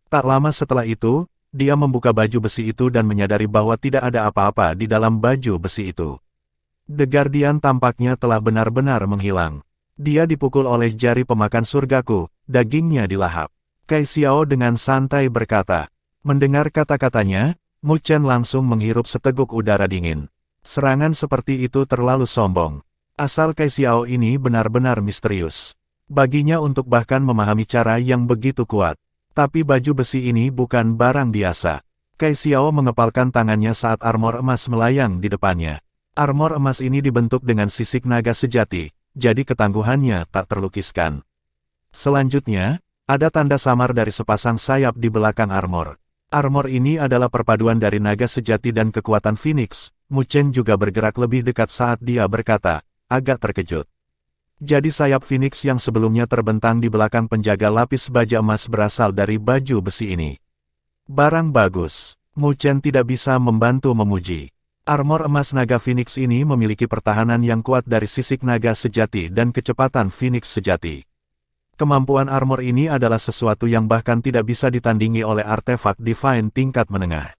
Tak lama setelah itu, dia membuka baju besi itu dan menyadari bahwa tidak ada apa-apa di dalam baju besi itu. The Guardian tampaknya telah benar-benar menghilang. Dia dipukul oleh jari pemakan surgaku, dagingnya dilahap. Cai Xiao dengan santai berkata. Mendengar kata-katanya, Mu Chen langsung menghirup seteguk udara dingin. Serangan seperti itu terlalu sombong. Asal Kai Xiao ini benar-benar misterius. Baginya untuk bahkan memahami cara yang begitu kuat. Tapi baju besi ini bukan barang biasa. Kai Xiao mengepalkan tangannya saat armor emas melayang di depannya. Armor emas ini dibentuk dengan sisik naga sejati, jadi ketangguhannya tak terlukiskan. Selanjutnya, ada tanda samar dari sepasang sayap di belakang armor. Armor ini adalah perpaduan dari naga sejati dan kekuatan Phoenix. Mu Chen juga bergerak lebih dekat saat dia berkata, agak terkejut. Jadi sayap Phoenix yang sebelumnya terbentang di belakang penjaga lapis baja emas berasal dari baju besi ini. Barang bagus. Mu Chen tidak bisa membantu memuji. Armor emas naga Phoenix ini memiliki pertahanan yang kuat dari sisik naga sejati dan kecepatan Phoenix sejati. Kemampuan armor ini adalah sesuatu yang bahkan tidak bisa ditandingi oleh artefak Divine tingkat menengah.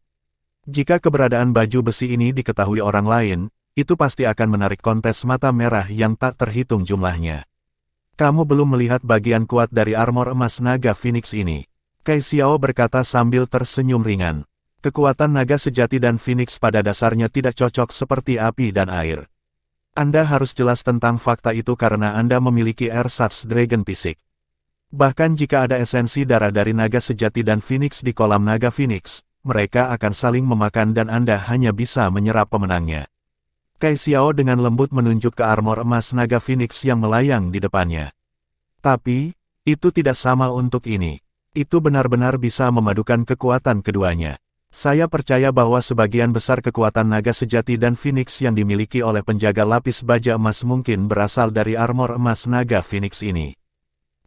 Jika keberadaan baju besi ini diketahui orang lain, itu pasti akan menarik kontes mata merah yang tak terhitung jumlahnya. Kamu belum melihat bagian kuat dari armor emas naga Phoenix ini. Kai Xiao berkata sambil tersenyum ringan. Kekuatan naga sejati dan Phoenix pada dasarnya tidak cocok seperti api dan air. Anda harus jelas tentang fakta itu karena Anda memiliki ersatz Dragon Fisik. Bahkan jika ada esensi darah dari naga sejati dan Phoenix di kolam naga Phoenix, mereka akan saling memakan dan Anda hanya bisa menyerap pemenangnya. Kai Xiao dengan lembut menunjuk ke armor emas naga Phoenix yang melayang di depannya. Tapi, itu tidak sama untuk ini. Itu benar-benar bisa memadukan kekuatan keduanya. Saya percaya bahwa sebagian besar kekuatan naga sejati dan Phoenix yang dimiliki oleh penjaga lapis baja emas mungkin berasal dari armor emas naga Phoenix ini.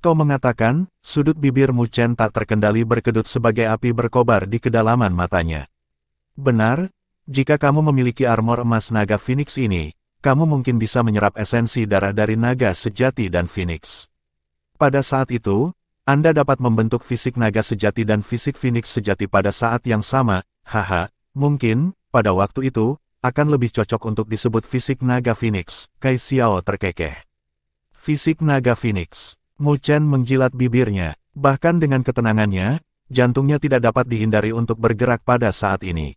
Kau mengatakan, sudut bibir Mu Chen tak terkendali berkedut sebagai api berkobar di kedalaman matanya. Benar? Jika kamu memiliki armor emas naga Phoenix ini, kamu mungkin bisa menyerap esensi darah dari naga sejati dan Phoenix. Pada saat itu, Anda dapat membentuk fisik naga sejati dan fisik Phoenix sejati pada saat yang sama. Haha, mungkin, pada waktu itu, akan lebih cocok untuk disebut fisik naga Phoenix. Kai Xiao terkekeh. Fisik naga Phoenix. Mu Chen menjilat bibirnya. Bahkan dengan ketenangannya, jantungnya tidak dapat dihindari untuk bergerak pada saat ini.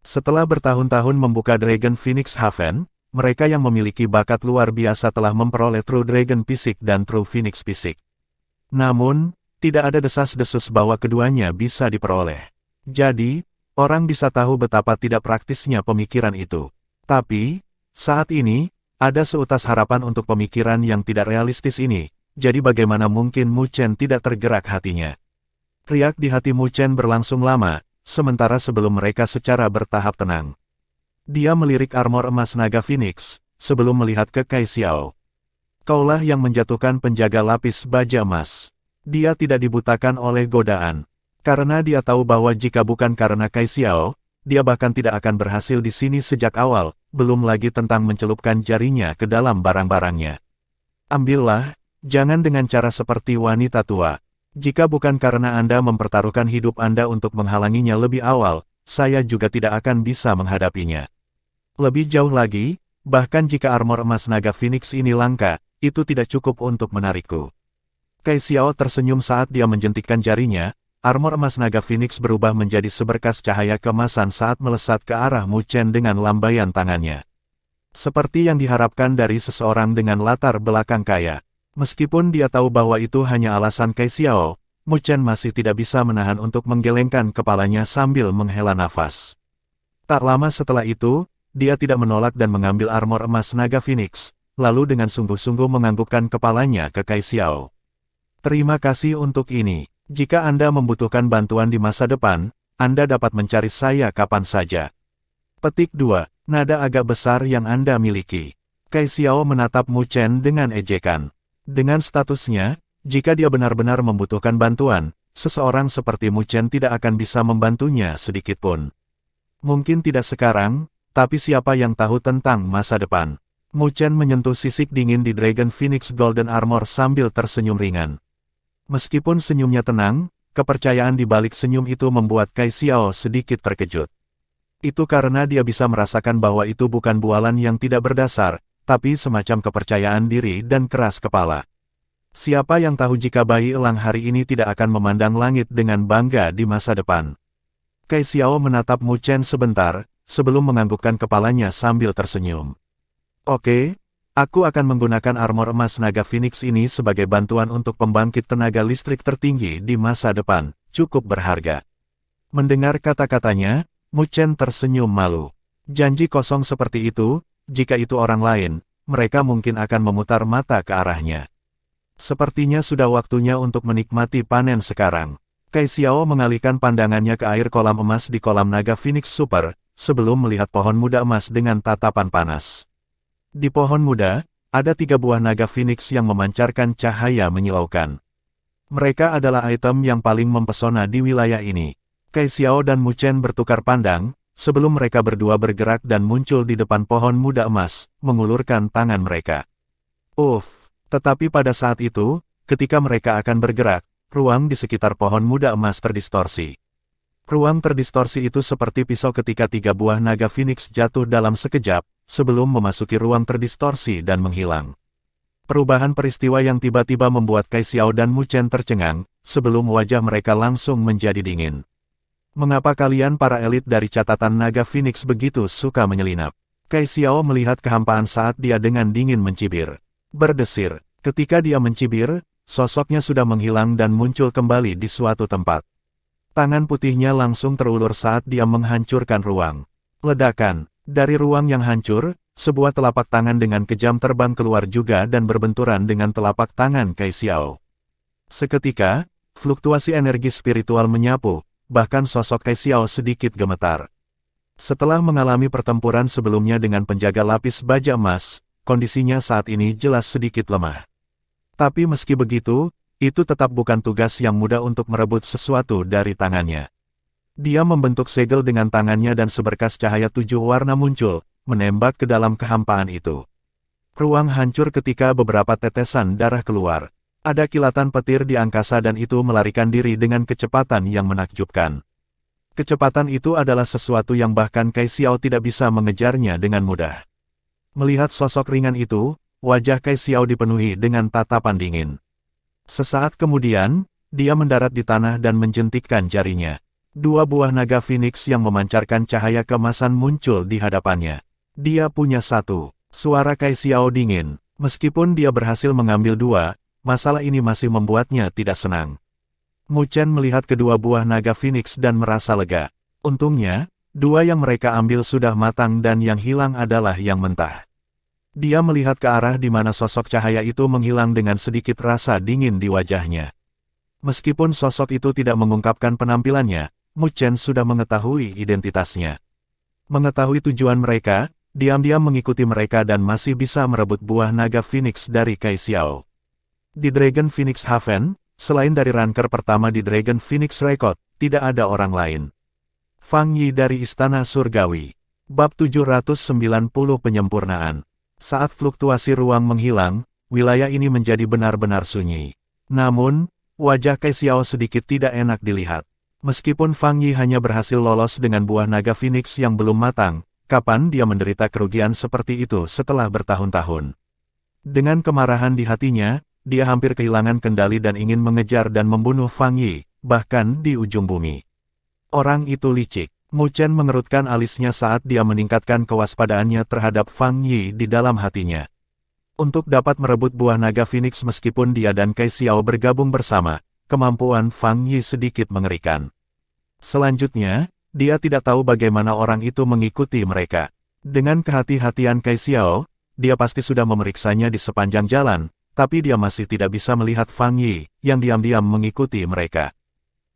Setelah bertahun-tahun membuka Dragon Phoenix Haven, mereka yang memiliki bakat luar biasa telah memperoleh True Dragon Fisik dan True Phoenix Fisik. Namun, tidak ada desas-desus bahwa keduanya bisa diperoleh. Jadi, orang bisa tahu betapa tidak praktisnya pemikiran itu. Tapi, saat ini, ada seutas harapan untuk pemikiran yang tidak realistis ini, jadi bagaimana mungkin Mu Chen tidak tergerak hatinya? Riak di hati Mu Chen berlangsung lama. Sementara sebelum mereka secara bertahap tenang. Dia melirik armor emas naga Phoenix, sebelum melihat ke Kai Xiao. Kaulah yang menjatuhkan penjaga lapis baja emas. Dia tidak dibutakan oleh godaan. Karena dia tahu bahwa jika bukan karena Kai Xiao, dia bahkan tidak akan berhasil di sini sejak awal, belum lagi tentang mencelupkan jarinya ke dalam barang-barangnya. Ambillah, jangan dengan cara seperti wanita tua. Jika bukan karena Anda mempertaruhkan hidup Anda untuk menghalanginya lebih awal, saya juga tidak akan bisa menghadapinya. Lebih jauh lagi, bahkan jika armor emas naga Phoenix ini langka, itu tidak cukup untuk menarikku. Kai Xiao tersenyum saat dia menjentikkan jarinya, armor emas naga Phoenix berubah menjadi seberkas cahaya keemasan saat melesat ke arah Mu Chen dengan lambaian tangannya. Seperti yang diharapkan dari seseorang dengan latar belakang kaya. Meskipun dia tahu bahwa itu hanya alasan Kai Xiao, Mu Chen masih tidak bisa menahan untuk menggelengkan kepalanya sambil menghela nafas. Tak lama setelah itu, dia tidak menolak dan mengambil armor emas naga Phoenix, lalu dengan sungguh-sungguh menganggukkan kepalanya ke Kai Xiao. Terima kasih untuk ini. Jika Anda membutuhkan bantuan di masa depan, Anda dapat mencari saya kapan saja. Petik 2. Nada agak besar yang Anda miliki. Kai Xiao menatap Mu Chen dengan ejekan. Dengan statusnya, jika dia benar-benar membutuhkan bantuan, seseorang seperti Mu Chen tidak akan bisa membantunya sedikitpun. Mungkin tidak sekarang, tapi siapa yang tahu tentang masa depan. Mu Chen menyentuh sisik dingin di Dragon Phoenix Golden Armor sambil tersenyum ringan. Meskipun senyumnya tenang, kepercayaan di balik senyum itu membuat Kai Xiao sedikit terkejut. Itu karena dia bisa merasakan bahwa itu bukan bualan yang tidak berdasar, tapi semacam kepercayaan diri dan keras kepala. Siapa yang tahu jika bayi elang hari ini tidak akan memandang langit dengan bangga di masa depan. Kai Xiao menatap Mu Chen sebentar, sebelum menganggukkan kepalanya sambil tersenyum. Oke, aku akan menggunakan armor emas naga Phoenix ini sebagai bantuan untuk pembangkit tenaga listrik tertinggi di masa depan, cukup berharga. Mendengar kata-katanya, Mu Chen tersenyum malu. Janji kosong seperti itu, jika itu orang lain, mereka mungkin akan memutar mata ke arahnya. Sepertinya sudah waktunya untuk menikmati panen sekarang. Kai Xiao mengalihkan pandangannya ke air kolam emas di kolam naga Phoenix Super, sebelum melihat pohon muda emas dengan tatapan panas. Di pohon muda, ada 3 buah naga Phoenix yang memancarkan cahaya menyilaukan. Mereka adalah item yang paling mempesona di wilayah ini. Kai Xiao dan Mu Chen bertukar pandang, sebelum mereka berdua bergerak dan muncul di depan pohon muda emas, mengulurkan tangan mereka. Tetapi pada saat itu, ketika mereka akan bergerak, ruang di sekitar pohon muda emas terdistorsi. Ruang terdistorsi itu seperti pisau ketika 3 buah naga Phoenix jatuh dalam sekejap, sebelum memasuki ruang terdistorsi dan menghilang. Perubahan peristiwa yang tiba-tiba membuat Kai Xiao dan Mu Chen tercengang, sebelum wajah mereka langsung menjadi dingin. Mengapa kalian para elit dari catatan naga Phoenix begitu suka menyelinap? Kai Xiao melihat kehampaan saat dia dengan dingin mencibir. Berdesir, ketika dia mencibir, sosoknya sudah menghilang dan muncul kembali di suatu tempat. Tangan putihnya langsung terulur saat dia menghancurkan ruang. Ledakan, dari ruang yang hancur, sebuah telapak tangan dengan kejam terbang keluar juga dan berbenturan dengan telapak tangan Kai Xiao. Seketika, fluktuasi energi spiritual menyapu, bahkan sosok Kai Xiao sedikit gemetar. Setelah mengalami pertempuran sebelumnya dengan penjaga lapis baja emas, kondisinya saat ini jelas sedikit lemah. Tapi meski begitu, itu tetap bukan tugas yang mudah untuk merebut sesuatu dari tangannya. Dia membentuk segel dengan tangannya dan seberkas cahaya 7 warna muncul, menembak ke dalam kehampaan itu. Ruang hancur ketika beberapa tetesan darah keluar. Ada kilatan petir di angkasa dan itu melarikan diri dengan kecepatan yang menakjubkan. Kecepatan itu adalah sesuatu yang bahkan Kai Xiao tidak bisa mengejarnya dengan mudah. Melihat sosok ringan itu, wajah Kai Xiao dipenuhi dengan tatapan dingin. Sesaat kemudian, dia mendarat di tanah dan menjentikkan jarinya. 2 buah naga Phoenix yang memancarkan cahaya keemasan muncul di hadapannya. Dia punya 1. Suara Kai Xiao dingin. Meskipun dia berhasil mengambil 2, masalah ini masih membuatnya tidak senang. Mu Chen melihat kedua buah naga Phoenix dan merasa lega. Untungnya, 2 yang mereka ambil sudah matang dan yang hilang adalah yang mentah. Dia melihat ke arah di mana sosok cahaya itu menghilang dengan sedikit rasa dingin di wajahnya. Meskipun sosok itu tidak mengungkapkan penampilannya, Mu Chen sudah mengetahui identitasnya. Mengetahui tujuan mereka, diam-diam mengikuti mereka dan masih bisa merebut buah naga Phoenix dari Kai Xiao. Di Dragon Phoenix Haven, selain dari ranker pertama di Dragon Phoenix Record, tidak ada orang lain. Fang Yi dari Istana Surgawi. Bab 790 Penyempurnaan. Saat fluktuasi ruang menghilang, wilayah ini menjadi benar-benar sunyi. Namun, wajah Kai Xiao sedikit tidak enak dilihat. Meskipun Fang Yi hanya berhasil lolos dengan buah naga Phoenix yang belum matang, kapan dia menderita kerugian seperti itu setelah bertahun-tahun? Dengan kemarahan di hatinya, dia hampir kehilangan kendali dan ingin mengejar dan membunuh Fang Yi, bahkan di ujung bumi. Orang itu licik. Mu Chen mengerutkan alisnya saat dia meningkatkan kewaspadaannya terhadap Fang Yi di dalam hatinya. Untuk dapat merebut buah naga Phoenix meskipun dia dan Kai Xiao bergabung bersama, kemampuan Fang Yi sedikit mengerikan. Selanjutnya, dia tidak tahu bagaimana orang itu mengikuti mereka. Dengan kehati-hatian Kai Xiao, dia pasti sudah memeriksanya di sepanjang jalan, tapi dia masih tidak bisa melihat Fang Yi, yang diam-diam mengikuti mereka.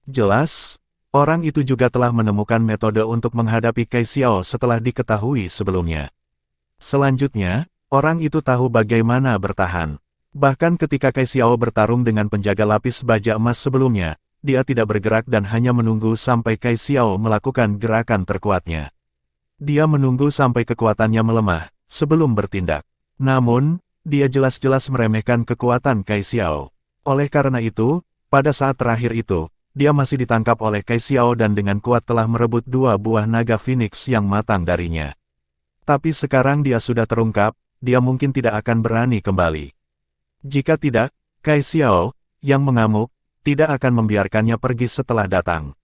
Jelas, orang itu juga telah menemukan metode untuk menghadapi Kai Xiao setelah diketahui sebelumnya. Selanjutnya, orang itu tahu bagaimana bertahan. Bahkan ketika Kai Xiao bertarung dengan penjaga lapis baja emas sebelumnya, dia tidak bergerak dan hanya menunggu sampai Kai Xiao melakukan gerakan terkuatnya. Dia menunggu sampai kekuatannya melemah, sebelum bertindak. Namun, dia jelas-jelas meremehkan kekuatan Kai Xiao. Oleh karena itu, pada saat terakhir itu, dia masih ditangkap oleh Kai Xiao dan dengan kuat telah merebut 2 buah naga Phoenix yang matang darinya. Tapi sekarang dia sudah terungkap, dia mungkin tidak akan berani kembali. Jika tidak, Kai Xiao, yang mengamuk, tidak akan membiarkannya pergi setelah datang.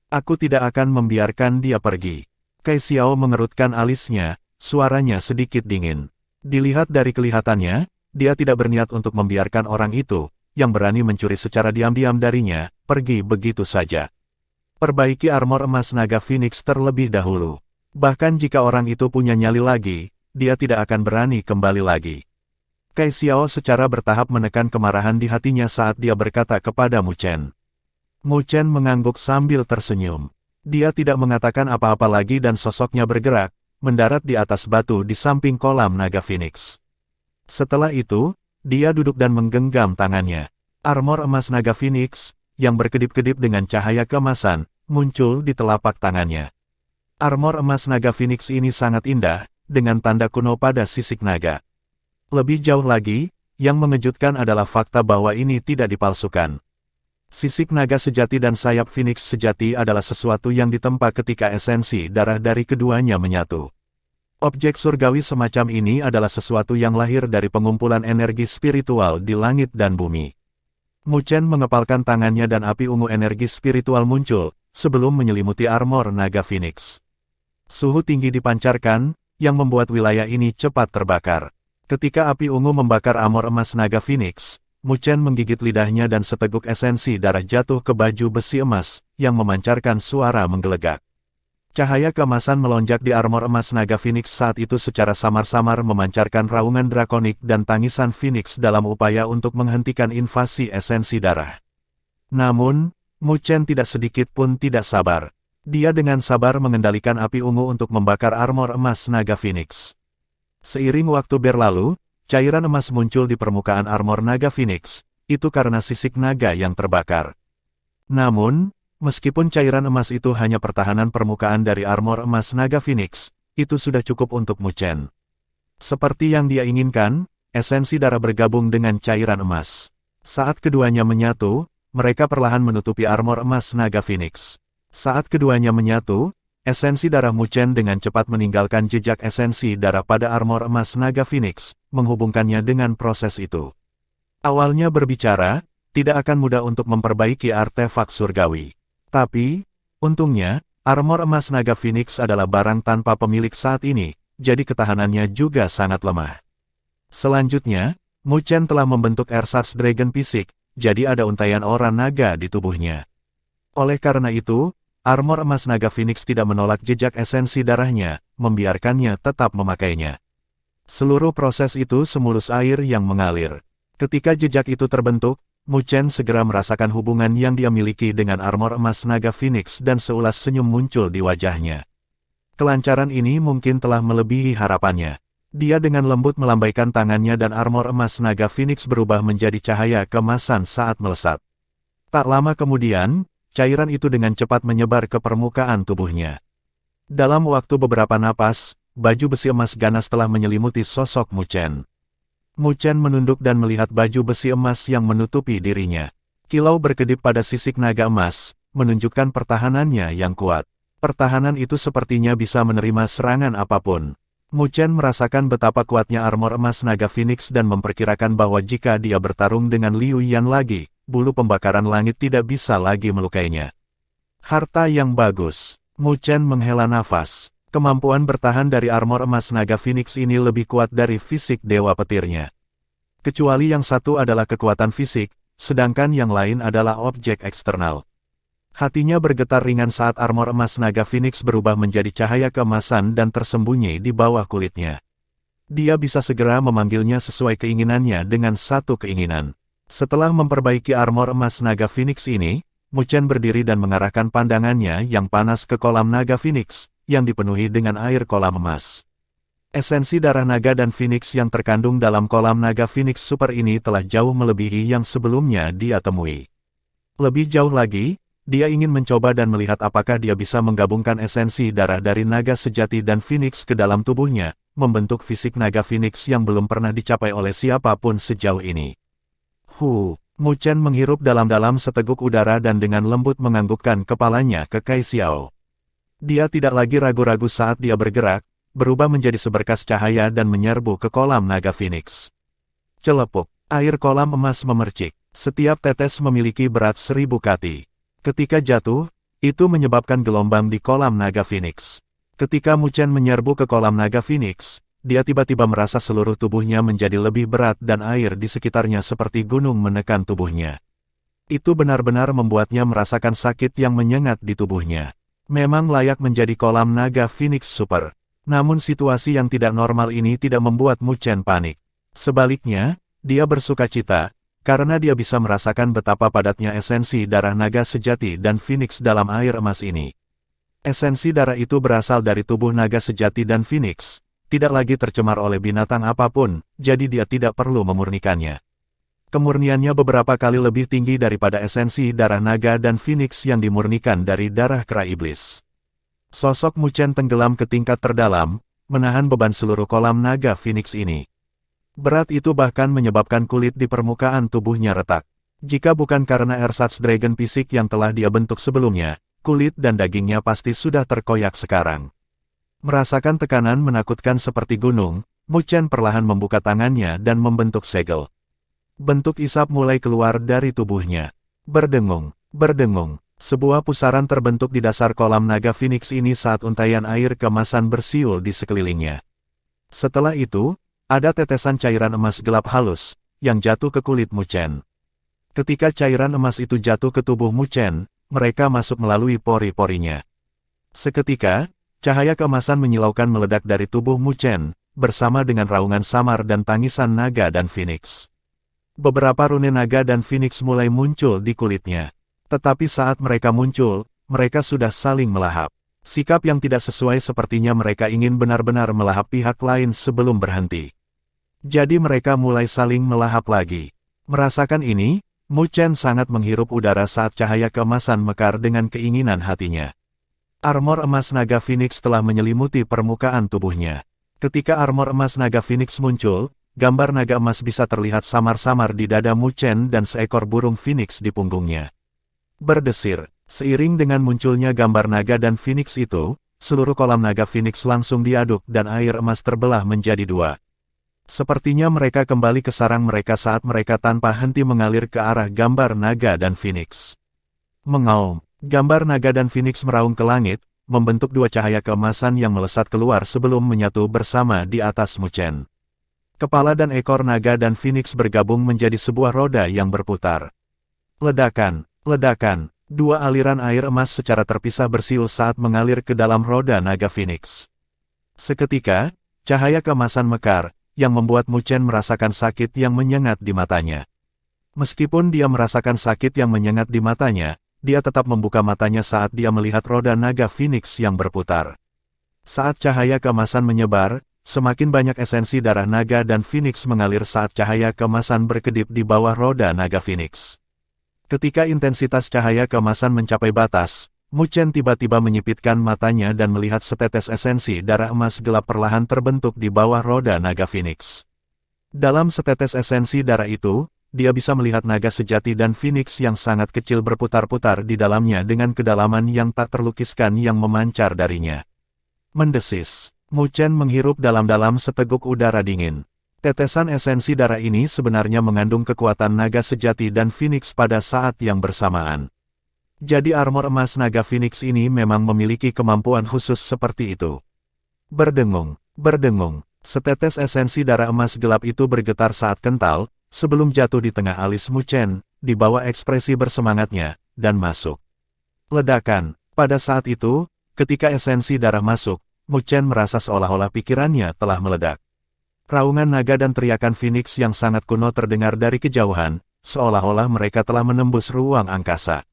Aku tidak akan membiarkan dia pergi. Kai Xiao mengerutkan alisnya, suaranya sedikit dingin. Dilihat dari kelihatannya, dia tidak berniat untuk membiarkan orang itu, yang berani mencuri secara diam-diam darinya, pergi begitu saja. Perbaiki armor emas naga Phoenix terlebih dahulu. Bahkan jika orang itu punya nyali lagi, dia tidak akan berani kembali lagi. Kai Xiao secara bertahap menekan kemarahan di hatinya saat dia berkata kepada Mu Chen. Mu Chen mengangguk sambil tersenyum. Dia tidak mengatakan apa-apa lagi dan sosoknya bergerak, mendarat di atas batu di samping kolam naga Phoenix. Setelah itu, dia duduk dan menggenggam tangannya. Armor emas naga Phoenix, yang berkedip-kedip dengan cahaya keemasan, muncul di telapak tangannya. Armor emas naga Phoenix ini sangat indah, dengan tanda kuno pada sisik naga. Lebih jauh lagi, yang mengejutkan adalah fakta bahwa ini tidak dipalsukan. Sisik naga sejati dan sayap Phoenix sejati adalah sesuatu yang ditempa ketika esensi darah dari keduanya menyatu. Objek surgawi semacam ini adalah sesuatu yang lahir dari pengumpulan energi spiritual di langit dan bumi. Mu Chen mengepalkan tangannya dan api ungu energi spiritual muncul, sebelum menyelimuti armor naga Phoenix. Suhu tinggi dipancarkan, yang membuat wilayah ini cepat terbakar. Ketika api ungu membakar armor emas naga Phoenix, Mu Chen menggigit lidahnya dan seteguk esensi darah jatuh ke baju besi emas, yang memancarkan suara menggelegak. Cahaya keemasan melonjak di armor emas naga Phoenix saat itu secara samar-samar memancarkan raungan drakonik dan tangisan Phoenix dalam upaya untuk menghentikan invasi esensi darah. Namun, Mu Chen tidak sedikit pun tidak sabar. Dia dengan sabar mengendalikan api ungu untuk membakar armor emas naga Phoenix. Seiring waktu berlalu, cairan emas muncul di permukaan armor naga Phoenix, itu karena sisik naga yang terbakar. Namun, meskipun cairan emas itu hanya pertahanan permukaan dari armor emas naga Phoenix, itu sudah cukup untuk Mu Chen. Seperti yang dia inginkan, esensi darah bergabung dengan cairan emas. Saat keduanya menyatu, mereka perlahan menutupi armor emas naga Phoenix. Saat keduanya menyatu, esensi darah Mu Chen dengan cepat meninggalkan jejak esensi darah pada armor emas naga Phoenix, menghubungkannya dengan proses itu. Awalnya berbicara, tidak akan mudah untuk memperbaiki artefak surgawi. Tapi, untungnya, armor emas naga Phoenix adalah barang tanpa pemilik saat ini, jadi ketahanannya juga sangat lemah. Selanjutnya, Mu Chen telah membentuk ersatz Dragon Fisik, jadi ada untaian aura naga di tubuhnya. Oleh karena itu, armor emas naga Phoenix tidak menolak jejak esensi darahnya, membiarkannya tetap memakainya. Seluruh proses itu semulus air yang mengalir. Ketika jejak itu terbentuk, Mu Chen segera merasakan hubungan yang dia miliki dengan armor emas naga Phoenix dan seulas senyum muncul di wajahnya. Kelancaran ini mungkin telah melebihi harapannya. Dia dengan lembut melambaikan tangannya dan armor emas naga Phoenix berubah menjadi cahaya keemasan saat melesat. Tak lama kemudian, cairan itu dengan cepat menyebar ke permukaan tubuhnya. Dalam waktu beberapa napas, baju besi emas ganas telah menyelimuti sosok Mu Chen. Mu Chen menunduk dan melihat baju besi emas yang menutupi dirinya. Kilau berkedip pada sisik naga emas, menunjukkan pertahanannya yang kuat. Pertahanan itu sepertinya bisa menerima serangan apapun. Mu Chen merasakan betapa kuatnya armor emas naga Phoenix dan memperkirakan bahwa jika dia bertarung dengan Liu Yan lagi, bulu pembakaran langit tidak bisa lagi melukainya. Harta yang bagus. Mu Chen menghela nafas. Kemampuan bertahan dari armor emas naga Phoenix ini lebih kuat dari fisik dewa petirnya. Kecuali yang satu adalah kekuatan fisik, sedangkan yang lain adalah objek eksternal. Hatinya bergetar ringan saat armor emas naga Phoenix berubah menjadi cahaya keemasan dan tersembunyi di bawah kulitnya. Dia bisa segera memanggilnya sesuai keinginannya dengan satu keinginan. Setelah memperbaiki armor emas naga Phoenix ini, Mu Chen berdiri dan mengarahkan pandangannya yang panas ke kolam naga Phoenix, yang dipenuhi dengan air kolam emas. Esensi darah naga dan Phoenix yang terkandung dalam kolam naga Phoenix Super ini telah jauh melebihi yang sebelumnya dia temui. Lebih jauh lagi, dia ingin mencoba dan melihat apakah dia bisa menggabungkan esensi darah dari naga sejati dan Phoenix ke dalam tubuhnya, membentuk fisik naga Phoenix yang belum pernah dicapai oleh siapapun sejauh ini. Mu Chen menghirup dalam-dalam seteguk udara dan dengan lembut menganggukkan kepalanya ke Kai Xiao. Dia tidak lagi ragu-ragu saat dia bergerak, berubah menjadi seberkas cahaya dan menyerbu ke kolam naga Phoenix. Celepuk, air kolam emas memercik. Setiap tetes memiliki berat 1000 kati. Ketika jatuh, itu menyebabkan gelombang di kolam naga Phoenix. Ketika Mu Chen menyerbu ke kolam naga Phoenix, dia tiba-tiba merasa seluruh tubuhnya menjadi lebih berat dan air di sekitarnya seperti gunung menekan tubuhnya. Itu benar-benar membuatnya merasakan sakit yang menyengat di tubuhnya. Memang layak menjadi kolam naga Phoenix Super. Namun situasi yang tidak normal ini tidak membuat Mu Chen panik. Sebaliknya, dia bersukacita, karena dia bisa merasakan betapa padatnya esensi darah naga sejati dan Phoenix dalam air emas ini. Esensi darah itu berasal dari tubuh naga sejati dan Phoenix, tidak lagi tercemar oleh binatang apapun, jadi dia tidak perlu memurnikannya. Kemurniannya beberapa kali lebih tinggi daripada esensi darah naga dan Phoenix yang dimurnikan dari darah kera iblis. Sosok Mu Chen tenggelam ke tingkat terdalam, menahan beban seluruh kolam naga Phoenix ini. Berat itu bahkan menyebabkan kulit di permukaan tubuhnya retak. Jika bukan karena ersatz dragon fisik yang telah dia bentuk sebelumnya, kulit dan dagingnya pasti sudah terkoyak sekarang. Merasakan tekanan menakutkan seperti gunung, Mu Chen perlahan membuka tangannya dan membentuk segel. Bentuk isap mulai keluar dari tubuhnya. Berdengung, berdengung. Sebuah pusaran terbentuk di dasar kolam naga Phoenix ini saat untaian air keemasan bersiul di sekelilingnya. Setelah itu, ada tetesan cairan emas gelap halus, yang jatuh ke kulit Mu Chen. Ketika cairan emas itu jatuh ke tubuh Mu Chen, mereka masuk melalui pori-porinya. Seketika, cahaya keemasan menyilaukan meledak dari tubuh Mu Chen, bersama dengan raungan samar dan tangisan naga dan Phoenix. Beberapa rune naga dan Phoenix mulai muncul di kulitnya. Tetapi saat mereka muncul, mereka sudah saling melahap. Sikap yang tidak sesuai sepertinya mereka ingin benar-benar melahap pihak lain sebelum berhenti. Jadi mereka mulai saling melahap lagi. Merasakan ini, Mu Chen sangat menghirup udara saat cahaya keemasan mekar dengan keinginan hatinya. Armor emas naga Phoenix telah menyelimuti permukaan tubuhnya. Ketika armor emas naga Phoenix muncul, gambar naga emas bisa terlihat samar-samar di dada Mu Chen dan seekor burung Phoenix di punggungnya. Berdesir, seiring dengan munculnya gambar naga dan Phoenix itu, seluruh kolam naga Phoenix langsung diaduk dan air emas terbelah menjadi dua. Sepertinya mereka kembali ke sarang mereka saat mereka tanpa henti mengalir ke arah gambar naga dan Phoenix. Mengaum, gambar naga dan Phoenix meraung ke langit, membentuk dua cahaya keemasan yang melesat keluar sebelum menyatu bersama di atas Mu Chen. Kepala dan ekor naga dan Phoenix bergabung menjadi sebuah roda yang berputar. Ledakan, ledakan, dua aliran air emas secara terpisah bersiul saat mengalir ke dalam roda naga Phoenix. Seketika, cahaya keemasan mekar, yang membuat Mu Chen merasakan sakit yang menyengat di matanya. Meskipun dia merasakan sakit yang menyengat di matanya, dia tetap membuka matanya saat dia melihat roda naga Phoenix yang berputar. Saat cahaya keemasan menyebar, semakin banyak esensi darah naga dan Phoenix mengalir saat cahaya keemasan berkedip di bawah roda naga Phoenix. Ketika intensitas cahaya keemasan mencapai batas, Mu Chen tiba-tiba menyipitkan matanya dan melihat setetes esensi darah emas gelap perlahan terbentuk di bawah roda naga Phoenix. Dalam setetes esensi darah itu, dia bisa melihat naga sejati dan Phoenix yang sangat kecil berputar-putar di dalamnya dengan kedalaman yang tak terlukiskan yang memancar darinya. Mendesis, Mu Chen menghirup dalam-dalam seteguk udara dingin. Tetesan esensi darah ini sebenarnya mengandung kekuatan naga sejati dan Phoenix pada saat yang bersamaan. Jadi armor emas naga Phoenix ini memang memiliki kemampuan khusus seperti itu. Berdengung, berdengung, setetes esensi darah emas gelap itu bergetar saat kental, sebelum jatuh di tengah alis Mu Chen, di bawah ekspresi bersemangatnya, dan masuk. Ledakan, pada saat itu, ketika esensi darah masuk, Mu Chen merasa seolah-olah pikirannya telah meledak. Raungan naga dan teriakan Phoenix yang sangat kuno terdengar dari kejauhan, seolah-olah mereka telah menembus ruang angkasa.